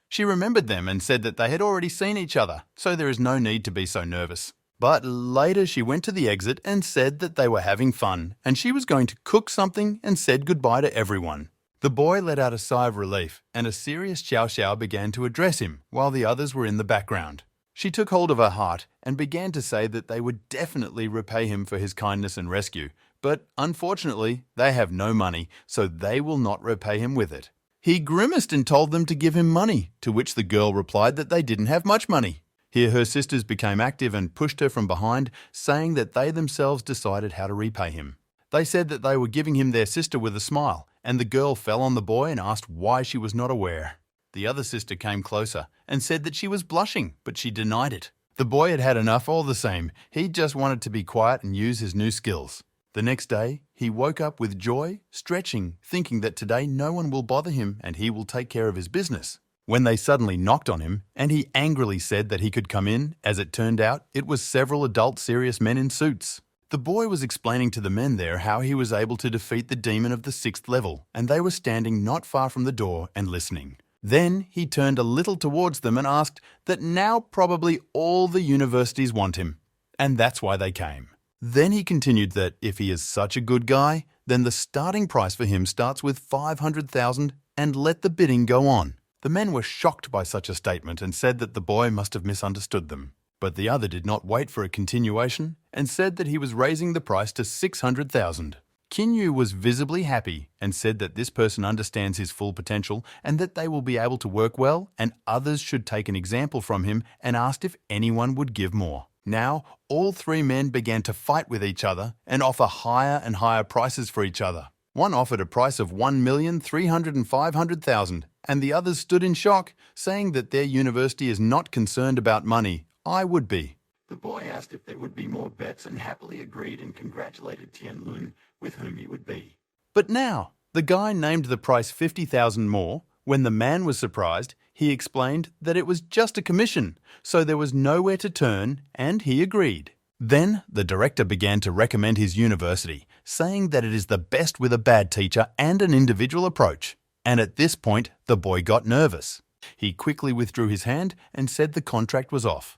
She remembered them and said that they had already seen each other, so there is no need to be so nervous. But later she went to the exit and said that they were having fun, and she was going to cook something and said goodbye to everyone. The boy let out a sigh of relief, and a serious Xiao Xiao began to address him, while the others were in the background. She took hold of her heart and began to say that they would definitely repay him for his kindness and rescue, but unfortunately, they have no money, so they will not repay him with it. He grimaced and told them to give him money, to which the girl replied that they didn't have much money. Here her sisters became active and pushed her from behind, saying that they themselves decided how to repay him. They said that they were giving him their sister with a smile, and the girl fell on the boy and asked why she was not aware. The other sister came closer and said that she was blushing, but she denied it. The boy had had enough all the same. He just wanted to be quiet and use his new skills. The next day, he woke up with joy, stretching, thinking that today no one will bother him and he will take care of his business. When they suddenly knocked on him, and he angrily said that he could come in, as it turned out, it was several adult serious men in suits. The boy was explaining to the men there how he was able to defeat the demon of the 6th level, and they were standing not far from the door and listening. Then he turned a little towards them and asked that now probably all the universities want him, and that's why they came. Then he continued that if he is such a good guy, then the starting price for him starts with 500,000 and let the bidding go on. The men were shocked by such a statement and said that the boy must have misunderstood them. But the other did not wait for a continuation and said that he was raising the price to 600,000. Qin Yu was visibly happy and said that this person understands his full potential and that they will be able to work well and others should take an example from him, and asked if anyone would give more. Now, all three men began to fight with each other and offer higher and higher prices for each other. One offered a price of 1,300,500,000, and the others stood in shock, saying that their university is not concerned about money. I would be. The boy asked if there would be more bets and happily agreed and congratulated Tianlun, with whom he would be. But now, the guy named the price 50,000 more. When the man was surprised, he explained that it was just a commission, so there was nowhere to turn, and he agreed. Then the director began to recommend his university, saying that it is the best with a bad teacher and an individual approach. And at this point, the boy got nervous. He quickly withdrew his hand and said the contract was off.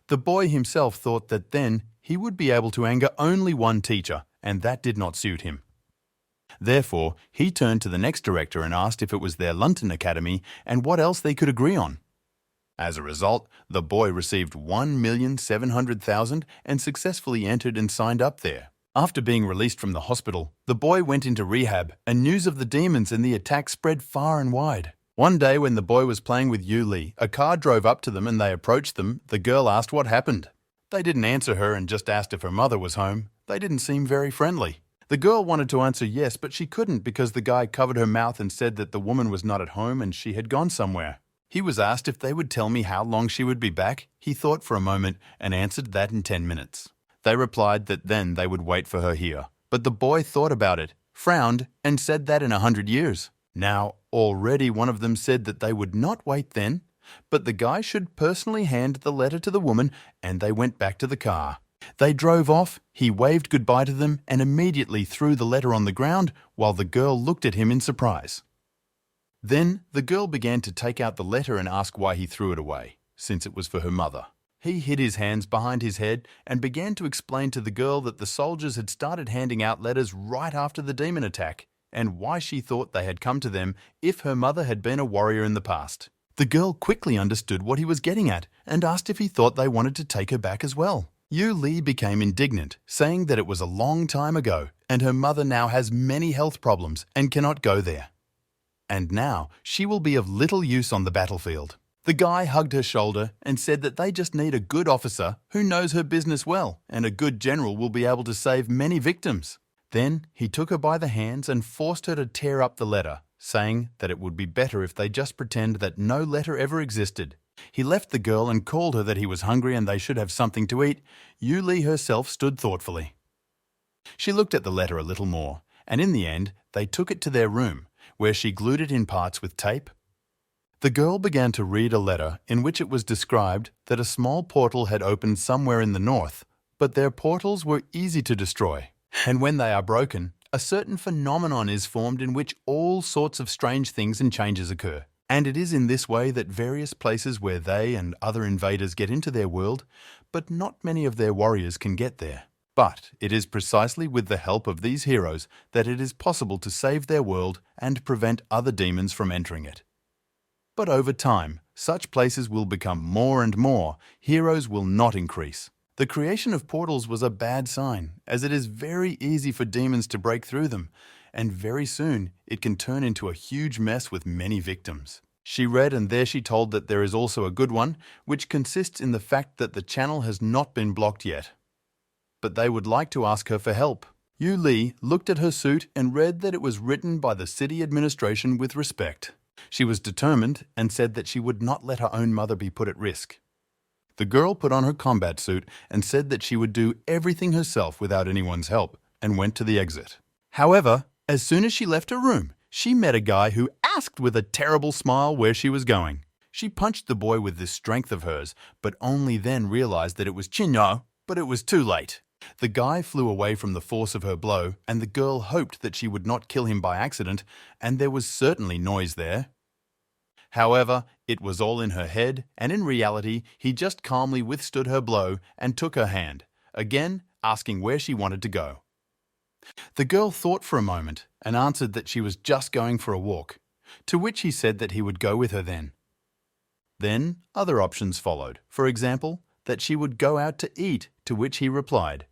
The boy himself thought that then he would be able to anger only one teacher, and that did not suit him. Therefore, he turned to the next director and asked if it was their London Academy and what else they could agree on. As a result, the boy received 1,700,000 and successfully entered and signed up there. After being released from the hospital, the boy went into rehab, and news of the demons and the attack spread far and wide. One day when the boy was playing with Yu Li, a car drove up to them and they approached them. The girl asked what happened. They didn't answer her and just asked if her mother was home. They didn't seem very friendly. The girl wanted to answer yes, but she couldn't because the guy covered her mouth and said that the woman was not at home and she had gone somewhere. He was asked if they would tell me how long she would be back. He thought for a moment and answered that in 10 minutes. They replied that then they would wait for her here. But the boy thought about it, frowned, and said that in 100 years. Now, already one of them said that they would not wait then, but the guy should personally hand the letter to the woman, and they went back to the car. They drove off, he waved goodbye to them and immediately threw the letter on the ground while the girl looked at him in surprise. Then the girl began to take out the letter and ask why he threw it away, since it was for her mother. He hid his hands behind his head and began to explain to the girl that the soldiers had started handing out letters right after the demon attack, and why she thought they had come to them if her mother had been a warrior in the past. The girl quickly understood what he was getting at and asked if he thought they wanted to take her back as well. Yu Li became indignant, saying that it was a long time ago and her mother now has many health problems and cannot go there. And now she will be of little use on the battlefield. The guy hugged her shoulder and said that they just need a good officer who knows her business well, and a good general will be able to save many victims. Then he took her by the hands and forced her to tear up the letter, saying that it would be better if they just pretend that no letter ever existed. He left the girl and called her that he was hungry and they should have something to eat. Yu Li herself stood thoughtfully. She looked at the letter a little more, and in the end, they took it to their room, where she glued it in parts with tape. The girl began to read a letter in which it was described that a small portal had opened somewhere in the north, but their portals were easy to destroy. And when they are broken, a certain phenomenon is formed in which all sorts of strange things and changes occur. And it is in this way that various places where they and other invaders get into their world, but not many of their warriors can get there. But it is precisely with the help of these heroes that it is possible to save their world and prevent other demons from entering it. But over time, such places will become more and more, heroes will not increase. The creation of portals was a bad sign, as it is very easy for demons to break through them, and very soon it can turn into a huge mess with many victims. She read, and there she told that there is also a good one, which consists in the fact that the channel has not been blocked yet. But they would like to ask her for help. Yu Li looked at her suit and read that it was written by the city administration with respect. She was determined and said that she would not let her own mother be put at risk. The girl put on her combat suit and said that she would do everything herself without anyone's help, and went to the exit. However, as soon as she left her room, she met a guy who asked with a terrible smile where she was going. She punched the boy with this strength of hers, but only then realized that it was Qin Yu, but it was too late. The guy flew away from the force of her blow, and the girl hoped that she would not kill him by accident, and there was certainly noise there. However, it was all in her head, and in reality, he just calmly withstood her blow and took her hand, again asking where she wanted to go. The girl thought for a moment and answered that she was just going for a walk, to which he said that he would go with her then. Then other options followed, for example, that she would go out to eat, to which he replied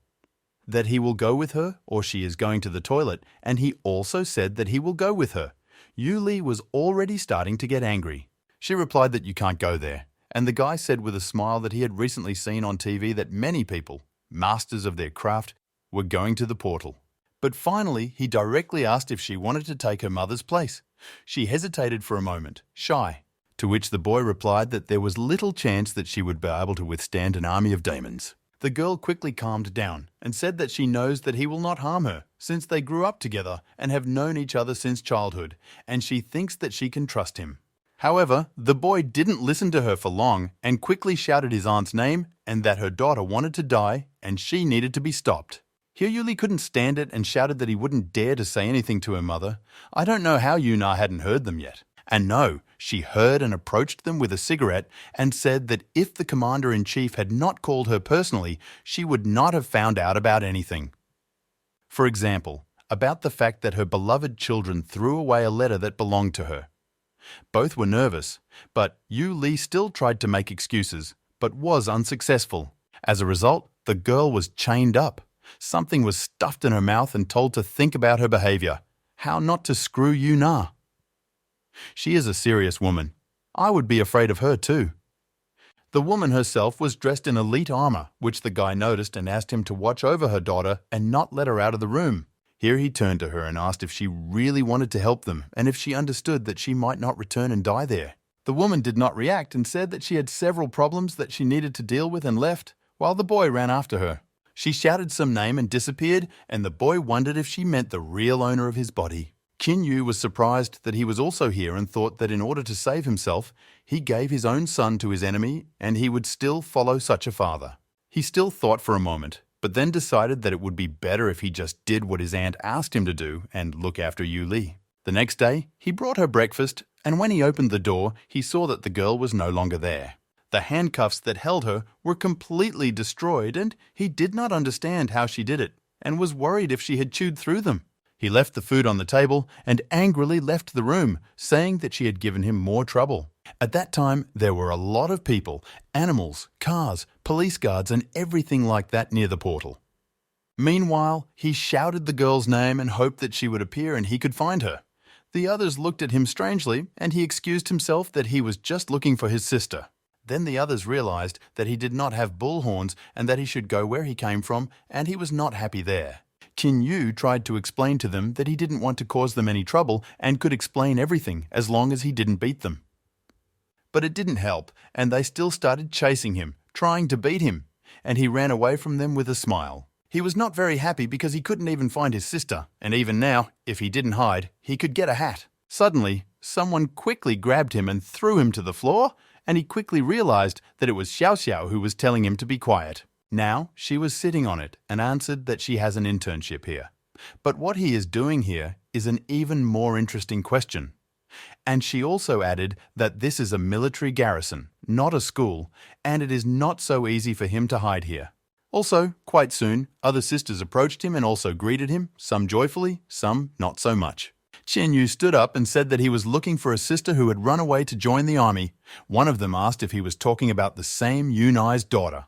that he will go with her or she is going to the toilet, and he also said that he will go with her. Yu Li was already starting to get angry. She replied that you can't go there, and the guy said with a smile that he had recently seen on TV that many people, masters of their craft, were going to the portal. But finally, he directly asked if she wanted to take her mother's place. She hesitated for a moment, shy, to which the boy replied that there was little chance that she would be able to withstand an army of demons. The girl quickly calmed down and said that she knows that he will not harm her, since they grew up together and have known each other since childhood, and she thinks that she can trust him. However, the boy didn't listen to her for long and quickly shouted his aunt's name and that her daughter wanted to die and she needed to be stopped. Yu Li couldn't stand it and shouted that he wouldn't dare to say anything to her mother. I don't know how Yuna hadn't heard them yet. And no, she heard and approached them with a cigarette and said that if the commander-in-chief had not called her personally, she would not have found out about anything. For example, about the fact that her beloved children threw away a letter that belonged to her. Both were nervous, but Yu Li still tried to make excuses, but was unsuccessful. As a result, the girl was chained up. Something was stuffed in her mouth and told to think about her behavior, how not to screw Yuna. She is a serious woman. I would be afraid of her too. The woman herself was dressed in elite armor, which the guy noticed and asked him to watch over her daughter and not let her out of the room. Here he turned to her and asked if she really wanted to help them and if she understood that she might not return and die there. The woman did not react and said that she had several problems that she needed to deal with and left, while the boy ran after her. She shouted some name and disappeared, and the boy wondered if she meant the real owner of his body. Qin Yu was surprised that he was also here and thought that in order to save himself, he gave his own son to his enemy and he would still follow such a father. He still thought for a moment, but then decided that it would be better if he just did what his aunt asked him to do and look after Yu Li. The next day, he brought her breakfast, and when he opened the door, he saw that the girl was no longer there. The handcuffs that held her were completely destroyed, and he did not understand how she did it, and was worried if she had chewed through them. He left the food on the table and angrily left the room, saying that she had given him more trouble. At that time, there were a lot of people, animals, cars, police guards, and everything like that near the portal. Meanwhile, he shouted the girl's name and hoped that she would appear and he could find her. The others looked at him strangely, and he excused himself that he was just looking for his sister. Then the others realized that he did not have bull horns and that he should go where he came from, and he was not happy there. Qin Yu tried to explain to them that he didn't want to cause them any trouble and could explain everything as long as he didn't beat them. But it didn't help, and they still started chasing him, trying to beat him, and he ran away from them with a smile. He was not very happy because he couldn't even find his sister, and even now, if he didn't hide, he could get a hat. Suddenly, someone quickly grabbed him and threw him to the floor, and he quickly realized that it was Xiao Xiao who was telling him to be quiet. Now, she was sitting on it and answered that she has an internship here. But what he is doing here is an even more interesting question. And she also added that this is a military garrison, not a school, and it is not so easy for him to hide here. Also, quite soon, other sisters approached him and also greeted him, some joyfully, some not so much. Qin Yu stood up and said that he was looking for a sister who had run away to join the army. One of them asked if he was talking about the same Yunai's daughter.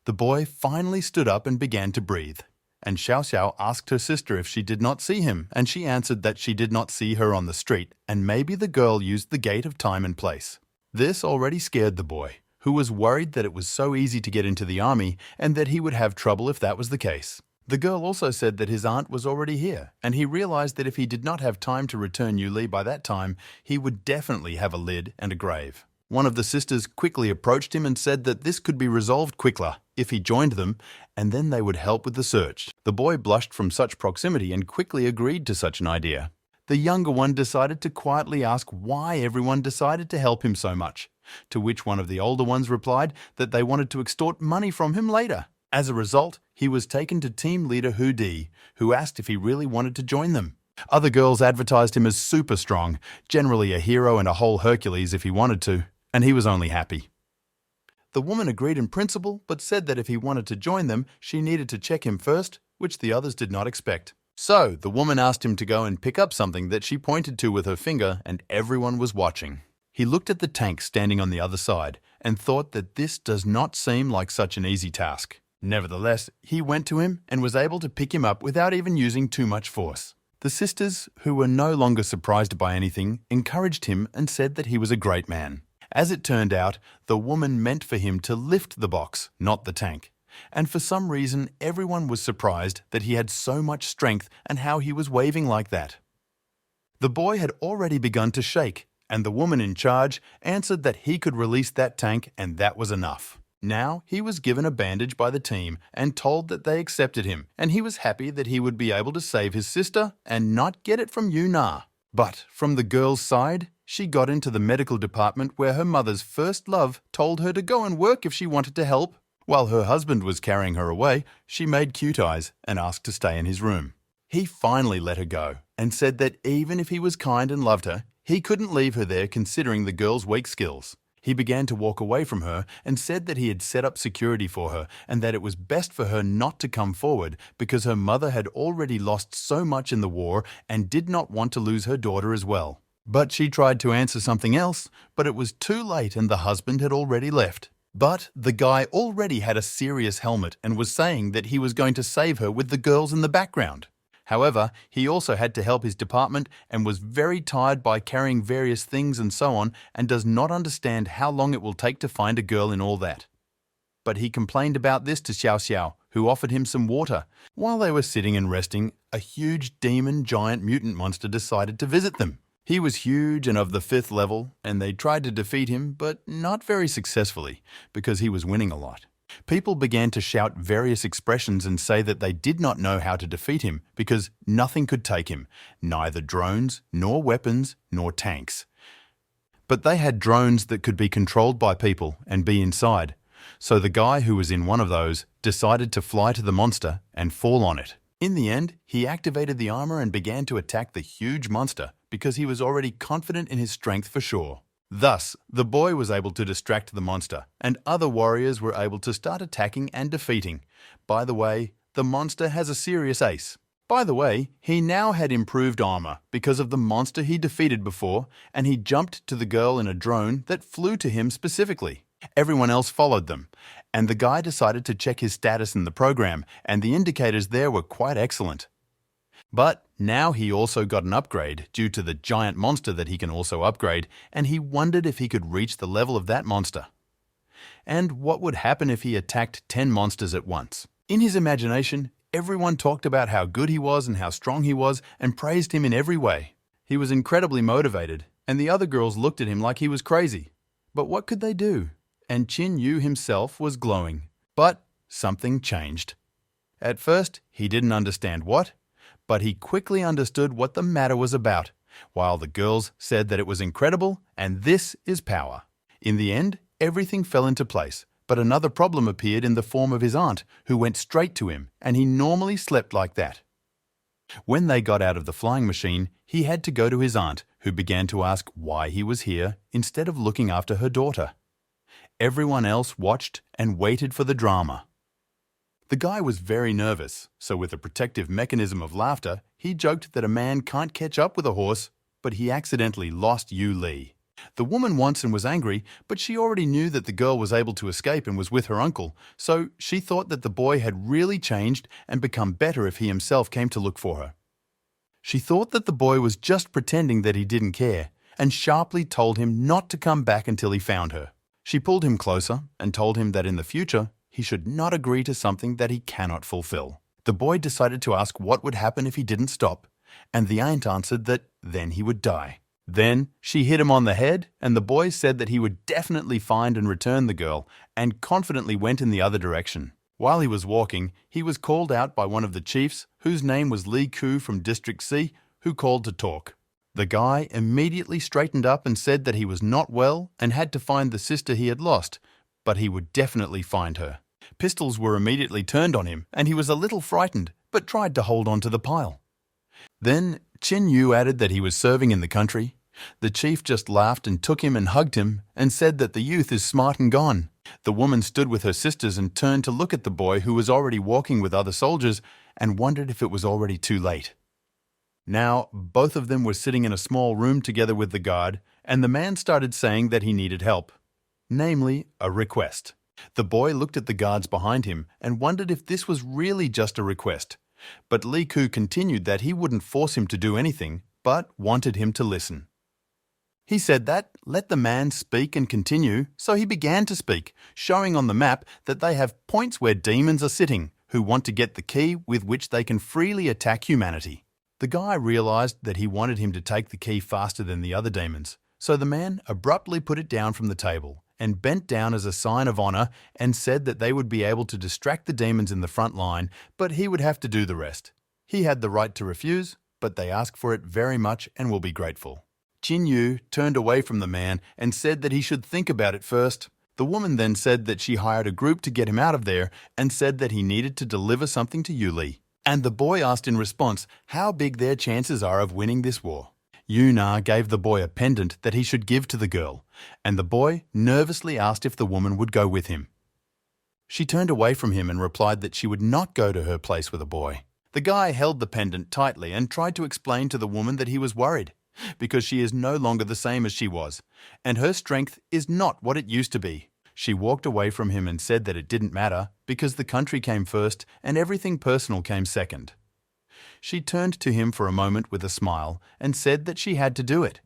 The boy finally stood up and began to breathe, and Xiao Xiao asked her sister if she did not see him, and she answered that she did not see her on the street, and maybe the girl used the gate of time and place. This already scared the boy, who was worried that it was so easy to get into the army and that he would have trouble if that was the case. The girl also said that his aunt was already here, and he realized that if he did not have time to return Yuli by that time, he would definitely have a lid and a grave. One of the sisters quickly approached him and said that this could be resolved quicker if he joined them, and then they would help with the search. The boy blushed from such proximity and quickly agreed to such an idea. The younger one decided to quietly ask why everyone decided to help him so much, to which one of the older ones replied that they wanted to extort money from him later. As a result, he was taken to team leader Hu Di, who asked if he really wanted to join them. Other girls advertised him as super strong, generally a hero and a whole Hercules if he wanted to, and he was only happy. The woman agreed in principle, but said that if he wanted to join them, she needed to check him first, which the others did not expect. So, the woman asked him to go and pick up something that she pointed to with her finger, and everyone was watching. He looked at the tank standing on the other side, and thought that this does not seem like such an easy task. Nevertheless, he went to him and was able to pick him up without even using too much force. The sisters, who were no longer surprised by anything, encouraged him and said that he was a great man. As it turned out, the woman meant for him to lift the box, not the tank. And for some reason, everyone was surprised that he had so much strength and how he was waving like that. The boy had already begun to shake, and the woman in charge answered that he could release that tank and that was enough. Now he was given a bandage by the team and told that they accepted him, and he was happy that he would be able to save his sister and not get it from Yuna. But from the girl's side, she got into the medical department where her mother's first love told her to go and work if she wanted to help. While her husband was carrying her away, she made cute eyes and asked to stay in his room. He finally let her go and said that even if he was kind and loved her, he couldn't leave her there considering the girl's weak skills. He began to walk away from her and said that he had set up security for her and that it was best for her not to come forward because her mother had already lost so much in the war and did not want to lose her daughter as well. But she tried to answer something else, but it was too late and the husband had already left. But the guy already had a serious helmet and was saying that he was going to save her with the girls in the background. However, he also had to help his department and was very tired by carrying various things and so on and does not understand how long it will take to find a girl in all that. But he complained about this to Xiao Xiao, who offered him some water. While they were sitting and resting, a huge demon giant mutant monster decided to visit them. He was huge and of the 5th level, and they tried to defeat him, but not very successfully, because he was winning a lot. People began to shout various expressions and say that they did not know how to defeat him because nothing could take him, neither drones, nor weapons, nor tanks. But they had drones that could be controlled by people and be inside, so the guy who was in one of those decided to fly to the monster and fall on it. In the end, he activated the armor and began to attack the huge monster because he was already confident in his strength for sure. Thus, the boy was able to distract the monster, and other warriors were able to start attacking and defeating. By the way, the monster has a serious ace. By the way, he now had improved armor because of the monster he defeated before, and he jumped to the girl in a drone that flew to him specifically. Everyone else followed them, and the guy decided to check his status in the program, and the indicators there were quite excellent. But Now he also got an upgrade due to the giant monster that he can also upgrade, and he wondered if he could reach the level of that monster. And what would happen if he attacked 10 monsters at once? In his imagination, everyone talked about how good he was and how strong he was and praised him in every way. He was incredibly motivated, and the other girls looked at him like he was crazy. But what could they do? And Qin Yu himself was glowing. But something changed. At first, he didn't understand what, but he quickly understood what the matter was about, while the girls said that it was incredible and this is power. In the end, everything fell into place, but another problem appeared in the form of his aunt, who went straight to him, and he normally slept like that. When they got out of the flying machine, he had to go to his aunt, who began to ask why he was here instead of looking after her daughter. Everyone else watched and waited for the drama. The guy was very nervous, so with a protective mechanism of laughter, he joked that a man can't catch up with a horse, but he accidentally lost Yu Li. The woman once and was angry, but she already knew that the girl was able to escape and was with her uncle, so she thought that the boy had really changed and become better if he himself came to look for her. She thought that the boy was just pretending that he didn't care, and sharply told him not to come back until he found her. She pulled him closer and told him that in the future, he should not agree to something that he cannot fulfill. The boy decided to ask what would happen if he didn't stop, and the aunt answered that then he would die. Then she hit him on the head, and the boy said that he would definitely find and return the girl, and confidently went in the other direction. While he was walking, he was called out by one of the chiefs, whose name was Li Ku from District C, who called to talk. The guy immediately straightened up and said that he was not well and had to find the sister he had lost, but he would definitely find her. Pistols were immediately turned on him, and he was a little frightened, but tried to hold on to the pile. Then Qin Yu added that he was serving in the country. The chief just laughed and took him and hugged him and said that the youth is smart and gone. The woman stood with her sisters and turned to look at the boy who was already walking with other soldiers and wondered if it was already too late. Now, both of them were sitting in a small room together with the guard, and the man started saying that he needed help, namely a request. The boy looked at the guards behind him and wondered if this was really just a request. But Li Ku continued that he wouldn't force him to do anything, but wanted him to listen. He said that, let the man speak and continue, so he began to speak, showing on the map that they have points where demons are sitting, who want to get the key with which they can freely attack humanity. The guy realized that he wanted him to take the key faster than the other demons, so the man abruptly put it down from the table and bent down as a sign of honor and said that they would be able to distract the demons in the front line, but he would have to do the rest. He had the right to refuse, but they ask for it very much and will be grateful. Qin Yu turned away from the man and said that he should think about it first. The woman then said that she hired a group to get him out of there and said that he needed to deliver something to Yu Li. And the boy asked in response how big their chances are of winning this war. Yu Na gave the boy a pendant that he should give to the girl, and the boy nervously asked if the woman would go with him. She turned away from him and replied that she would not go to her place with a boy. The guy held the pendant tightly and tried to explain to the woman that he was worried, because she is no longer the same as she was, and her strength is not what it used to be. She walked away from him and said that it didn't matter because the country came first and everything personal came second. She turned to him for a moment with a smile and said that she had to do it.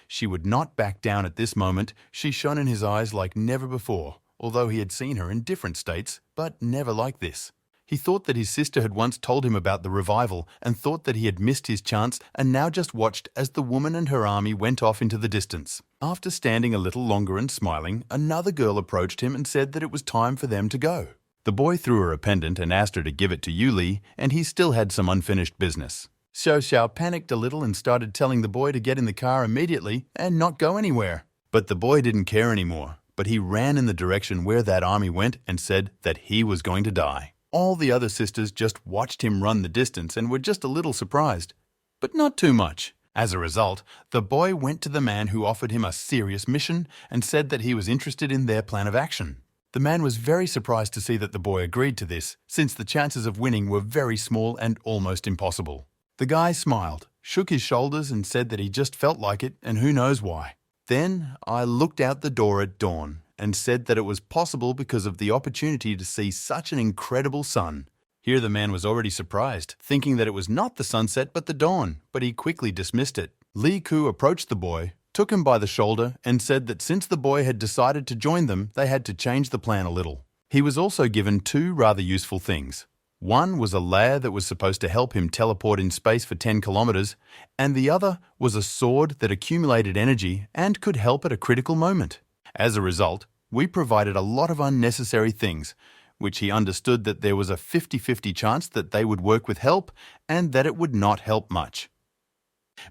She would not back down at this moment. She shone in his eyes like never before, although he had seen her in different states, but never like this. He thought that his sister had once told him about the revival and thought that he had missed his chance and now just watched as the woman and her army went off into the distance. After standing a little longer and smiling, another girl approached him and said that it was time for them to go. The boy threw her a pendant and asked her to give it to Yu Li, and he still had some unfinished business. Xiao Xiao panicked a little and started telling the boy to get in the car immediately and not go anywhere. But the boy didn't care anymore, but he ran in the direction where that army went and said that he was going to die. All the other sisters just watched him run the distance and were just a little surprised, but not too much. As a result, the boy went to the man who offered him a serious mission and said that he was interested in their plan of action. The man was very surprised to see that the boy agreed to this, since the chances of winning were very small and almost impossible. The guy smiled, shook his shoulders and said that he just felt like it and who knows why. Then I looked out the door at dawn and said that it was possible because of the opportunity to see such an incredible sun. Here the man was already surprised, thinking that it was not the sunset but the dawn, but he quickly dismissed it. Li Ku approached the boy, took him by the shoulder, and said that since the boy had decided to join them, they had to change the plan a little. He was also given two rather useful things. One was a layer that was supposed to help him teleport in space for 10 kilometers, and the other was a sword that accumulated energy and could help at a critical moment. As a result, we provided a lot of unnecessary things, which he understood that there was a 50-50 chance that they would work with help and that it would not help much.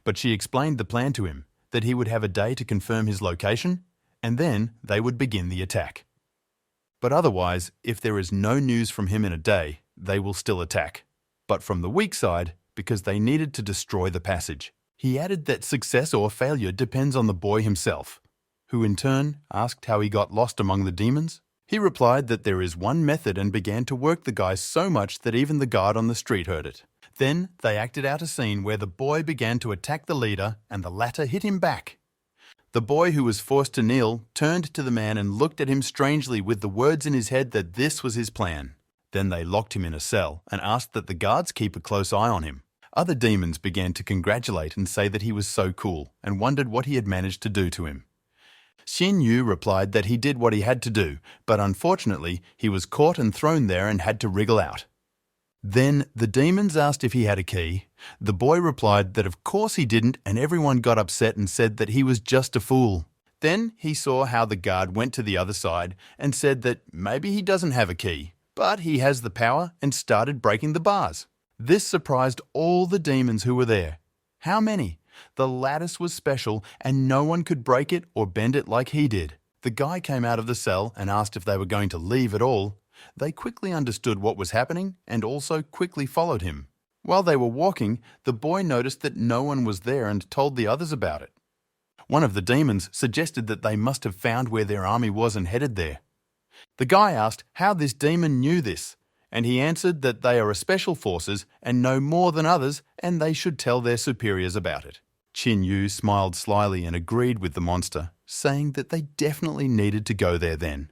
But she explained the plan to him, that he would have a day to confirm his location, and then they would begin the attack. But otherwise, if there is no news from him in a day, they will still attack. But from the weak side, because they needed to destroy the passage. He added that success or failure depends on the boy himself, who in turn asked how he got lost among the demons. He replied that there is one method and began to work the guy so much that even the guard on the street heard it. Then they acted out a scene where the boy began to attack the leader and the latter hit him back. The boy, who was forced to kneel, turned to the man and looked at him strangely with the words in his head that this was his plan. Then they locked him in a cell and asked that the guards keep a close eye on him. Other demons began to congratulate and say that he was so cool and wondered what he had managed to do to him. Qin Yu replied that he did what he had to do, but unfortunately he was caught and thrown there and had to wriggle out. Then the demons asked if he had a key. The boy replied that of course he didn't, and everyone got upset and said that he was just a fool. Then he saw how the guard went to the other side and said that maybe he doesn't have a key, but he has the power, and started breaking the bars. This surprised all the demons who were there. How many? The lattice was special and no one could break it or bend it like he did. The guy came out of the cell and asked if they were going to leave at all. They quickly understood what was happening and also quickly followed him. While they were walking, the boy noticed that no one was there and told the others about it. One of the demons suggested that they must have found where their army was and headed there. The guy asked how this demon knew this, and he answered that they are a special forces and know more than others and they should tell their superiors about it. Qin Yu smiled slyly and agreed with the monster, saying that they definitely needed to go there then.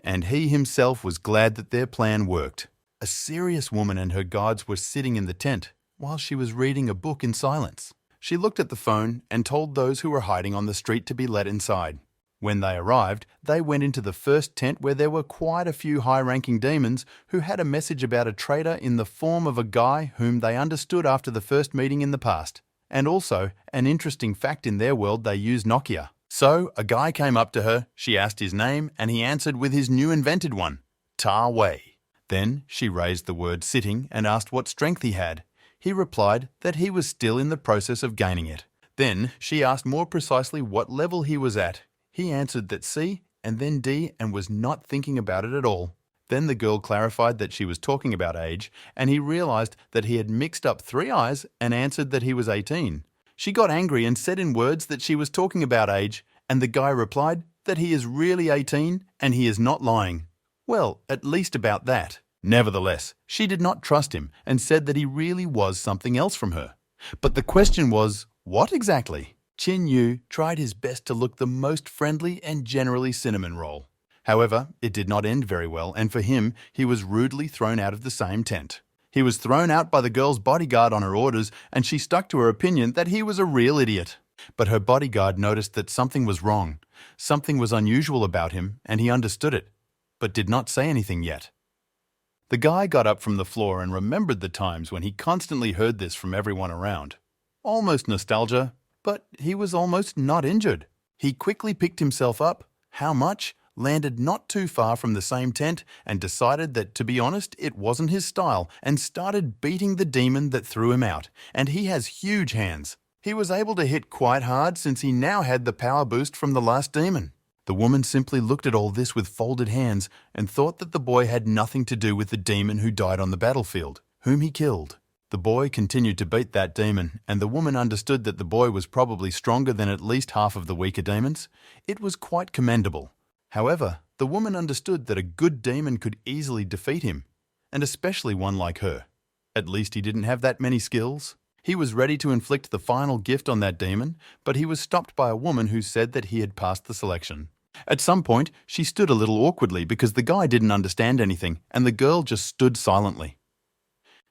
And he himself was glad that their plan worked. A serious woman and her guards were sitting in the tent while she was reading a book in silence. She looked at the phone and told those who were hiding on the street to be let inside. When they arrived, they went into the first tent where there were quite a few high-ranking demons who had a message about a traitor in the form of a guy whom they understood after the first meeting in the past. And also, an interesting fact in their world, they use Nokia. So, a guy came up to her, she asked his name, and he answered with his new invented one, Ta Wei. Then she raised the word sitting and asked what strength he had. He replied that he was still in the process of gaining it. Then she asked more precisely what level he was at. He answered that C and then D and was not thinking about it at all. Then the girl clarified that she was talking about age, and he realized that he had mixed up 3 eyes and answered that he was 18. She got angry and said in words that she was talking about age, and the guy replied that he is really 18 and he is not lying. Well, at least about that. Nevertheless, she did not trust him and said that he really was something else from her. But the question was, what exactly? Qin Yu tried his best to look the most friendly and generally cinnamon roll. However, it did not end very well, and for him, he was rudely thrown out of the same tent. He was thrown out by the girl's bodyguard on her orders, and she stuck to her opinion that he was a real idiot. But her bodyguard noticed that something was wrong. Something was unusual about him, and he understood it, but did not say anything yet. The guy got up from the floor and remembered the times when he constantly heard this from everyone around. Almost nostalgia, but he was almost not injured. He quickly picked himself up. How much? Landed not too far from the same tent and decided that, to be honest, it wasn't his style, and started beating the demon that threw him out. And he has huge hands. He was able to hit quite hard since he now had the power boost from the last demon. The woman simply looked at all this with folded hands and thought that the boy had nothing to do with the demon who died on the battlefield, whom he killed. The boy continued to beat that demon, and the woman understood that the boy was probably stronger than at least half of the weaker demons. It was quite commendable. However, the woman understood that a good demon could easily defeat him, and especially one like her. At least he didn't have that many skills. He was ready to inflict the final gift on that demon, but he was stopped by a woman who said that he had passed the selection. At some point, she stood a little awkwardly because the guy didn't understand anything, and the girl just stood silently.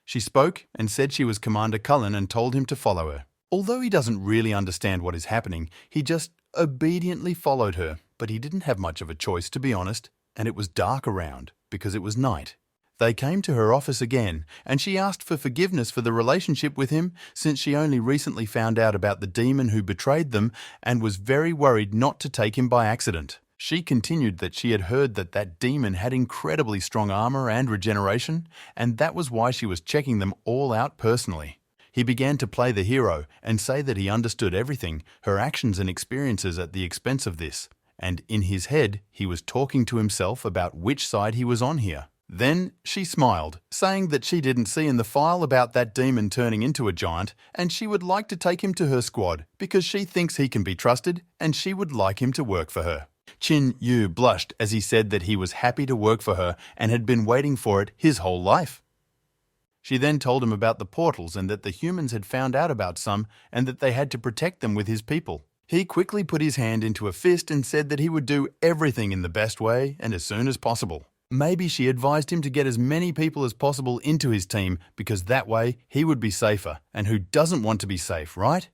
She spoke and said she was Commander Cullen and told him to follow her. Although he doesn't really understand what is happening, he just obediently followed her, but he didn't have much of a choice, to be honest, and it was dark around because it was night. They came to her office again, and she asked for forgiveness for the relationship with him since she only recently found out about the demon who betrayed them and was very worried not to take him by accident. She continued that she had heard that that demon had incredibly strong armor and regeneration, and that was why she was checking them all out personally. He began to play the hero and say that he understood everything, her actions and experiences at the expense of this, and in his head he was talking to himself about which side he was on here. Then she smiled, saying that she didn't see in the file about that demon turning into a giant, and she would like to take him to her squad because she thinks he can be trusted and she would like him to work for her. Qin Yu blushed as he said that he was happy to work for her and had been waiting for it his whole life. She then told him about the portals and that the humans had found out about some and that they had to protect them with his people. He quickly put his hand into a fist and said that he would do everything in the best way and as soon as possible. Maybe she advised him to get as many people as possible into his team because that way he would be safer. And who doesn't want to be safe, right?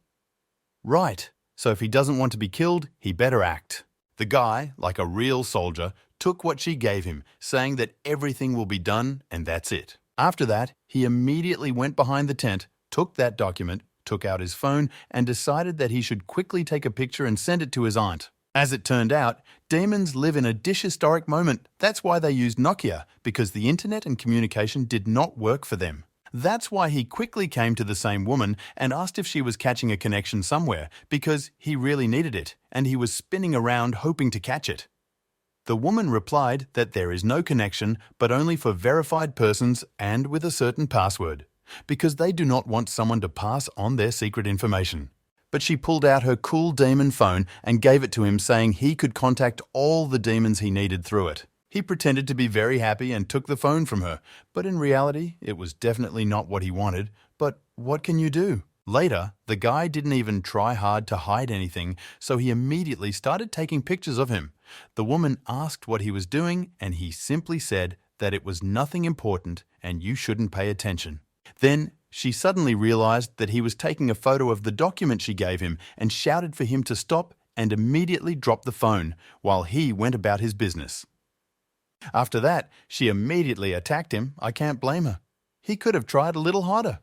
Right. So if he doesn't want to be killed, he better act. The guy, like a real soldier, took what she gave him, saying that everything will be done and that's it. After that, he immediately went behind the tent, took that document, took out his phone, and decided that he should quickly take a picture and send it to his aunt. As it turned out, demons live in a dishistoric moment. That's why they used Nokia, because the internet and communication did not work for them. That's why he quickly came to the same woman and asked if she was catching a connection somewhere, because he really needed it, and he was spinning around hoping to catch it. The woman replied that there is no connection, but only for verified persons and with a certain password, because they do not want someone to pass on their secret information. But she pulled out her cool demon phone and gave it to him, saying he could contact all the demons he needed through it. He pretended to be very happy and took the phone from her, but in reality, it was definitely not what he wanted. But what can you do? Later, the guy didn't even try hard to hide anything, so he immediately started taking pictures of him. The woman asked what he was doing, and he simply said that it was nothing important and you shouldn't pay attention. Then she suddenly realized that he was taking a photo of the document she gave him and shouted for him to stop and immediately dropped the phone while he went about his business. After that, she immediately attacked him. I can't blame her. He could have tried a little harder.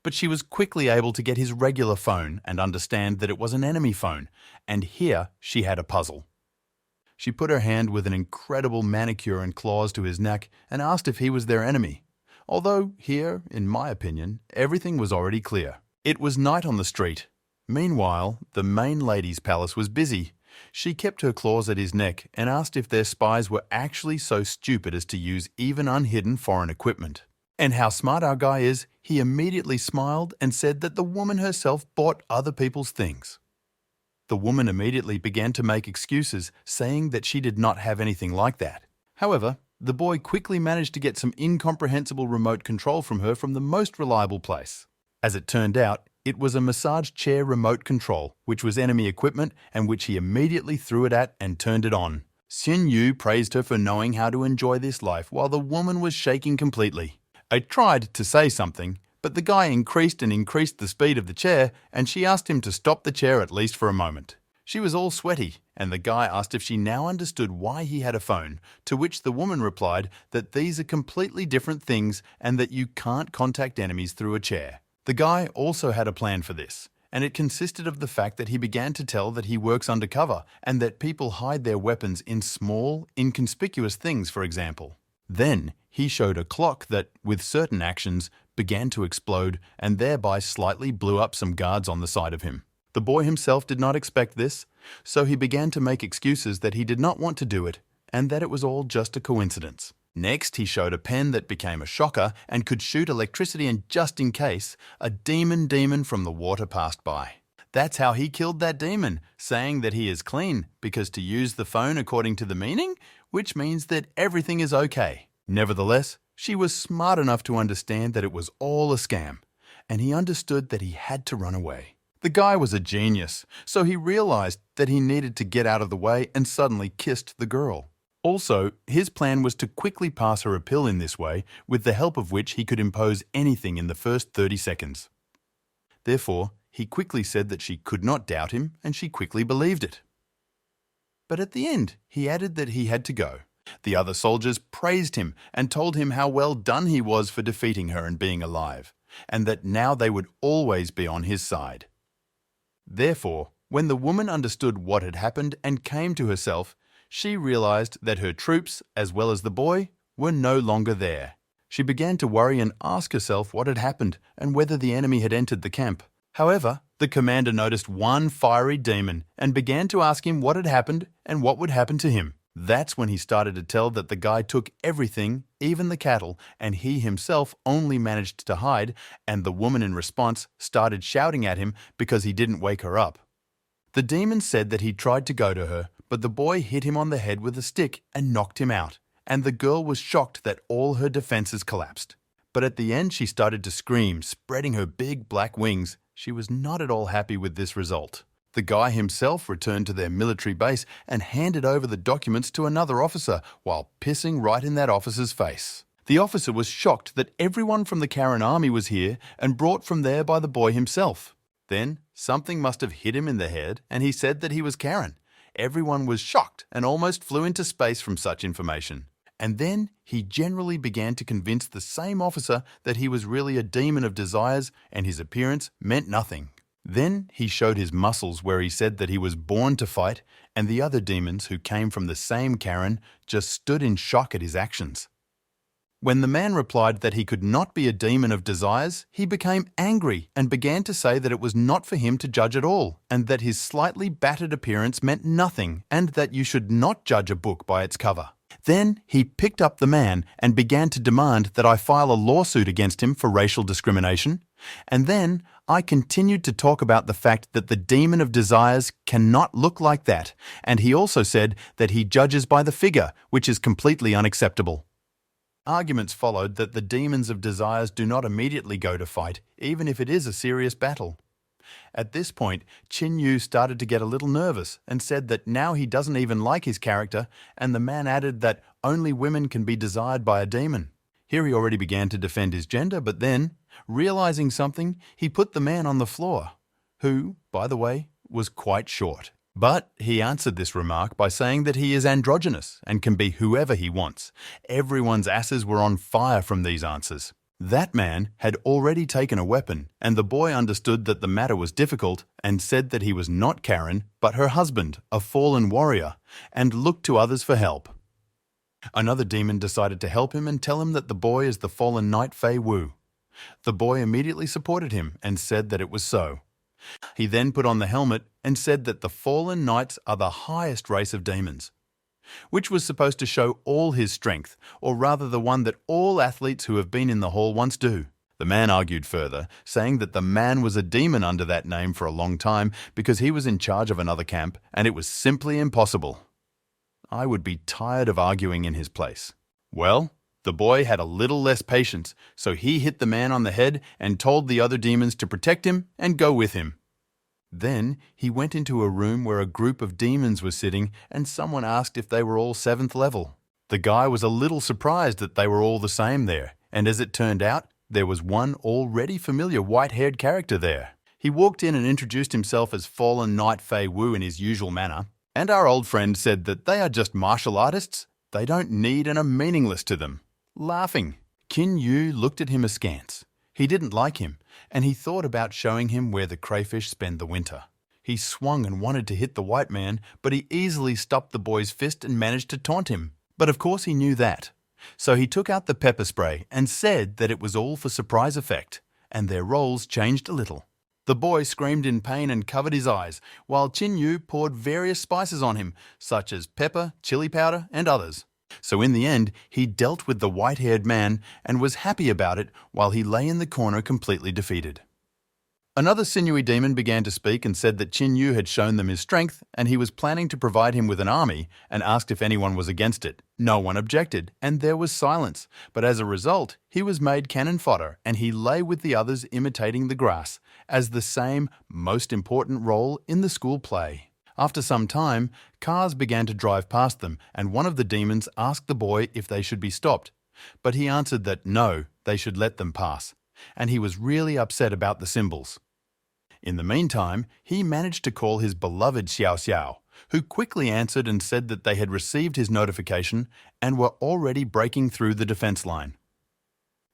But she was quickly able to get his regular phone and understand that it was an enemy phone, and here she had a puzzle. She put her hand with an incredible manicure and claws to his neck and asked if he was their enemy. Although here, in my opinion, everything was already clear. It was night on the street. Meanwhile, the main lady's palace was busy. She kept her claws at his neck and asked if their spies were actually so stupid as to use even unhidden foreign equipment. And how smart our guy is, he immediately smiled and said that the woman herself bought other people's things. The woman immediately began to make excuses, saying that she did not have anything like that. However, the boy quickly managed to get some incomprehensible remote control from her from the most reliable place. As it turned out, it was a massage chair remote control, which was enemy equipment and which he immediately threw it at and turned it on. Qin Yu praised her for knowing how to enjoy this life while the woman was shaking completely. I tried to say something, but the guy increased the speed of the chair, and she asked him to stop the chair at least for a moment. She was all sweaty, and the guy asked if she now understood why he had a phone, to which the woman replied that these are completely different things and that you can't contact enemies through a chair. The guy also had a plan for this, and it consisted of the fact that he began to tell that he works undercover and that people hide their weapons in small, inconspicuous things, for example. Then he showed a clock that, with certain actions, began to explode and thereby slightly blew up some guards on the side of him. The boy himself did not expect this, so he began to make excuses that he did not want to do it and that it was all just a coincidence. Next, he showed a pen that became a shocker and could shoot electricity, and just in case, a demon from the water passed by. That's how he killed that demon, saying that he is clean, because to use the phone according to the meaning, which means that everything is okay. Nevertheless, she was smart enough to understand that it was all a scam, and he understood that he had to run away. The guy was a genius, so he realized that he needed to get out of the way and suddenly kissed the girl. Also, his plan was to quickly pass her a pill in this way, with the help of which he could impose anything in the first 30 seconds. Therefore, he quickly said that she could not doubt him, and she quickly believed it. But at the end, he added that he had to go. The other soldiers praised him and told him how well done he was for defeating her and being alive, and that now they would always be on his side. Therefore, when the woman understood what had happened and came to herself, she realized that her troops, as well as the boy, were no longer there. She began to worry and ask herself what had happened and whether the enemy had entered the camp. However, the commander noticed one fiery demon and began to ask him what had happened and what would happen to him. That's when he started to tell that the guy took everything, even the cattle, and he himself only managed to hide, and the woman in response started shouting at him because he didn't wake her up. The demon said that he tried to go to her, but the boy hit him on the head with a stick and knocked him out, and the girl was shocked that all her defenses collapsed. But at the end she started to scream, spreading her big black wings. She was not at all happy with this result. The guy himself returned to their military base and handed over the documents to another officer while pissing right in that officer's face. The officer was shocked that everyone from the Karen army was here and brought from there by the boy himself. Then something must have hit him in the head and he said that he was Karen. Everyone was shocked and almost flew into space from such information. And then he generally began to convince the same officer that he was really a demon of desires and his appearance meant nothing. Then he showed his muscles where he said that he was born to fight, and the other demons who came from the same Karen just stood in shock at his actions. When the man replied that he could not be a demon of desires, he became angry and began to say that it was not for him to judge at all, and that his slightly battered appearance meant nothing, and that you should not judge a book by its cover. Then he picked up the man and began to demand that I file a lawsuit against him for racial discrimination. And then I continued to talk about the fact that the demon of desires cannot look like that, and he also said that he judges by the figure, which is completely unacceptable. Arguments followed that the demons of desires do not immediately go to fight, even if it is a serious battle. At this point, Qin Yu started to get a little nervous and said that now he doesn't even like his character, and the man added that only women can be desired by a demon. Here he already began to defend his gender, but then, realizing something, he put the man on the floor, who, by the way, was quite short. But he answered this remark by saying that he is androgynous and can be whoever he wants. Everyone's asses were on fire from these answers. That man had already taken a weapon, and the boy understood that the matter was difficult and said that he was not Karen, but her husband, a fallen warrior, and looked to others for help. Another demon decided to help him and tell him that the boy is the fallen knight Fei Wu. The boy immediately supported him and said that it was so. He then put on the helmet and said that the fallen knights are the highest race of demons, which was supposed to show all his strength, or rather the one that all athletes who have been in the hall once do. The man argued further, saying that the man was a demon under that name for a long time because he was in charge of another camp and it was simply impossible. I would be tired of arguing in his place. Well, the boy had a little less patience, so he hit the man on the head and told the other demons to protect him and go with him. Then he went into a room where a group of demons was sitting and someone asked if they were all 7th level. The guy was a little surprised that they were all the same there, and as it turned out, there was one already familiar white-haired character there. He walked in and introduced himself as Fallen Knight Fei Wu in his usual manner, and our old friend said that they are just martial artists. They don't need and are meaningless to them. Laughing, Qin Yu looked at him askance. He didn't like him, and he thought about showing him where the crayfish spend the winter. He swung and wanted to hit the white man, but he easily stopped the boy's fist and managed to taunt him. But of course he knew that. So he took out the pepper spray and said that it was all for surprise effect, and their roles changed a little. The boy screamed in pain and covered his eyes, while Qin Yu poured various spices on him, such as pepper, chili powder, and others. So in the end, he dealt with the white-haired man and was happy about it while he lay in the corner completely defeated. Another sinewy demon began to speak and said that Qin Yu had shown them his strength and he was planning to provide him with an army and asked if anyone was against it. No one objected and there was silence, but as a result, he was made cannon fodder and he lay with the others imitating the grass as the same most important role in the school play. After some time, cars began to drive past them and one of the demons asked the boy if they should be stopped, but he answered that no, they should let them pass, and he was really upset about the symbols. In the meantime, he managed to call his beloved Xiao Xiao, who quickly answered and said that they had received his notification and were already breaking through the defense line.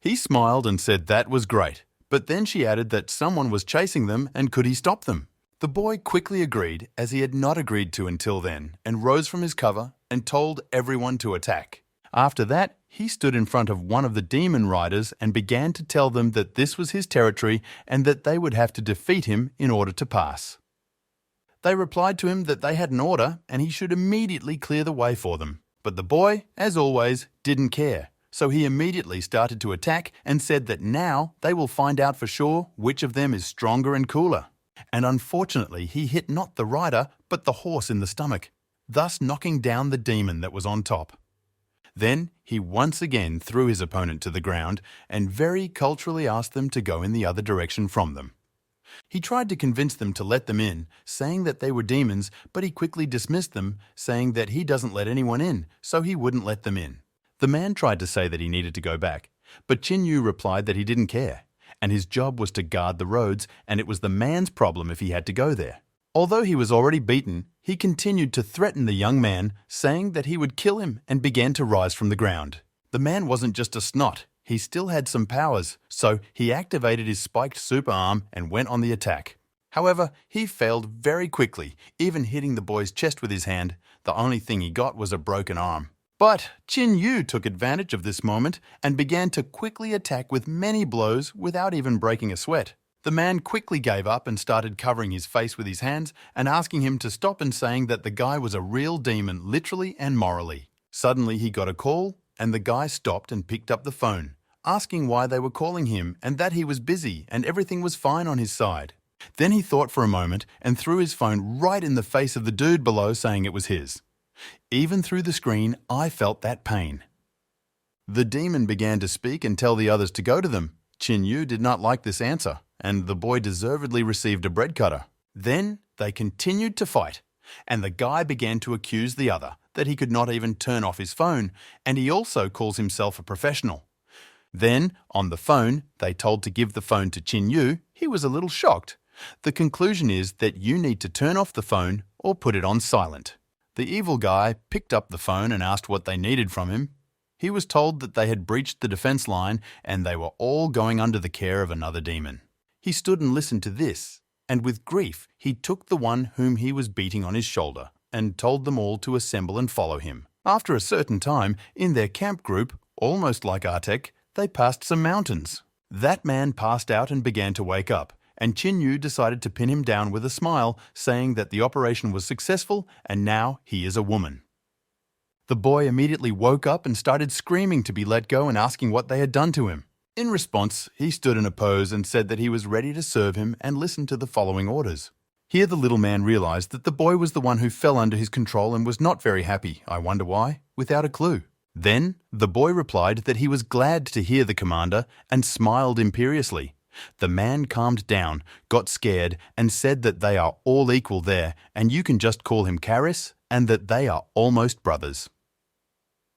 He smiled and said that was great, but then she added that someone was chasing them and could he stop them. The boy quickly agreed, as he had not agreed to until then, and rose from his cover and told everyone to attack. After that, he stood in front of one of the demon riders and began to tell them that this was his territory and that they would have to defeat him in order to pass. They replied to him that they had an order and he should immediately clear the way for them. But the boy, as always, didn't care, so he immediately started to attack and said that now they will find out for sure which of them is stronger and cooler. And unfortunately, he hit not the rider, but the horse in the stomach, thus knocking down the demon that was on top. Then he once again threw his opponent to the ground and very culturally asked them to go in the other direction from them. He tried to convince them to let them in, saying that they were demons, but he quickly dismissed them, saying that he doesn't let anyone in, so he wouldn't let them in. The man tried to say that he needed to go back, but Qin Yu replied that he didn't care, and his job was to guard the roads, and it was the man's problem if he had to go there. Although he was already beaten, he continued to threaten the young man, saying that he would kill him and began to rise from the ground. The man wasn't just a snot, he still had some powers, so he activated his spiked super arm and went on the attack. However, he failed very quickly, even hitting the boy's chest with his hand. The only thing he got was a broken arm. But Qin Yu took advantage of this moment and began to quickly attack with many blows without even breaking a sweat. The man quickly gave up and started covering his face with his hands and asking him to stop and saying that the guy was a real demon literally and morally. Suddenly he got a call and the guy stopped and picked up the phone, asking why they were calling him and that he was busy and everything was fine on his side. Then he thought for a moment and threw his phone right in the face of the dude below, saying it was his. Even through the screen, I felt that pain. The demon began to speak and tell the others to go to them. Qin Yu did not like this answer, and the boy deservedly received a bread cutter. Then they continued to fight, and the guy began to accuse the other that he could not even turn off his phone, and he also calls himself a professional. Then, on the phone, they told to give the phone to Qin Yu. He was a little shocked. The conclusion is that you need to turn off the phone or put it on silent. The evil guy picked up the phone and asked what they needed from him. He was told that they had breached the defense line and they were all going under the care of another demon. He stood and listened to this, and with grief he took the one whom he was beating on his shoulder and told them all to assemble and follow him. After a certain time, in their camp group, almost like Artek, they passed some mountains. That man passed out and began to wake up, and Qin Yu decided to pin him down with a smile, saying that the operation was successful and now he is a woman. The boy immediately woke up and started screaming to be let go and asking what they had done to him. In response, he stood in a pose and said that he was ready to serve him and listen to the following orders. Here the little man realized that the boy was the one who fell under his control and was not very happy, I wonder why, without a clue. Then the boy replied that he was glad to hear the commander and smiled imperiously. The man calmed down, got scared, and said that they are all equal there and you can just call him Karis and that they are almost brothers.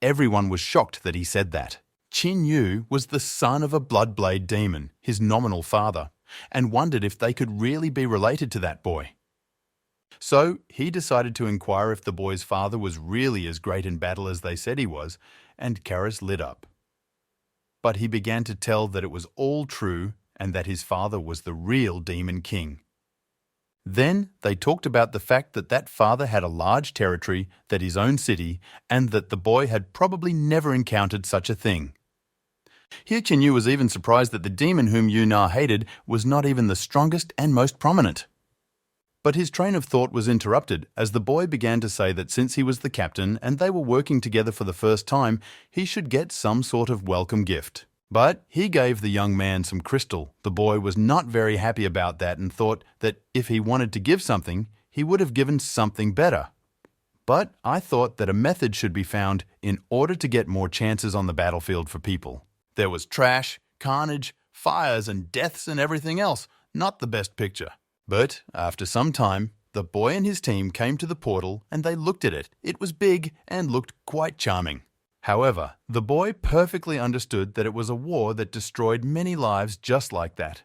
Everyone was shocked that he said that. Qin Yu was the son of a bloodblade demon, his nominal father, and wondered if they could really be related to that boy. So he decided to inquire if the boy's father was really as great in battle as they said he was, and Karis lit up. But he began to tell that it was all true and that his father was the real demon king. Then they talked about the fact that that father had a large territory, that his own city, and that the boy had probably never encountered such a thing. Here Qin Yu was even surprised that the demon whom Yu Na hated was not even the strongest and most prominent. But his train of thought was interrupted as the boy began to say that since he was the captain and they were working together for the first time, he should get some sort of welcome gift. But he gave the young man some crystal. The boy was not very happy about that and thought that if he wanted to give something, he would have given something better. But I thought that a method should be found in order to get more chances on the battlefield for people. There was trash, carnage, fires and deaths and everything else. Not the best picture. But after some time, the boy and his team came to the portal and they looked at it. It was big and looked quite charming. However, the boy perfectly understood that it was a war that destroyed many lives just like that.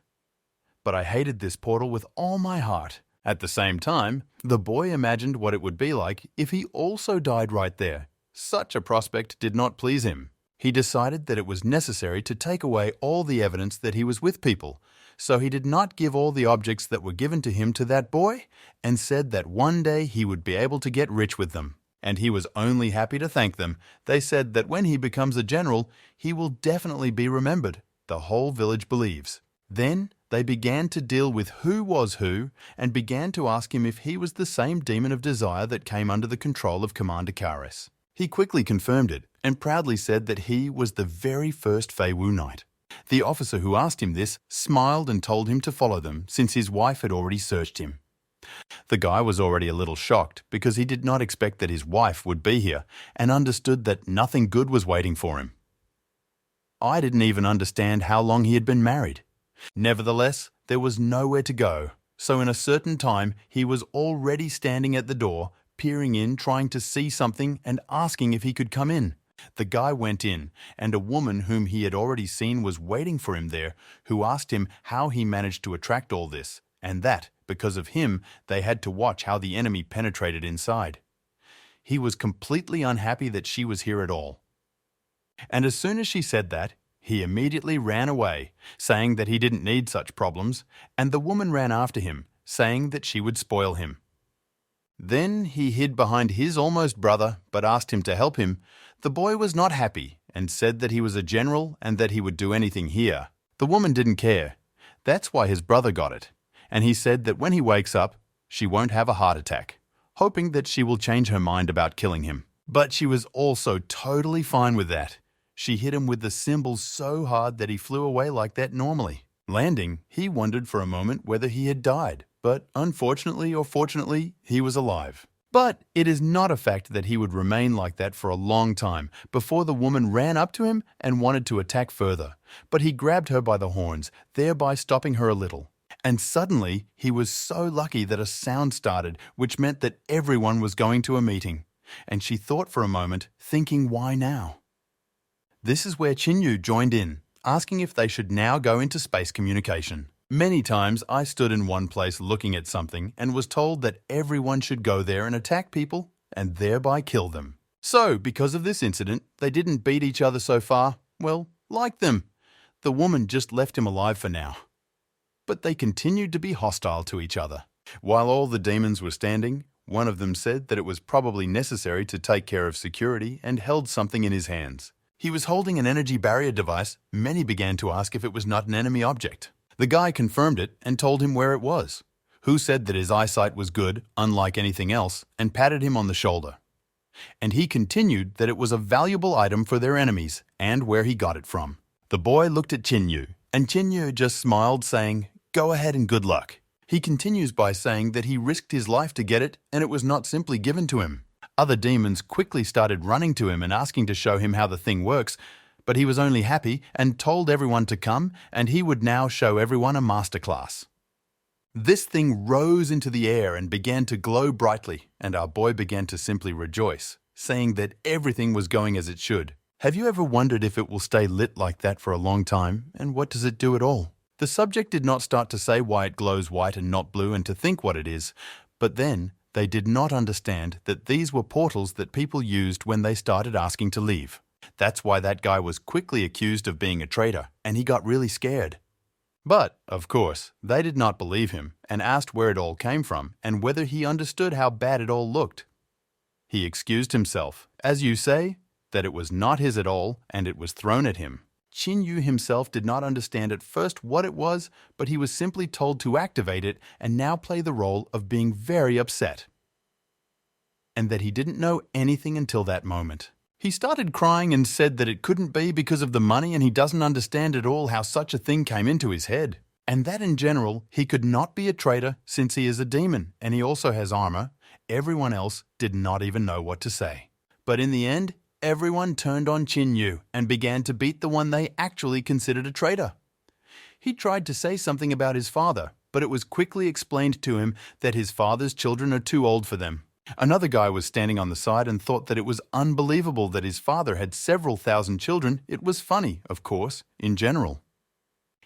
But I hated this portal with all my heart. At the same time, the boy imagined what it would be like if he also died right there. Such a prospect did not please him. He decided that it was necessary to take away all the evidence that he was with people, so he did not give all the objects that were given to him to that boy and said that one day he would be able to get rich with them. And he was only happy to thank them. They said that when he becomes a general, he will definitely be remembered. The whole village believes. Then they began to deal with who was who and began to ask him if he was the same demon of desire that came under the control of Commander Karis. He quickly confirmed it and proudly said that he was the very first Fei Wu Knight. The officer who asked him this smiled and told him to follow them since his wife had already searched him. The guy was already a little shocked because he did not expect that his wife would be here and understood that nothing good was waiting for him. I didn't even understand how long he had been married. Nevertheless, there was nowhere to go, so in a certain time he was already standing at the door, peering in, trying to see something and asking if he could come in. The guy went in, and a woman whom he had already seen was waiting for him there, who asked him how he managed to attract all this, and that, because of him, they had to watch how the enemy penetrated inside. He was completely unhappy that she was here at all. And as soon as she said that, he immediately ran away, saying that he didn't need such problems, and the woman ran after him, saying that she would spoil him. Then he hid behind his almost brother, but asked him to help him. The boy was not happy and said that he was a general and that he would do anything here. The woman didn't care. That's why his brother got it. And he said that when he wakes up, she won't have a heart attack, hoping that she will change her mind about killing him. But she was also totally fine with that. She hit him with the cymbal so hard that he flew away like that normally. Landing, he wondered for a moment whether he had died, but unfortunately or fortunately, he was alive. But it is not a fact that he would remain like that for a long time before the woman ran up to him and wanted to attack further. But he grabbed her by the horns, thereby stopping her a little. And suddenly, he was so lucky that a sound started, which meant that everyone was going to a meeting. And she thought for a moment, thinking, why now? This is where Qin Yu joined in, asking if they should now go into space communication. Many times I stood in one place looking at something and was told that everyone should go there and attack people and thereby kill them. So, because of this incident, they didn't beat each other so far. Well, like them. The woman just left him alive for now. But they continued to be hostile to each other. While all the demons were standing, one of them said that it was probably necessary to take care of security and held something in his hands. He was holding an energy barrier device. Many began to ask if it was not an enemy object. The guy confirmed it and told him where it was, who said that his eyesight was good, unlike anything else, and patted him on the shoulder. And he continued that it was a valuable item for their enemies and where he got it from. The boy looked at Qin Yu, and Qin Yu just smiled, saying, "Go ahead and good luck." He continues by saying that he risked his life to get it and it was not simply given to him. Other demons quickly started running to him and asking to show him how the thing works, but he was only happy and told everyone to come, and he would now show everyone a masterclass. This thing rose into the air and began to glow brightly, and our boy began to simply rejoice, saying that everything was going as it should. Have you ever wondered if it will stay lit like that for a long time, and what does it do at all? The subject did not start to say why it glows white and not blue and to think what it is, but then they did not understand that these were portals that people used when they started asking to leave. That's why that guy was quickly accused of being a traitor, and he got really scared. But, of course, they did not believe him and asked where it all came from and whether he understood how bad it all looked. He excused himself, as you say, that it was not his at all and it was thrown at him. Qin Yu himself did not understand at first what it was, but he was simply told to activate it and now play the role of being very upset. And that he didn't know anything until that moment. He started crying and said that it couldn't be because of the money and he doesn't understand at all how such a thing came into his head. And that in general, he could not be a traitor since he is a demon and he also has armor. Everyone else did not even know what to say. But in the end, everyone turned on Qin Yu and began to beat the one they actually considered a traitor. He tried to say something about his father, but it was quickly explained to him that his father's children are too old for them. Another guy was standing on the side and thought that it was unbelievable that his father had several thousand children. It was funny, of course, in general.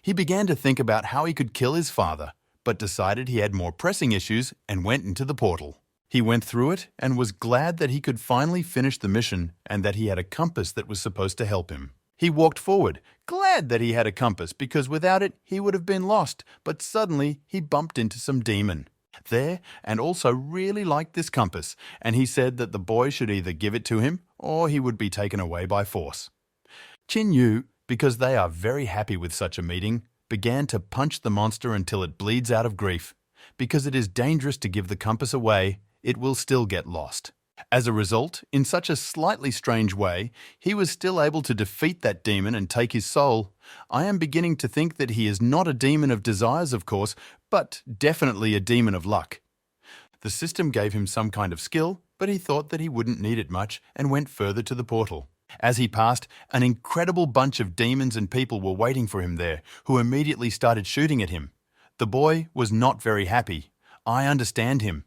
He began to think about how he could kill his father, but decided he had more pressing issues and went into the portal. He went through it and was glad that he could finally finish the mission and that he had a compass that was supposed to help him. He walked forward, glad that he had a compass because without it he would have been lost, but suddenly he bumped into some demon there and also really liked this compass, and he said that the boy should either give it to him or he would be taken away by force. Qin Yu, because they are very happy with such a meeting, began to punch the monster until it bleeds out of grief. Because it is dangerous to give the compass away, it will still get lost. As a result, in such a slightly strange way, he was still able to defeat that demon and take his soul. I am beginning to think that he is not a demon of desires, of course, but definitely a demon of luck. The system gave him some kind of skill, but he thought that he wouldn't need it much and went further to the portal. As he passed, an incredible bunch of demons and people were waiting for him there, who immediately started shooting at him. The boy was not very happy. I understand him.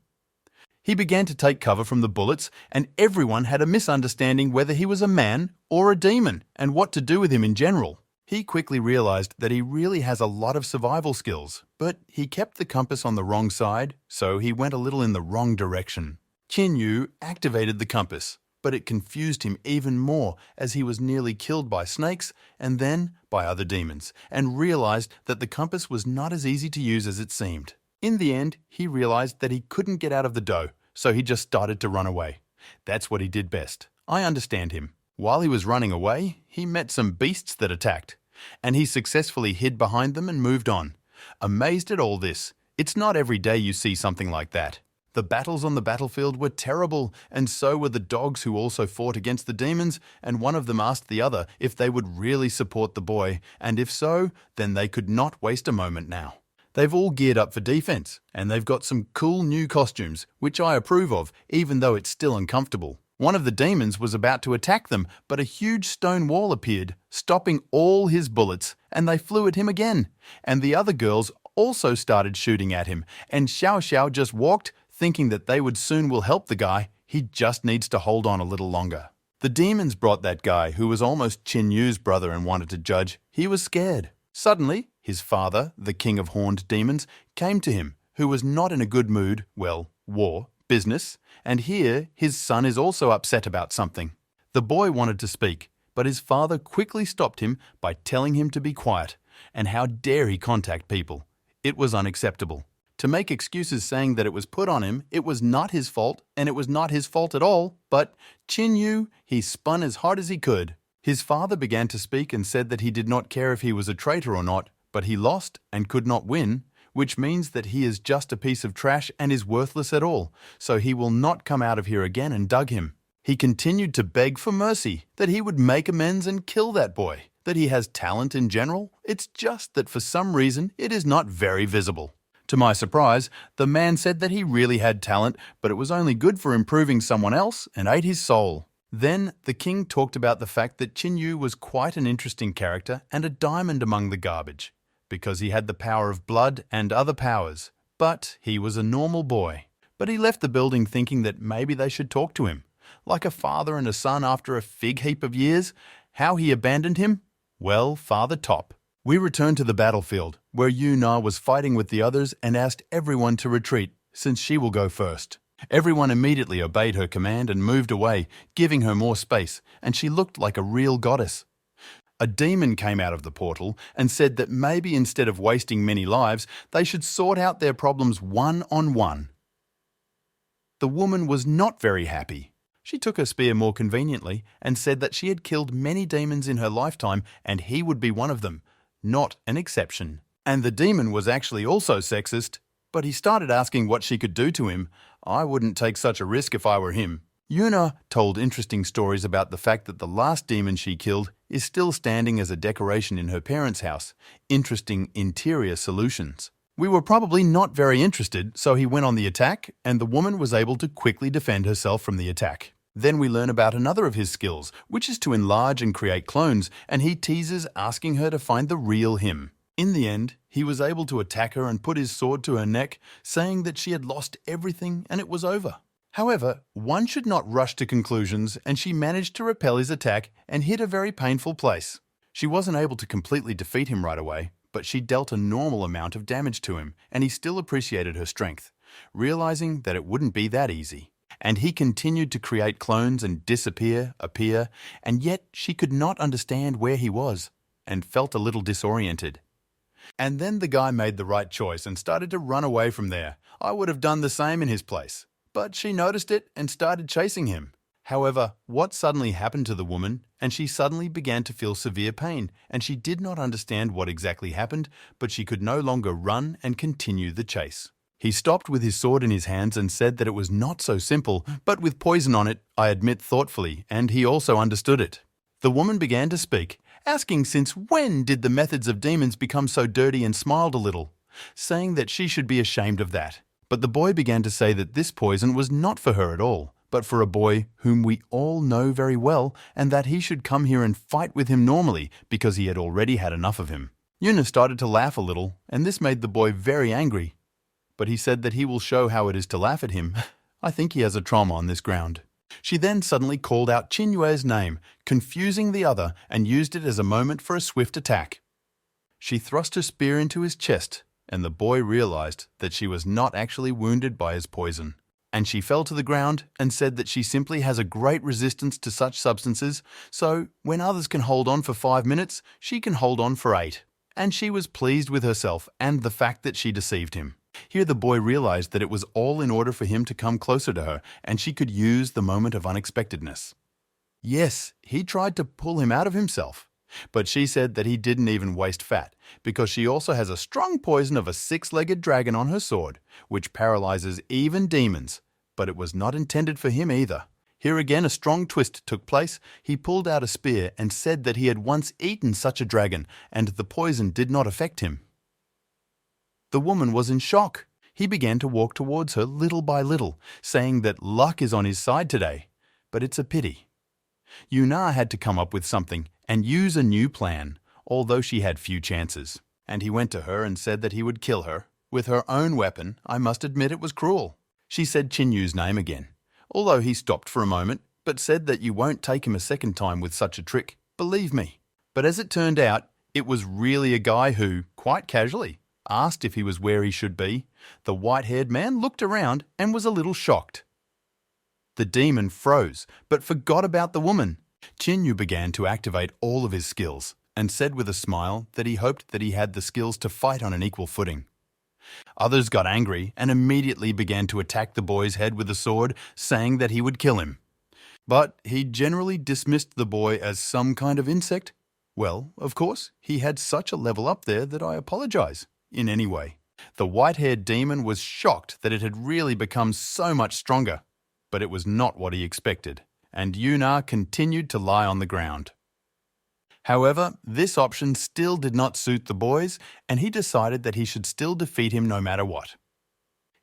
He began to take cover from the bullets, and everyone had a misunderstanding whether he was a man or a demon and what to do with him in general. He quickly realized that he really has a lot of survival skills, but he kept the compass on the wrong side, so he went a little in the wrong direction. Qin Yu activated the compass, but it confused him even more as he was nearly killed by snakes and then by other demons, and realized that the compass was not as easy to use as it seemed. In the end, he realized that he couldn't get out of the dough, so he just started to run away. That's what he did best. I understand him. While he was running away, he met some beasts that attacked, and he successfully hid behind them and moved on. Amazed at all this, it's not every day you see something like that. The battles on the battlefield were terrible, and so were the dogs who also fought against the demons, and one of them asked the other if they would really support the boy, and if so, then they could not waste a moment now. They've all geared up for defense, and they've got some cool new costumes, which I approve of, even though it's still uncomfortable. One of the demons was about to attack them, but a huge stone wall appeared, stopping all his bullets, and they flew at him again. And the other girls also started shooting at him, and Xiao Xiao just walked, thinking that they would soon will help the guy. He just needs to hold on a little longer. The demons brought that guy, who was almost Qin Yu's brother and wanted to judge. He was scared. Suddenly, his father, the king of horned demons, came to him, who was not in a good mood, war, business, and here his son is also upset about something. The boy wanted to speak, but his father quickly stopped him by telling him to be quiet, and how dare he contact people. It was unacceptable. To make excuses saying that it was put on him, it was not his fault, and it was not his fault at all, but Qin Yu, he spun as hard as he could. His father began to speak and said that he did not care if he was a traitor or not, but he lost and could not win, which means that he is just a piece of trash and is worthless at all, so he will not come out of here again, and dug him. He continued to beg for mercy, that he would make amends and kill that boy, that he has talent in general. It's just that for some reason it is not very visible. To my surprise, the man said that he really had talent, but it was only good for improving someone else and ate his soul. Then the king talked about the fact that Qin Yu was quite an interesting character and a diamond among the garbage, because he had the power of blood and other powers, but he was a normal boy. But he left the building thinking that maybe they should talk to him. Like a father and a son after a fig heap of years. How he abandoned him? Well, Father Top. We returned to the battlefield, where Yu Na was fighting with the others and asked everyone to retreat, since she will go first. Everyone immediately obeyed her command and moved away, giving her more space, and she looked like a real goddess. A demon came out of the portal and said that maybe instead of wasting many lives, they should sort out their problems one-on-one. The woman was not very happy. She took her spear more conveniently and said that she had killed many demons in her lifetime and he would be one of them, not an exception. And the demon was actually also sexist, but he started asking what she could do to him. I wouldn't take such a risk if I were him. Yuna told interesting stories about the fact that the last demon she killed is still standing as a decoration in her parents' house. Interesting interior solutions. We were probably not very interested, so he went on the attack, and the woman was able to quickly defend herself from the attack. Then we learn about another of his skills, which is to enlarge and create clones, and he teases asking her to find the real him. In the end, he was able to attack her and put his sword to her neck, saying that she had lost everything and it was over. However, one should not rush to conclusions, and she managed to repel his attack and hit a very painful place. She wasn't able to completely defeat him right away, but she dealt a normal amount of damage to him, and he still appreciated her strength, realizing that it wouldn't be that easy. And he continued to create clones and disappear, appear, and yet she could not understand where he was, and felt a little disoriented. And then the guy made the right choice and started to run away from there. I would have done the same in his place. But she noticed it and started chasing him. However, what suddenly happened to the woman, and she suddenly began to feel severe pain, and she did not understand what exactly happened, but she could no longer run and continue the chase. He stopped with his sword in his hands and said that it was not so simple, but with poison on it, I admit thoughtfully, and he also understood it. The woman began to speak, asking since when did the methods of demons become so dirty, and smiled a little, saying that she should be ashamed of that. But the boy began to say that this poison was not for her at all, but for a boy whom we all know very well, and that he should come here and fight with him normally because he had already had enough of him. Yuna started to laugh a little, and this made the boy very angry. But he said that he will show how it is to laugh at him. I think he has a trauma on this ground. She then suddenly called out Qin Yu's name, confusing the other, and used it as a moment for a swift attack. She thrust her spear into his chest, and the boy realized that she was not actually wounded by his poison. And she fell to the ground and said that she simply has a great resistance to such substances, so when others can hold on for 5 minutes, she can hold on for 8. And she was pleased with herself and the fact that she deceived him. Here the boy realized that it was all in order for him to come closer to her, and she could use the moment of unexpectedness. Yes, he tried to pull him out of himself, but she said that he didn't even waste fat, because she also has a strong poison of a 6-legged dragon on her sword, which paralyzes even demons, but it was not intended for him either. Here again a strong twist took place. He pulled out a spear and said that he had once eaten such a dragon, and the poison did not affect him. The woman was in shock. He began to walk towards her little by little, saying that luck is on his side today, but it's a pity. Yuna had to come up with something and use a new plan, although she had few chances. And he went to her and said that he would kill her. With her own weapon, I must admit it was cruel. She said Qin Yu's name again, although he stopped for a moment, but said that you won't take him a second time with such a trick, believe me. But as it turned out, it was really a guy who, quite casually, asked if he was where he should be. The white-haired man looked around and was a little shocked. The demon froze, but forgot about the woman. Qin Yu began to activate all of his skills, and said with a smile that he hoped that he had the skills to fight on an equal footing. Others got angry and immediately began to attack the boy's head with a sword, saying that he would kill him. But he generally dismissed the boy as some kind of insect. Well, of course, he had such a level up there that I apologize. In any way, the white-haired demon was shocked that it had really become so much stronger, but it was not what he expected, and Yuna continued to lie on the ground. However, this option still did not suit the boys, and he decided that he should still defeat him no matter what.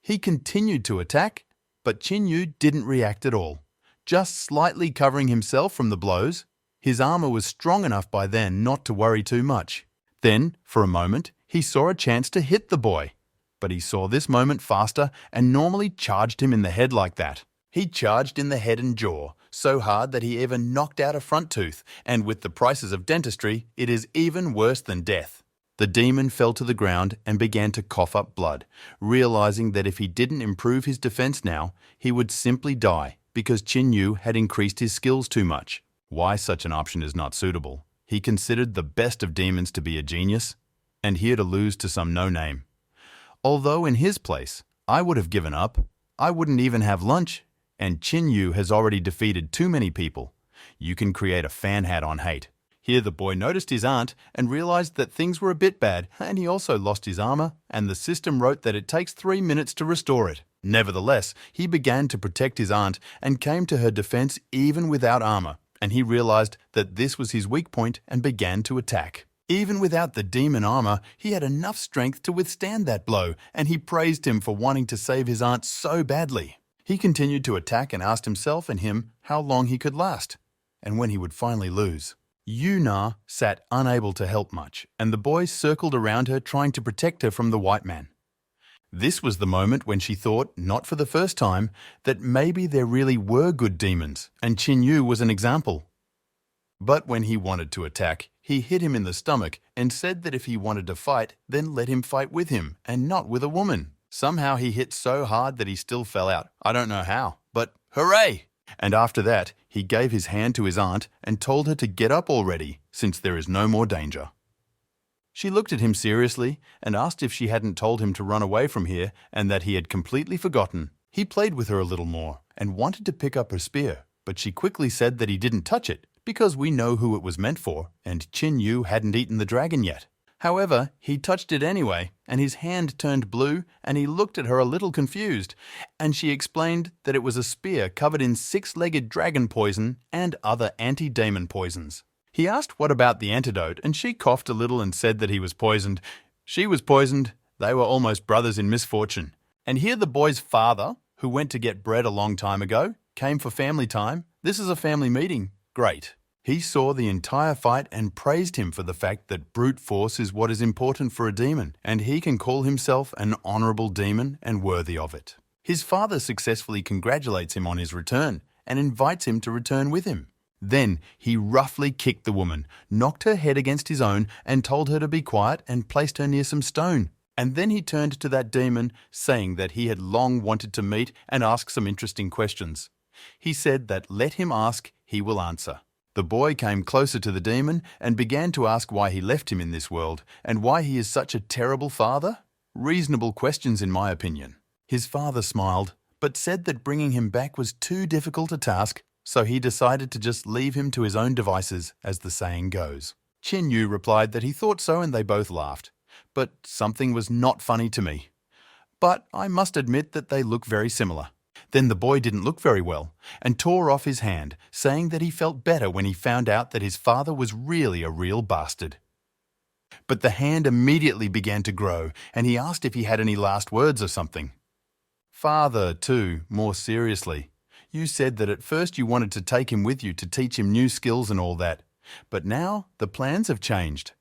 He continued to attack, but Qin Yu didn't react at all, just slightly covering himself from the blows. His armor was strong enough by then not to worry too much. Then, for a moment, he saw a chance to hit the boy, but he saw this moment faster and normally charged him in the head like that. He charged in the head and jaw, so hard that he even knocked out a front tooth, and with the prices of dentistry, it is even worse than death. The demon fell to the ground and began to cough up blood, realizing that if he didn't improve his defense now, he would simply die because Qin Yu had increased his skills too much. Why such an option is not suitable. He considered the best of demons to be a genius, and here to lose to some no-name. Although in his place, I would have given up. I wouldn't even have lunch, and Qin Yu has already defeated too many people. You can create a fan hat on hate. Here the boy noticed his aunt and realized that things were a bit bad, and he also lost his armor, and the system wrote that it takes 3 minutes to restore it. Nevertheless, he began to protect his aunt and came to her defense even without armor, and he realized that this was his weak point and began to attack. Even without the demon armor, he had enough strength to withstand that blow, and he praised him for wanting to save his aunt so badly. He continued to attack and asked himself and him how long he could last, and when he would finally lose. Yuna sat unable to help much, and the boys circled around her trying to protect her from the white man. This was the moment when she thought, not for the first time, that maybe there really were good demons, and Qin Yu was an example. But when he wanted to attack, he hit him in the stomach and said that if he wanted to fight, then let him fight with him, and not with a woman. Somehow he hit so hard that he still fell out. I don't know how, but hooray! And after that, he gave his hand to his aunt and told her to get up already, since there is no more danger. She looked at him seriously and asked if she hadn't told him to run away from here and that he had completely forgotten. He played with her a little more and wanted to pick up her spear, but she quickly said that he didn't touch it because we know who it was meant for, and Qin Yu hadn't eaten the dragon yet. However, he touched it anyway, and his hand turned blue, and he looked at her a little confused, and she explained that it was a spear covered in 6-legged dragon poison and other anti-demon poisons. He asked what about the antidote, and she coughed a little and said that he was poisoned. She was poisoned. They were almost brothers in misfortune. And here the boy's father, who went to get bread a long time ago, came for family time. This is a family meeting. Great. He saw the entire fight and praised him for the fact that brute force is what is important for a demon, and he can call himself an honorable demon and worthy of it. His father successfully congratulates him on his return and invites him to return with him. Then he roughly kicked the woman, knocked her head against his own and told her to be quiet and placed her near some stone. And then he turned to that demon, saying that he had long wanted to meet and ask some interesting questions. He said that let him ask, he will answer. The boy came closer to the demon and began to ask why he left him in this world and why he is such a terrible father. Reasonable questions in my opinion. His father smiled, but said that bringing him back was too difficult a task, so he decided to just leave him to his own devices, as the saying goes. Qin Yu replied that he thought so and they both laughed. But something was not funny to me. But I must admit that they look very similar. Then the boy didn't look very well and tore off his hand, saying that he felt better when he found out that his father was really a real bastard. But the hand immediately began to grow, and he asked if he had any last words or something. Father, too, more seriously. You said that at first you wanted to take him with you to teach him new skills and all that, but now the plans have changed.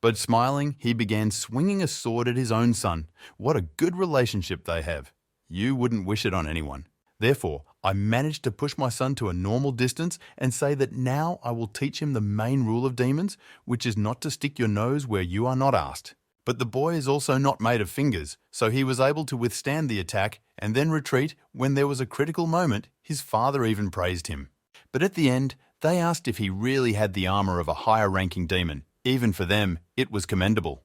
But smiling, he began swinging a sword at his own son. What a good relationship they have. You wouldn't wish it on anyone. Therefore, I managed to push my son to a normal distance and say that now I will teach him the main rule of demons, which is not to stick your nose where you are not asked. But the boy is also not made of fingers, so he was able to withstand the attack and then retreat when there was a critical moment. His father even praised him. But at the end, they asked if he really had the armor of a higher-ranking demon. Even for them, it was commendable.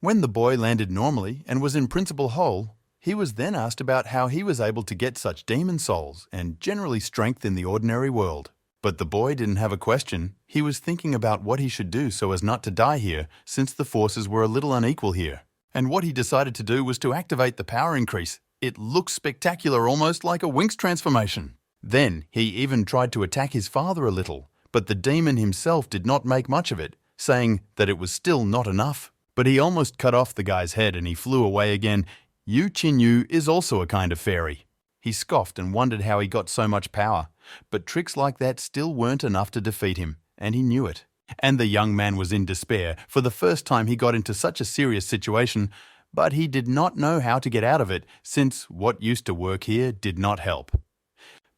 When the boy landed normally and was in principle whole, he was then asked about how he was able to get such demon souls and generally strength in the ordinary world. But the boy didn't have a question. He was thinking about what he should do so as not to die here, since the forces were a little unequal here. And what he decided to do was to activate the power increase. It looks spectacular, almost like a Winx transformation. Then he even tried to attack his father a little, but the demon himself did not make much of it, saying that it was still not enough. But he almost cut off the guy's head and he flew away again. Qin Yu is also a kind of fairy. He scoffed and wondered how he got so much power, but tricks like that still weren't enough to defeat him, and he knew it. And the young man was in despair for the first time he got into such a serious situation, but he did not know how to get out of it, since what used to work here did not help.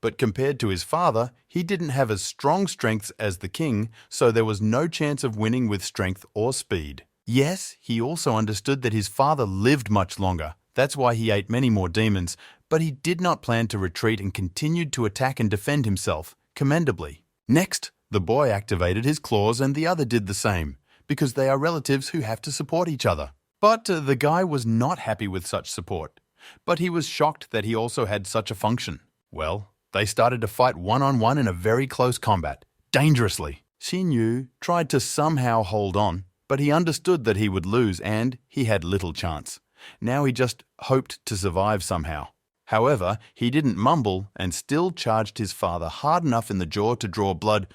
But compared to his father, he didn't have as strong strengths as the king, so there was no chance of winning with strength or speed. Yes, he also understood that his father lived much longer. That's why he ate many more demons, but he did not plan to retreat and continued to attack and defend himself, commendably. Next, the boy activated his claws and the other did the same, because they are relatives who have to support each other. But the guy was not happy with such support, but he was shocked that he also had such a function. Well, they started to fight one-on-one in a very close combat, dangerously. Qin Yu tried to somehow hold on, but he understood that he would lose and he had little chance. Now he just hoped to survive somehow. However, he didn't mumble and still charged his father hard enough in the jaw to draw blood.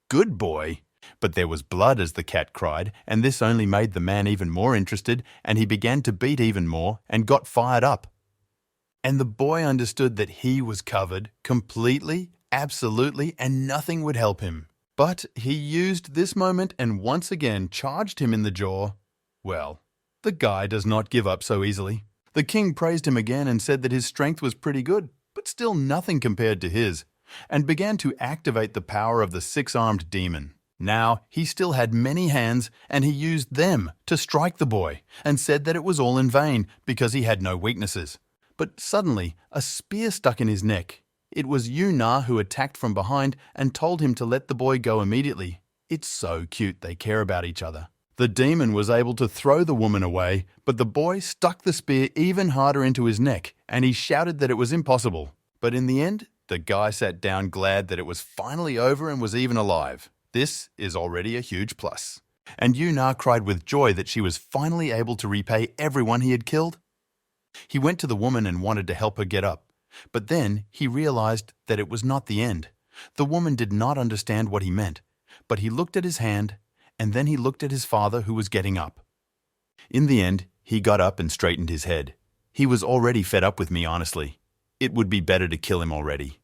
Good boy! But there was blood, as the cat cried, and this only made the man even more interested, and he began to beat even more and got fired up. And the boy understood that he was covered completely, absolutely, and nothing would help him. But he used this moment and once again charged him in the jaw. Well, the guy does not give up so easily. The king praised him again and said that his strength was pretty good, but still nothing compared to his, and began to activate the power of the six-armed demon. Now, he still had many hands, and he used them to strike the boy, and said that it was all in vain because he had no weaknesses. But suddenly, a spear stuck in his neck. It was Yu Na who attacked from behind and told him to let the boy go immediately. It's so cute they care about each other. The demon was able to throw the woman away, but the boy stuck the spear even harder into his neck, and he shouted that it was impossible. But in the end, the guy sat down glad that it was finally over and was even alive. This is already a huge plus. And Yu Na cried with joy that she was finally able to repay everyone he had killed. He went to the woman and wanted to help her get up. But then he realized that it was not the end. The woman did not understand what he meant, but he looked at his hand, and then he looked at his father who was getting up. In the end, he got up and straightened his head. He was already fed up with me, honestly. It would be better to kill him already.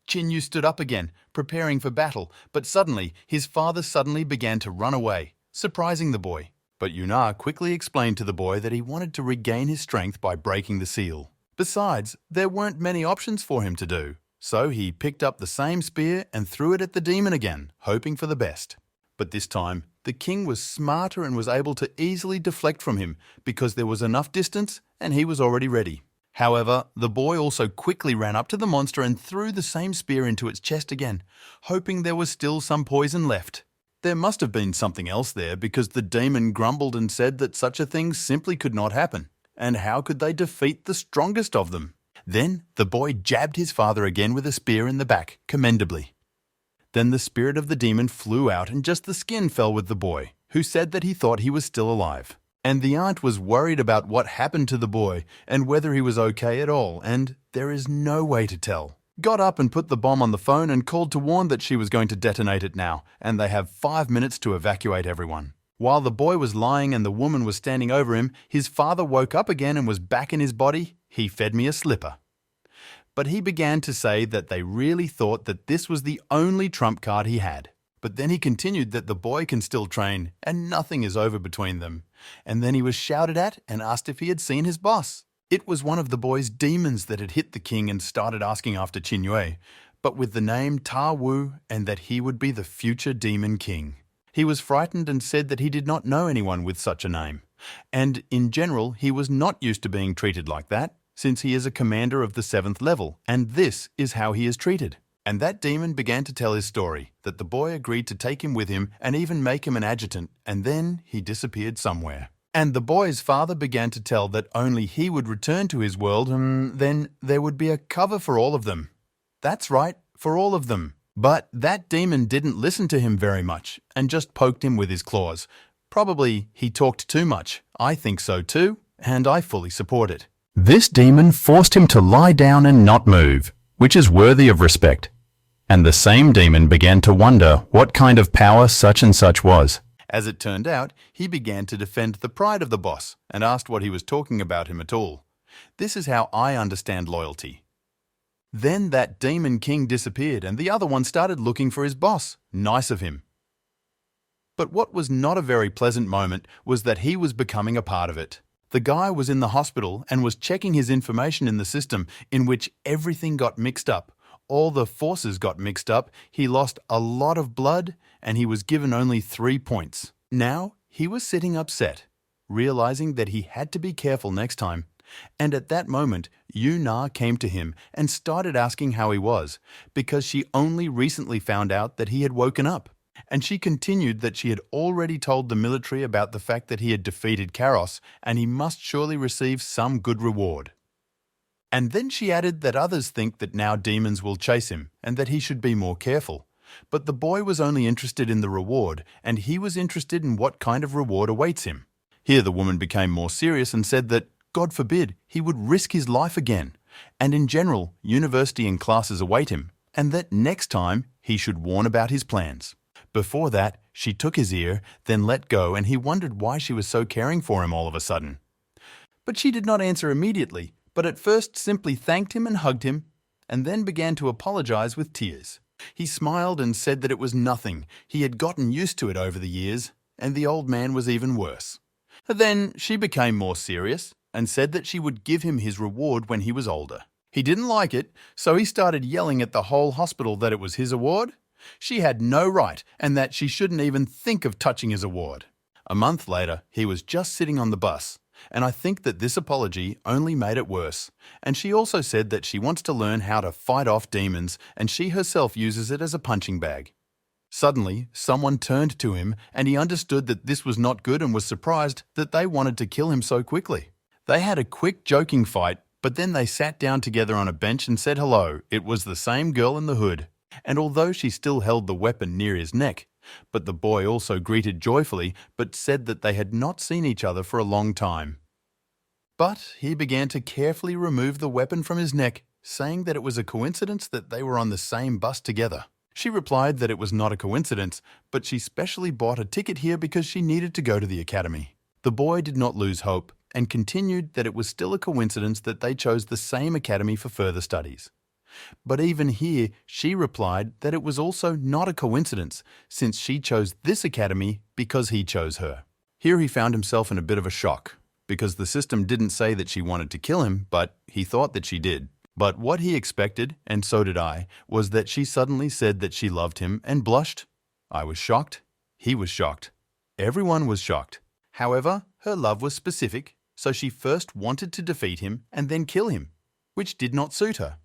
Qin Yu stood up again, preparing for battle, but suddenly his father began to run away, surprising the boy. But Yu Na quickly explained to the boy that he wanted to regain his strength by breaking the seal. Besides, there weren't many options for him to do, so he picked up the same spear and threw it at the demon again, hoping for the best. But this time, the king was smarter and was able to easily deflect from him because there was enough distance and he was already ready. However, the boy also quickly ran up to the monster and threw the same spear into its chest again, hoping there was still some poison left. There must have been something else there because the demon grumbled and said that such a thing simply could not happen, and how could they defeat the strongest of them? Then the boy jabbed his father again with a spear in the back, commendably. Then the spirit of the demon flew out and just the skin fell with the boy, who said that he thought he was still alive. And the aunt was worried about what happened to the boy and whether he was okay at all, and there is no way to tell. Got up and put the bomb on the phone and called to warn that she was going to detonate it now, and they have 5 minutes to evacuate everyone. While the boy was lying and the woman was standing over him, his father woke up again and was back in his body. He fed me a slipper. But he began to say that they really thought that this was the only trump card he had. But then he continued that the boy can still train and nothing is over between them. And then he was shouted at and asked if he had seen his boss. It was one of the boy's demons that had hit the king and started asking after Qin Yu, but with the name Ta Wu, and that he would be the future demon king. He was frightened and said that he did not know anyone with such a name. And in general, he was not used to being treated like that, since he is a commander of the 7th level, and this is how he is treated. And that demon began to tell his story, that the boy agreed to take him with him and even make him an adjutant, and then he disappeared somewhere. And the boy's father began to tell that only he would return to his world, and then there would be a cover for all of them. That's right, for all of them. But that demon didn't listen to him very much, and just poked him with his claws. Probably he talked too much. I think so too, and I fully support it. This demon forced him to lie down and not move, which is worthy of respect. And the same demon began to wonder what kind of power such and such was. As it turned out, he began to defend the pride of the boss and asked what he was talking about him at all. This is how I understand loyalty. Then that demon king disappeared and the other one started looking for his boss. Nice of him. But what was not a very pleasant moment was that he was becoming a part of it. The guy was in the hospital and was checking his information in the system, in which everything got mixed up. All the forces got mixed up, he lost a lot of blood, and he was given only 3 points. Now, he was sitting upset, realizing that he had to be careful next time. And at that moment, Yu Na came to him and started asking how he was, because she only recently found out that he had woken up. And she continued that she had already told the military about the fact that he had defeated Karos, and he must surely receive some good reward. And then she added that others think that now demons will chase him and that he should be more careful. But the boy was only interested in the reward, and he was interested in what kind of reward awaits him. Here the woman became more serious and said that, God forbid, he would risk his life again. and in general, university and classes await him, and that next time he should warn about his plans. Before that, she took his ear, then let go, and he wondered why she was so caring for him all of a sudden. But she did not answer immediately, but at first simply thanked him and hugged him, and then began to apologize with tears. He smiled and said that it was nothing. He had gotten used to it over the years, and the old man was even worse. Then she became more serious and said that she would give him his reward when he was older. He didn't like it, so he started yelling at the whole hospital that it was his award. She had no right, and that she shouldn't even think of touching his award. A month later, he was just sitting on the bus, and I think that this apology only made it worse. And she also said that she wants to learn how to fight off demons, and she herself uses it as a punching bag. Suddenly, someone turned to him, and he understood that this was not good and was surprised that they wanted to kill him so quickly. They had a quick joking fight, but then they sat down together on a bench and said hello. It was the same girl in the hood, and although she still held the weapon near his neck, but the boy also greeted joyfully, but said that they had not seen each other for a long time. But he began to carefully remove the weapon from his neck, saying that it was a coincidence that they were on the same bus together. She replied that it was not a coincidence, but she specially bought a ticket here because she needed to go to the academy. The boy did not lose hope and continued that it was still a coincidence that they chose the same academy for further studies. But even here, she replied that it was also not a coincidence, since she chose this academy because he chose her. Here he found himself in a bit of a shock, because the system didn't say that she wanted to kill him, but he thought that she did. But what he expected, and so did I, was that she suddenly said that she loved him and blushed. I was shocked. He was shocked. Everyone was shocked. However, her love was specific, so she first wanted to defeat him and then kill him, which did not suit her.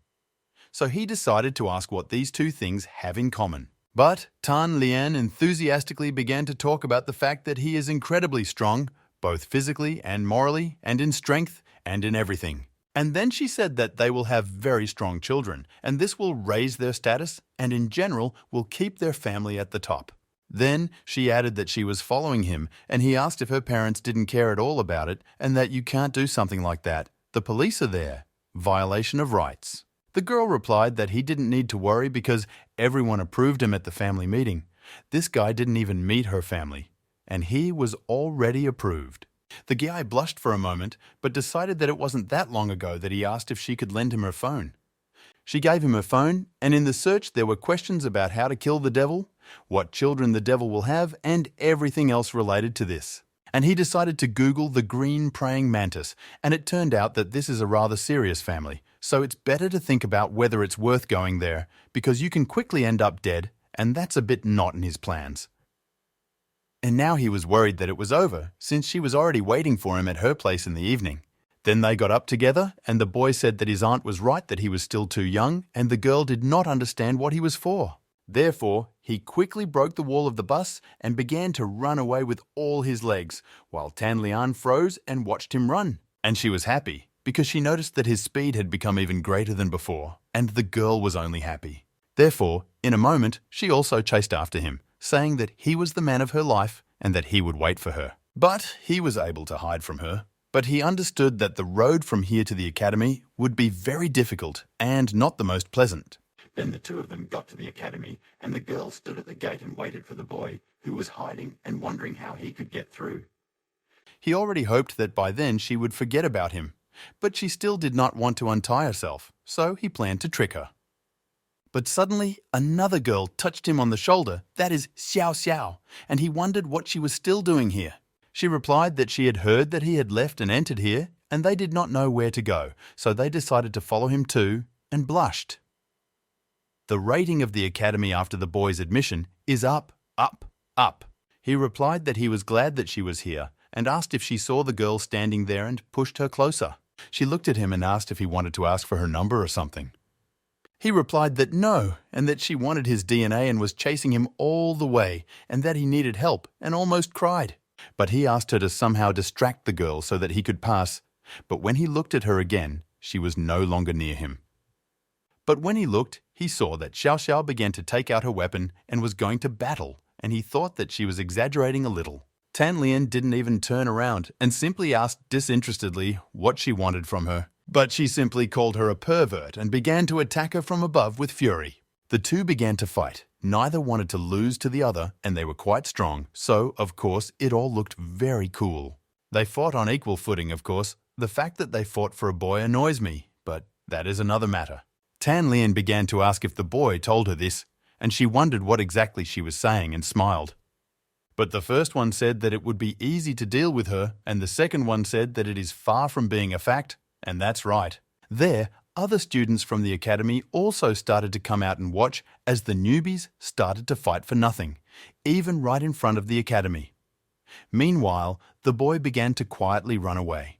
So he decided to ask what these two things have in common. But Tan Lian enthusiastically began to talk about the fact that he is incredibly strong, both physically and morally, and in strength, and in everything. And then she said that they will have very strong children, and this will raise their status, and in general will keep their family at the top. Then she added that she was following him, and he asked if her parents didn't care at all about it, and that you can't do something like that. The police are there. Violation of rights. The girl replied that he didn't need to worry because everyone approved him at the family meeting. This guy didn't even meet her family, and he was already approved. The guy blushed for a moment, but decided that it wasn't that long ago that he asked if she could lend him her phone. She gave him her phone, and in the search there were questions about how to kill the devil, what children the devil will have, and everything else related to this. And he decided to Google the green praying mantis, and it turned out that this is a rather serious family. So it's better to think about whether it's worth going there, because you can quickly end up dead, and that's a bit not in his plans. And now he was worried that it was over, since she was already waiting for him at her place in the evening. Then they got up together, and the boy said that his aunt was right that he was still too young, and the girl did not understand what he was for. Therefore, he quickly broke the wall of the bus and began to run away with all his legs, while Tan Lian froze and watched him run. And she was happy, because she noticed that his speed had become even greater than before, and the girl was only happy. Therefore, in a moment, she also chased after him, saying that he was the man of her life and that he would wait for her. But he was able to hide from her. But he understood that the road from here to the academy would be very difficult and not the most pleasant. Then the two of them got to the academy, and the girl stood at the gate and waited for the boy, who was hiding and wondering how he could get through. He already hoped that by then she would forget about him, but she still did not want to untie herself, so he planned to trick her. But suddenly, another girl touched him on the shoulder, that is Xiao Xiao, and he wondered what she was still doing here. She replied that she had heard that he had left and entered here, and they did not know where to go, so they decided to follow him too, and blushed. The rating of the academy after the boy's admission is up, up, up. He replied that he was glad that she was here, and asked if she saw the girl standing there and pushed her closer. She looked at him and asked if he wanted to ask for her number or something. He replied that no, and that she wanted his DNA and was chasing him all the way, and that he needed help, and almost cried. But he asked her to somehow distract the girl so that he could pass. But when he looked at her again, she was no longer near him. But when he looked, he saw that Xiao Xiao began to take out her weapon and was going to battle, and he thought that she was exaggerating a little. Tan Lian didn't even turn around and simply asked disinterestedly what she wanted from her, But she simply called her a pervert and began to attack her from above with fury. The two began to fight. Neither wanted to lose to the other, and they were quite strong, so, of course, it all looked very cool. They fought on equal footing, of course. The fact that they fought for a boy annoys me, but that is another matter. Tan Lien began to ask if the boy told her this, and she wondered what exactly she was saying and smiled. But the first one said that it would be easy to deal with her, and the second one said that it is far from being a fact, and that's right. There, other students from the academy also started to come out and watch as the newbies started to fight for nothing, even right in front of the academy. Meanwhile, the boy began to quietly run away.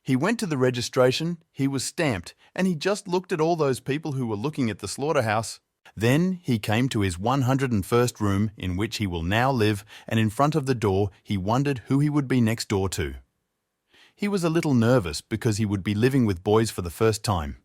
He went to the registration, he was stamped, and he just looked at all those people who were looking at the slaughterhouse. Then he came to his 101st room in which he will now live, and in front of the door he wondered who he would be next door to. He was a little nervous because he would be living with boys for the first time.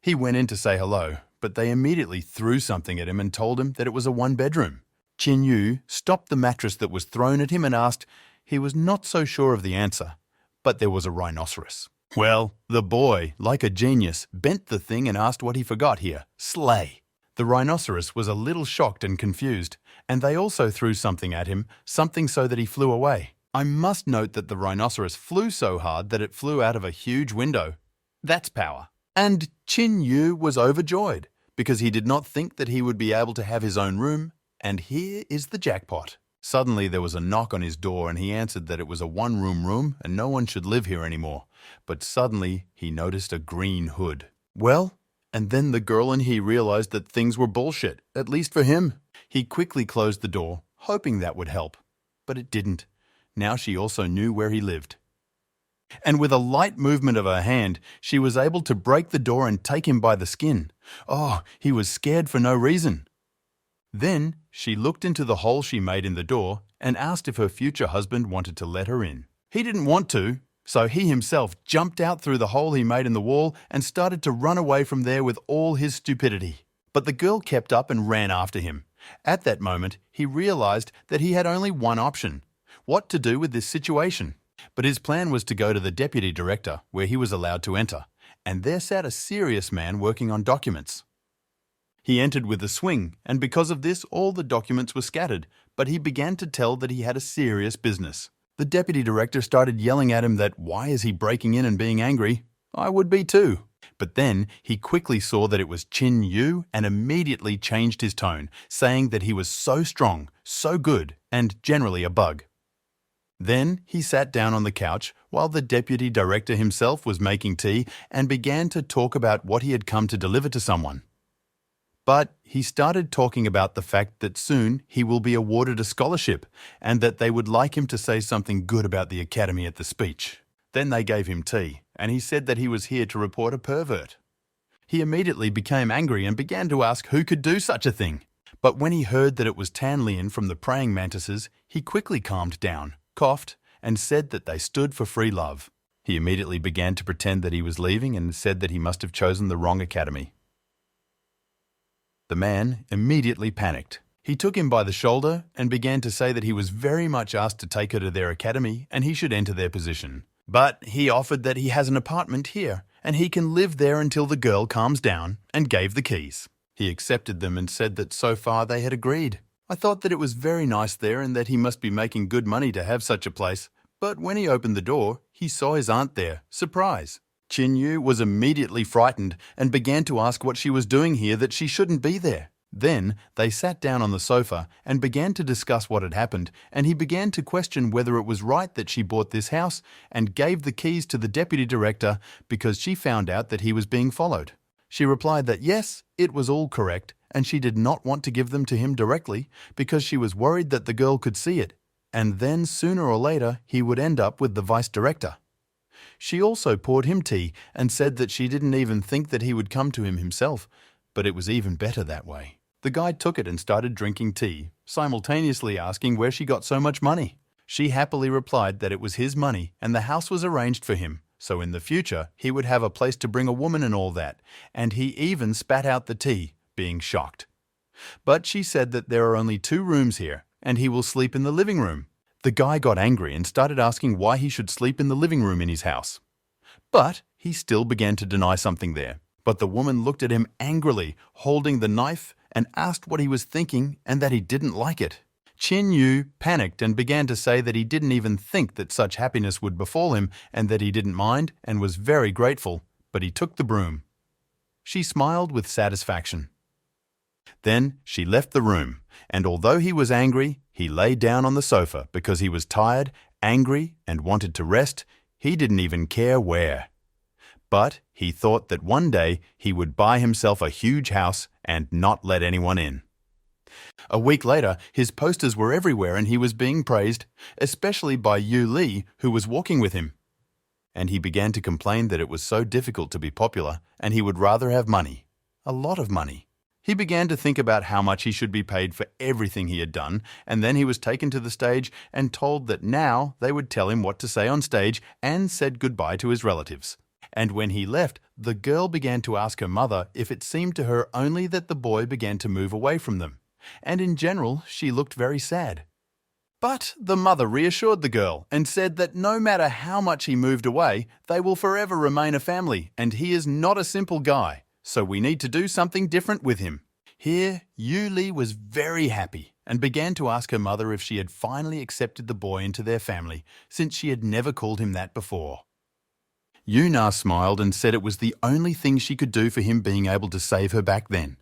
He went in to say hello, but they immediately threw something at him and told him that it was a one-bedroom. Qin Yu stopped the mattress that was thrown at him and asked. He was not so sure of the answer, but there was a rhinoceros. Well, the boy, like a genius, bent the thing and asked what he forgot here. Slay. The rhinoceros was a little shocked and confused, and they also threw something at him, something so that he flew away. I must note that the rhinoceros flew so hard that it flew out of a huge window. That's power. And Qin Yu was overjoyed, because he did not think that he would be able to have his own room, and here is the jackpot. Suddenly there was a knock on his door and he answered that it was a one-room room and no one should live here anymore. But suddenly he noticed a green hood. Well, and then the girl and he realized that things were bullshit, at least for him. He quickly closed the door, hoping that would help. But it didn't. Now she also knew where he lived. And with a light movement of her hand, she was able to break the door and take him by the skin. Oh, he was scared for no reason. Then she looked into the hole she made in the door and asked if her future husband wanted to let her in. He didn't want to, so he himself jumped out through the hole he made in the wall and started to run away from there with all his stupidity. But the girl kept up and ran after him. At that moment, he realized that he had only one option: what to do with this situation. But his plan was to go to the deputy director, where he was allowed to enter, and there sat a serious man working on documents. He entered with a swing, and because of this all the documents were scattered, but he began to tell that he had a serious business. The deputy director started yelling at him that why is he breaking in and being angry? I would be too. But then he quickly saw that it was Qin Yu and immediately changed his tone, saying that he was so strong, so good, and generally a bug. Then he sat down on the couch while the deputy director himself was making tea and began to talk about what he had come to deliver to someone. But he started talking about the fact that soon he will be awarded a scholarship and that they would like him to say something good about the academy at the speech. Then they gave him tea, and he said that he was here to report a pervert. He immediately became angry and began to ask who could do such a thing. But when he heard that it was Tan Lien from the praying mantises, he quickly calmed down, coughed, and said that they stood for free love. He immediately began to pretend that he was leaving and said that he must have chosen the wrong academy. The man immediately panicked. He took him by the shoulder and began to say that he was very much asked to take her to their academy and he should enter their position. But he offered that he has an apartment here and he can live there until the girl calms down, and gave the keys. He accepted them and said that so far they had agreed. I thought that it was very nice there and that he must be making good money to have such a place. But when he opened the door, he saw his aunt there. Surprise! Qin Yu was immediately frightened and began to ask what she was doing here, that she shouldn't be there. Then they sat down on the sofa and began to discuss what had happened, and he began to question whether it was right that she bought this house and gave the keys to the deputy director because she found out that he was being followed. She replied that yes, it was all correct, and she did not want to give them to him directly because she was worried that the girl could see it, and then sooner or later he would end up with the vice director. She also poured him tea and said that she didn't even think that he would come to him himself, but it was even better that way. The guy took it and started drinking tea, simultaneously asking where she got so much money. She happily replied that it was his money and the house was arranged for him, so in the future he would have a place to bring a woman and all that, and he even spat out the tea, being shocked. But she said that there are only 2 rooms here, and he will sleep in the living room. The guy got angry and started asking why he should sleep in the living room in his house. But he still began to deny something there. But the woman looked at him angrily, holding the knife, and asked what he was thinking and that he didn't like it. Qin Yu panicked and began to say that he didn't even think that such happiness would befall him and that he didn't mind and was very grateful, but he took the broom. She smiled with satisfaction. Then she left the room, and although he was angry, he lay down on the sofa because he was tired, angry, and wanted to rest. He didn't even care where. But he thought that one day he would buy himself a huge house and not let anyone in. A week later, his posters were everywhere and he was being praised, especially by Yu Li, who was walking with him. And he began to complain that it was so difficult to be popular and he would rather have money, a lot of money. He began to think about how much he should be paid for everything he had done, and then he was taken to the stage and told that now they would tell him what to say on stage and said goodbye to his relatives. And when he left, the girl began to ask her mother if it seemed to her only that the boy began to move away from them. And in general, she looked very sad. But the mother reassured the girl and said that no matter how much he moved away, they will forever remain a family, and he is not a simple guy, so we need to do something different with him. Here, Yu Li was very happy and began to ask her mother if she had finally accepted the boy into their family, since she had never called him that before. Yuna smiled and said it was the only thing she could do for him being able to save her back then.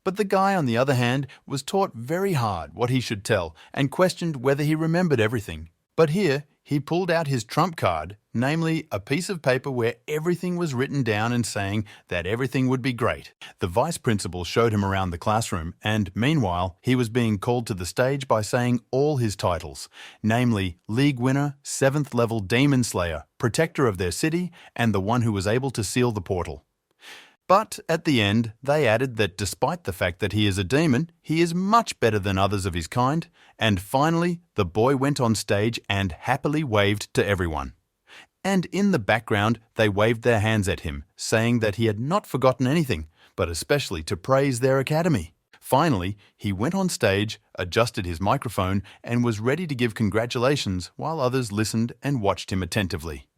But the guy, on the other hand, was taught very hard what he should tell and questioned whether he remembered everything. But here, he pulled out his trump card, namely a piece of paper where everything was written down and saying that everything would be great. The vice principal showed him around the classroom and, meanwhile, he was being called to the stage by saying all his titles, namely League Winner, 7th Level Demon Slayer, Protector of their city, and the one who was able to seal the portal. But at the end, they added that despite the fact that he is a demon, he is much better than others of his kind, and finally, the boy went on stage and happily waved to everyone. And in the background, they waved their hands at him, saying that he had not forgotten anything, but especially to praise their academy. Finally, he went on stage, adjusted his microphone, and was ready to give congratulations while others listened and watched him attentively.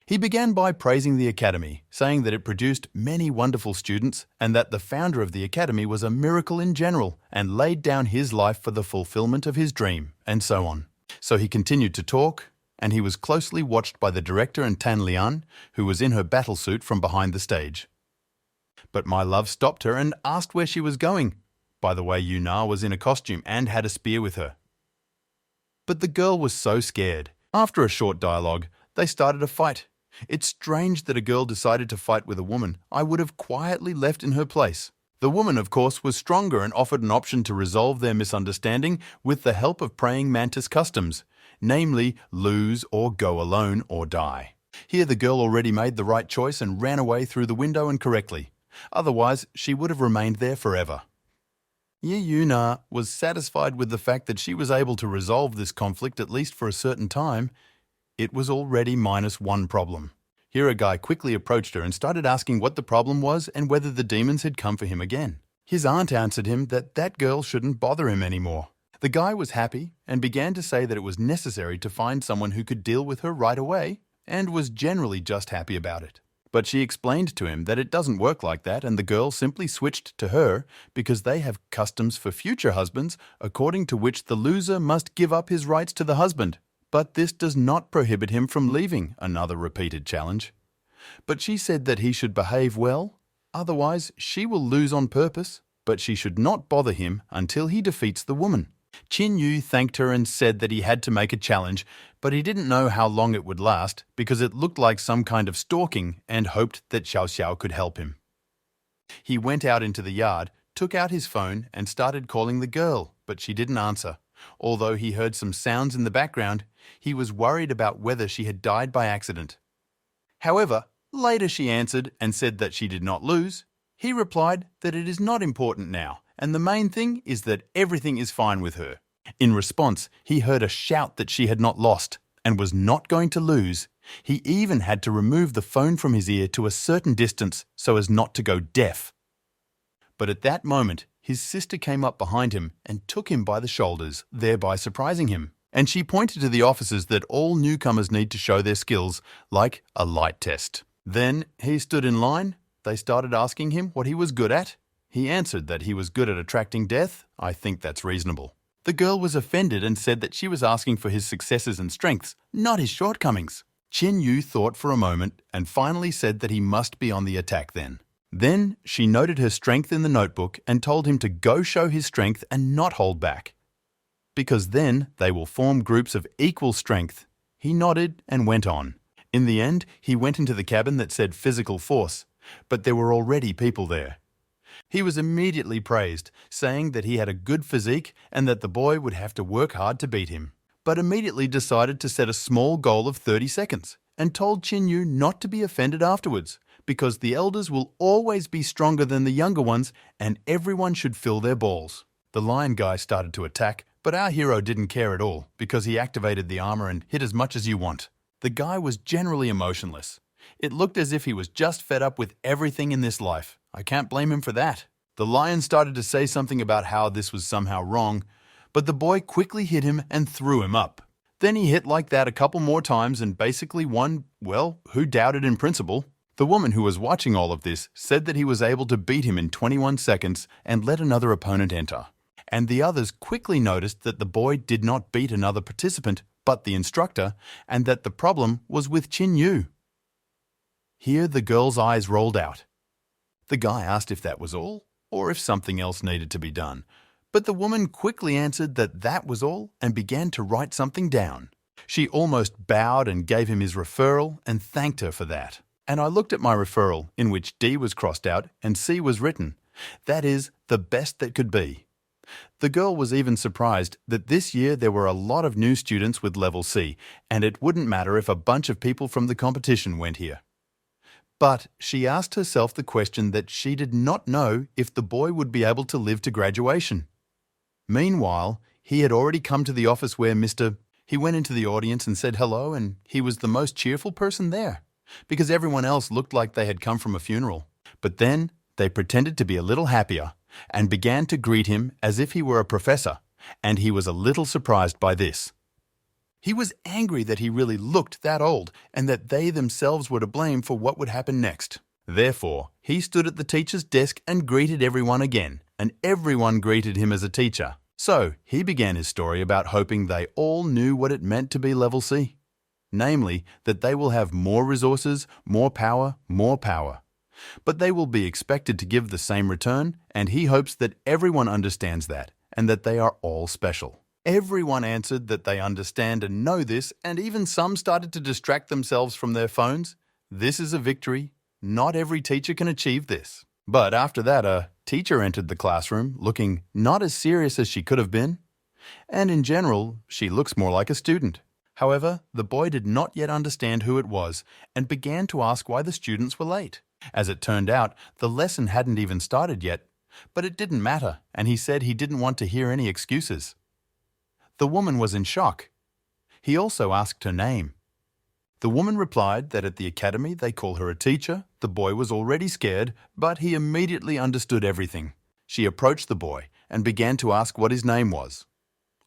He began by praising the academy, saying that it produced many wonderful students and that the founder of the academy was a miracle in general and laid down his life for the fulfillment of his dream, and so on. So he continued to talk, and he was closely watched by the director and Tan Lian, who was in her battle suit from behind the stage. But my love stopped her and asked where she was going. By the way, Yuna was in a costume and had a spear with her. But the girl was so scared. After a short dialogue, they started a fight. It's strange that a girl decided to fight with a woman. I would have quietly left in her place. The woman, of course, was stronger and offered an option to resolve their misunderstanding with the help of praying mantis customs, namely lose or go alone or die. Here the girl already made the right choice and ran away through the window and correctly. Otherwise, she would have remained there forever. Yuna was satisfied with the fact that she was able to resolve this conflict at least for a certain time. It was already -1 problem. Here a guy quickly approached her and started asking what the problem was and whether the demons had come for him again. His aunt answered him that that girl shouldn't bother him anymore. The guy was happy and began to say that it was necessary to find someone who could deal with her right away and was generally just happy about it. But she explained to him that it doesn't work like that and the girl simply switched to her because they have customs for future husbands according to which the loser must give up his rights to the husband. But this does not prohibit him from leaving, another repeated challenge. But she said that he should behave well, otherwise she will lose on purpose, but she should not bother him until he defeats the woman. Qin Yu thanked her and said that he had to make a challenge, but he didn't know how long it would last because it looked like some kind of stalking and hoped that Xiao Xiao could help him. He went out into the yard, took out his phone and started calling the girl, but she didn't answer. Although he heard some sounds in the background, he was worried about whether she had died by accident. However, later she answered and said that she did not lose. He replied that it is not important now, and the main thing is that everything is fine with her. In response, he heard a shout that she had not lost and was not going to lose. He even had to remove the phone from his ear to a certain distance so as not to go deaf. But at that moment, his sister came up behind him and took him by the shoulders, thereby surprising him. And she pointed to the officers that all newcomers need to show their skills, like a light test. Then he stood in line. They started asking him what he was good at. He answered that he was good at attracting death. I think that's reasonable. The girl was offended and said that she was asking for his successes and strengths, not his shortcomings. Qin Yu thought for a moment and finally said that he must be on the attack then. Then she noted her strength in the notebook and told him to go show his strength and not hold back, because then they will form groups of equal strength. He nodded and went on. In the end, he went into the cabin that said physical force, but there were already people there. He was immediately praised, saying that he had a good physique and that the boy would have to work hard to beat him, but immediately decided to set a small goal of 30 seconds and told Qin Yu not to be offended afterwards, because the elders will always be stronger than the younger ones and everyone should fill their balls. The lion guy started to attack, but our hero didn't care at all because he activated the armor and hit as much as you want. The guy was generally emotionless. It looked as if he was just fed up with everything in this life. I can't blame him for that. The lion started to say something about how this was somehow wrong, but the boy quickly hit him and threw him up. Then he hit like that a couple more times and basically won, well, who doubted in principle? The woman who was watching all of this said that he was able to beat him in 21 seconds and let another opponent enter. And the others quickly noticed that the boy did not beat another participant, but the instructor, and that the problem was with Qin Yu. Here the girl's eyes rolled out. The guy asked if that was all, or if something else needed to be done, but the woman quickly answered that that was all and began to write something down. She almost bowed and gave him his referral and thanked her for that. And I looked at my referral, in which D was crossed out and C was written. That is, the best that could be. The girl was even surprised that this year there were a lot of new students with level C, and it wouldn't matter if a bunch of people from the competition went here. But she asked herself the question that she did not know if the boy would be able to live to graduation. Meanwhile, he had already come to the office where He went into the audience and said hello, and he was the most cheerful person there, because everyone else looked like they had come from a funeral. But then they pretended to be a little happier and began to greet him as if he were a professor, and he was a little surprised by this. He was angry that he really looked that old and that they themselves were to blame for what would happen next. Therefore, he stood at the teacher's desk and greeted everyone again, and everyone greeted him as a teacher. So he began his story about hoping they all knew what it meant to be level C. Namely, that they will have more resources, more power. But they will be expected to give the same return, and he hopes that everyone understands that, and that they are all special. Everyone answered that they understand and know this, and even some started to distract themselves from their phones. This is a victory. Not every teacher can achieve this. But after that, a teacher entered the classroom, looking not as serious as she could have been. And in general, she looks more like a student. However, the boy did not yet understand who it was, and began to ask why the students were late. As it turned out, the lesson hadn't even started yet. But it didn't matter, and he said he didn't want to hear any excuses. The woman was in shock. He also asked her name. The woman replied that at the academy they call her a teacher. The boy was already scared, but he immediately understood everything. She approached the boy and began to ask what his name was.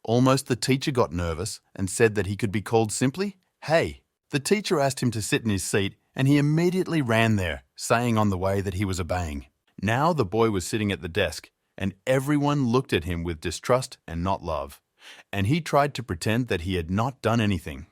Almost the teacher got nervous and said that he could be called simply, "Hey." The teacher asked him to sit in his seat, and he immediately ran there, saying on the way that he was obeying. Now the boy was sitting at the desk, and everyone looked at him with distrust and not love. And he tried to pretend that he had not done anything.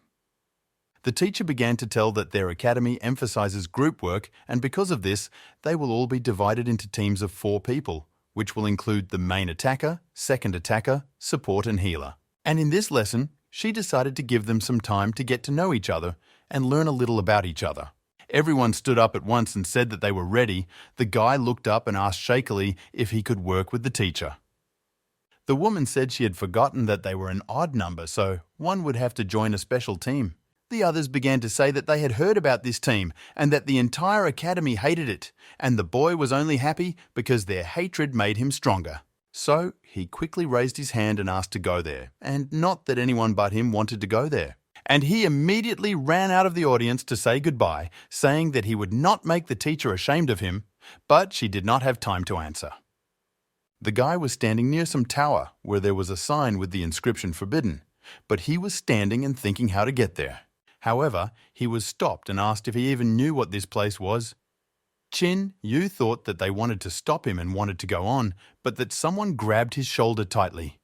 The teacher began to tell that their academy emphasizes group work, and because of this, they will all be divided into teams of 4 people, which will include the main attacker, second attacker, support and healer. And in this lesson, she decided to give them some time to get to know each other and learn a little about each other. Everyone stood up at once and said that they were ready. The guy looked up and asked shakily if he could work with the teacher. The woman said she had forgotten that they were an odd number, so one would have to join a special team. The others began to say that they had heard about this team and that the entire academy hated it, and the boy was only happy because their hatred made him stronger. So he quickly raised his hand and asked to go there, and not that anyone but him wanted to go there. And he immediately ran out of the audience to say goodbye, saying that he would not make the teacher ashamed of him, but she did not have time to answer. The guy was standing near some tower where there was a sign with the inscription forbidden, but he was standing and thinking how to get there. However, he was stopped and asked if he even knew what this place was. Qin Yu thought that they wanted to stop him and wanted to go on, but that someone grabbed his shoulder tightly.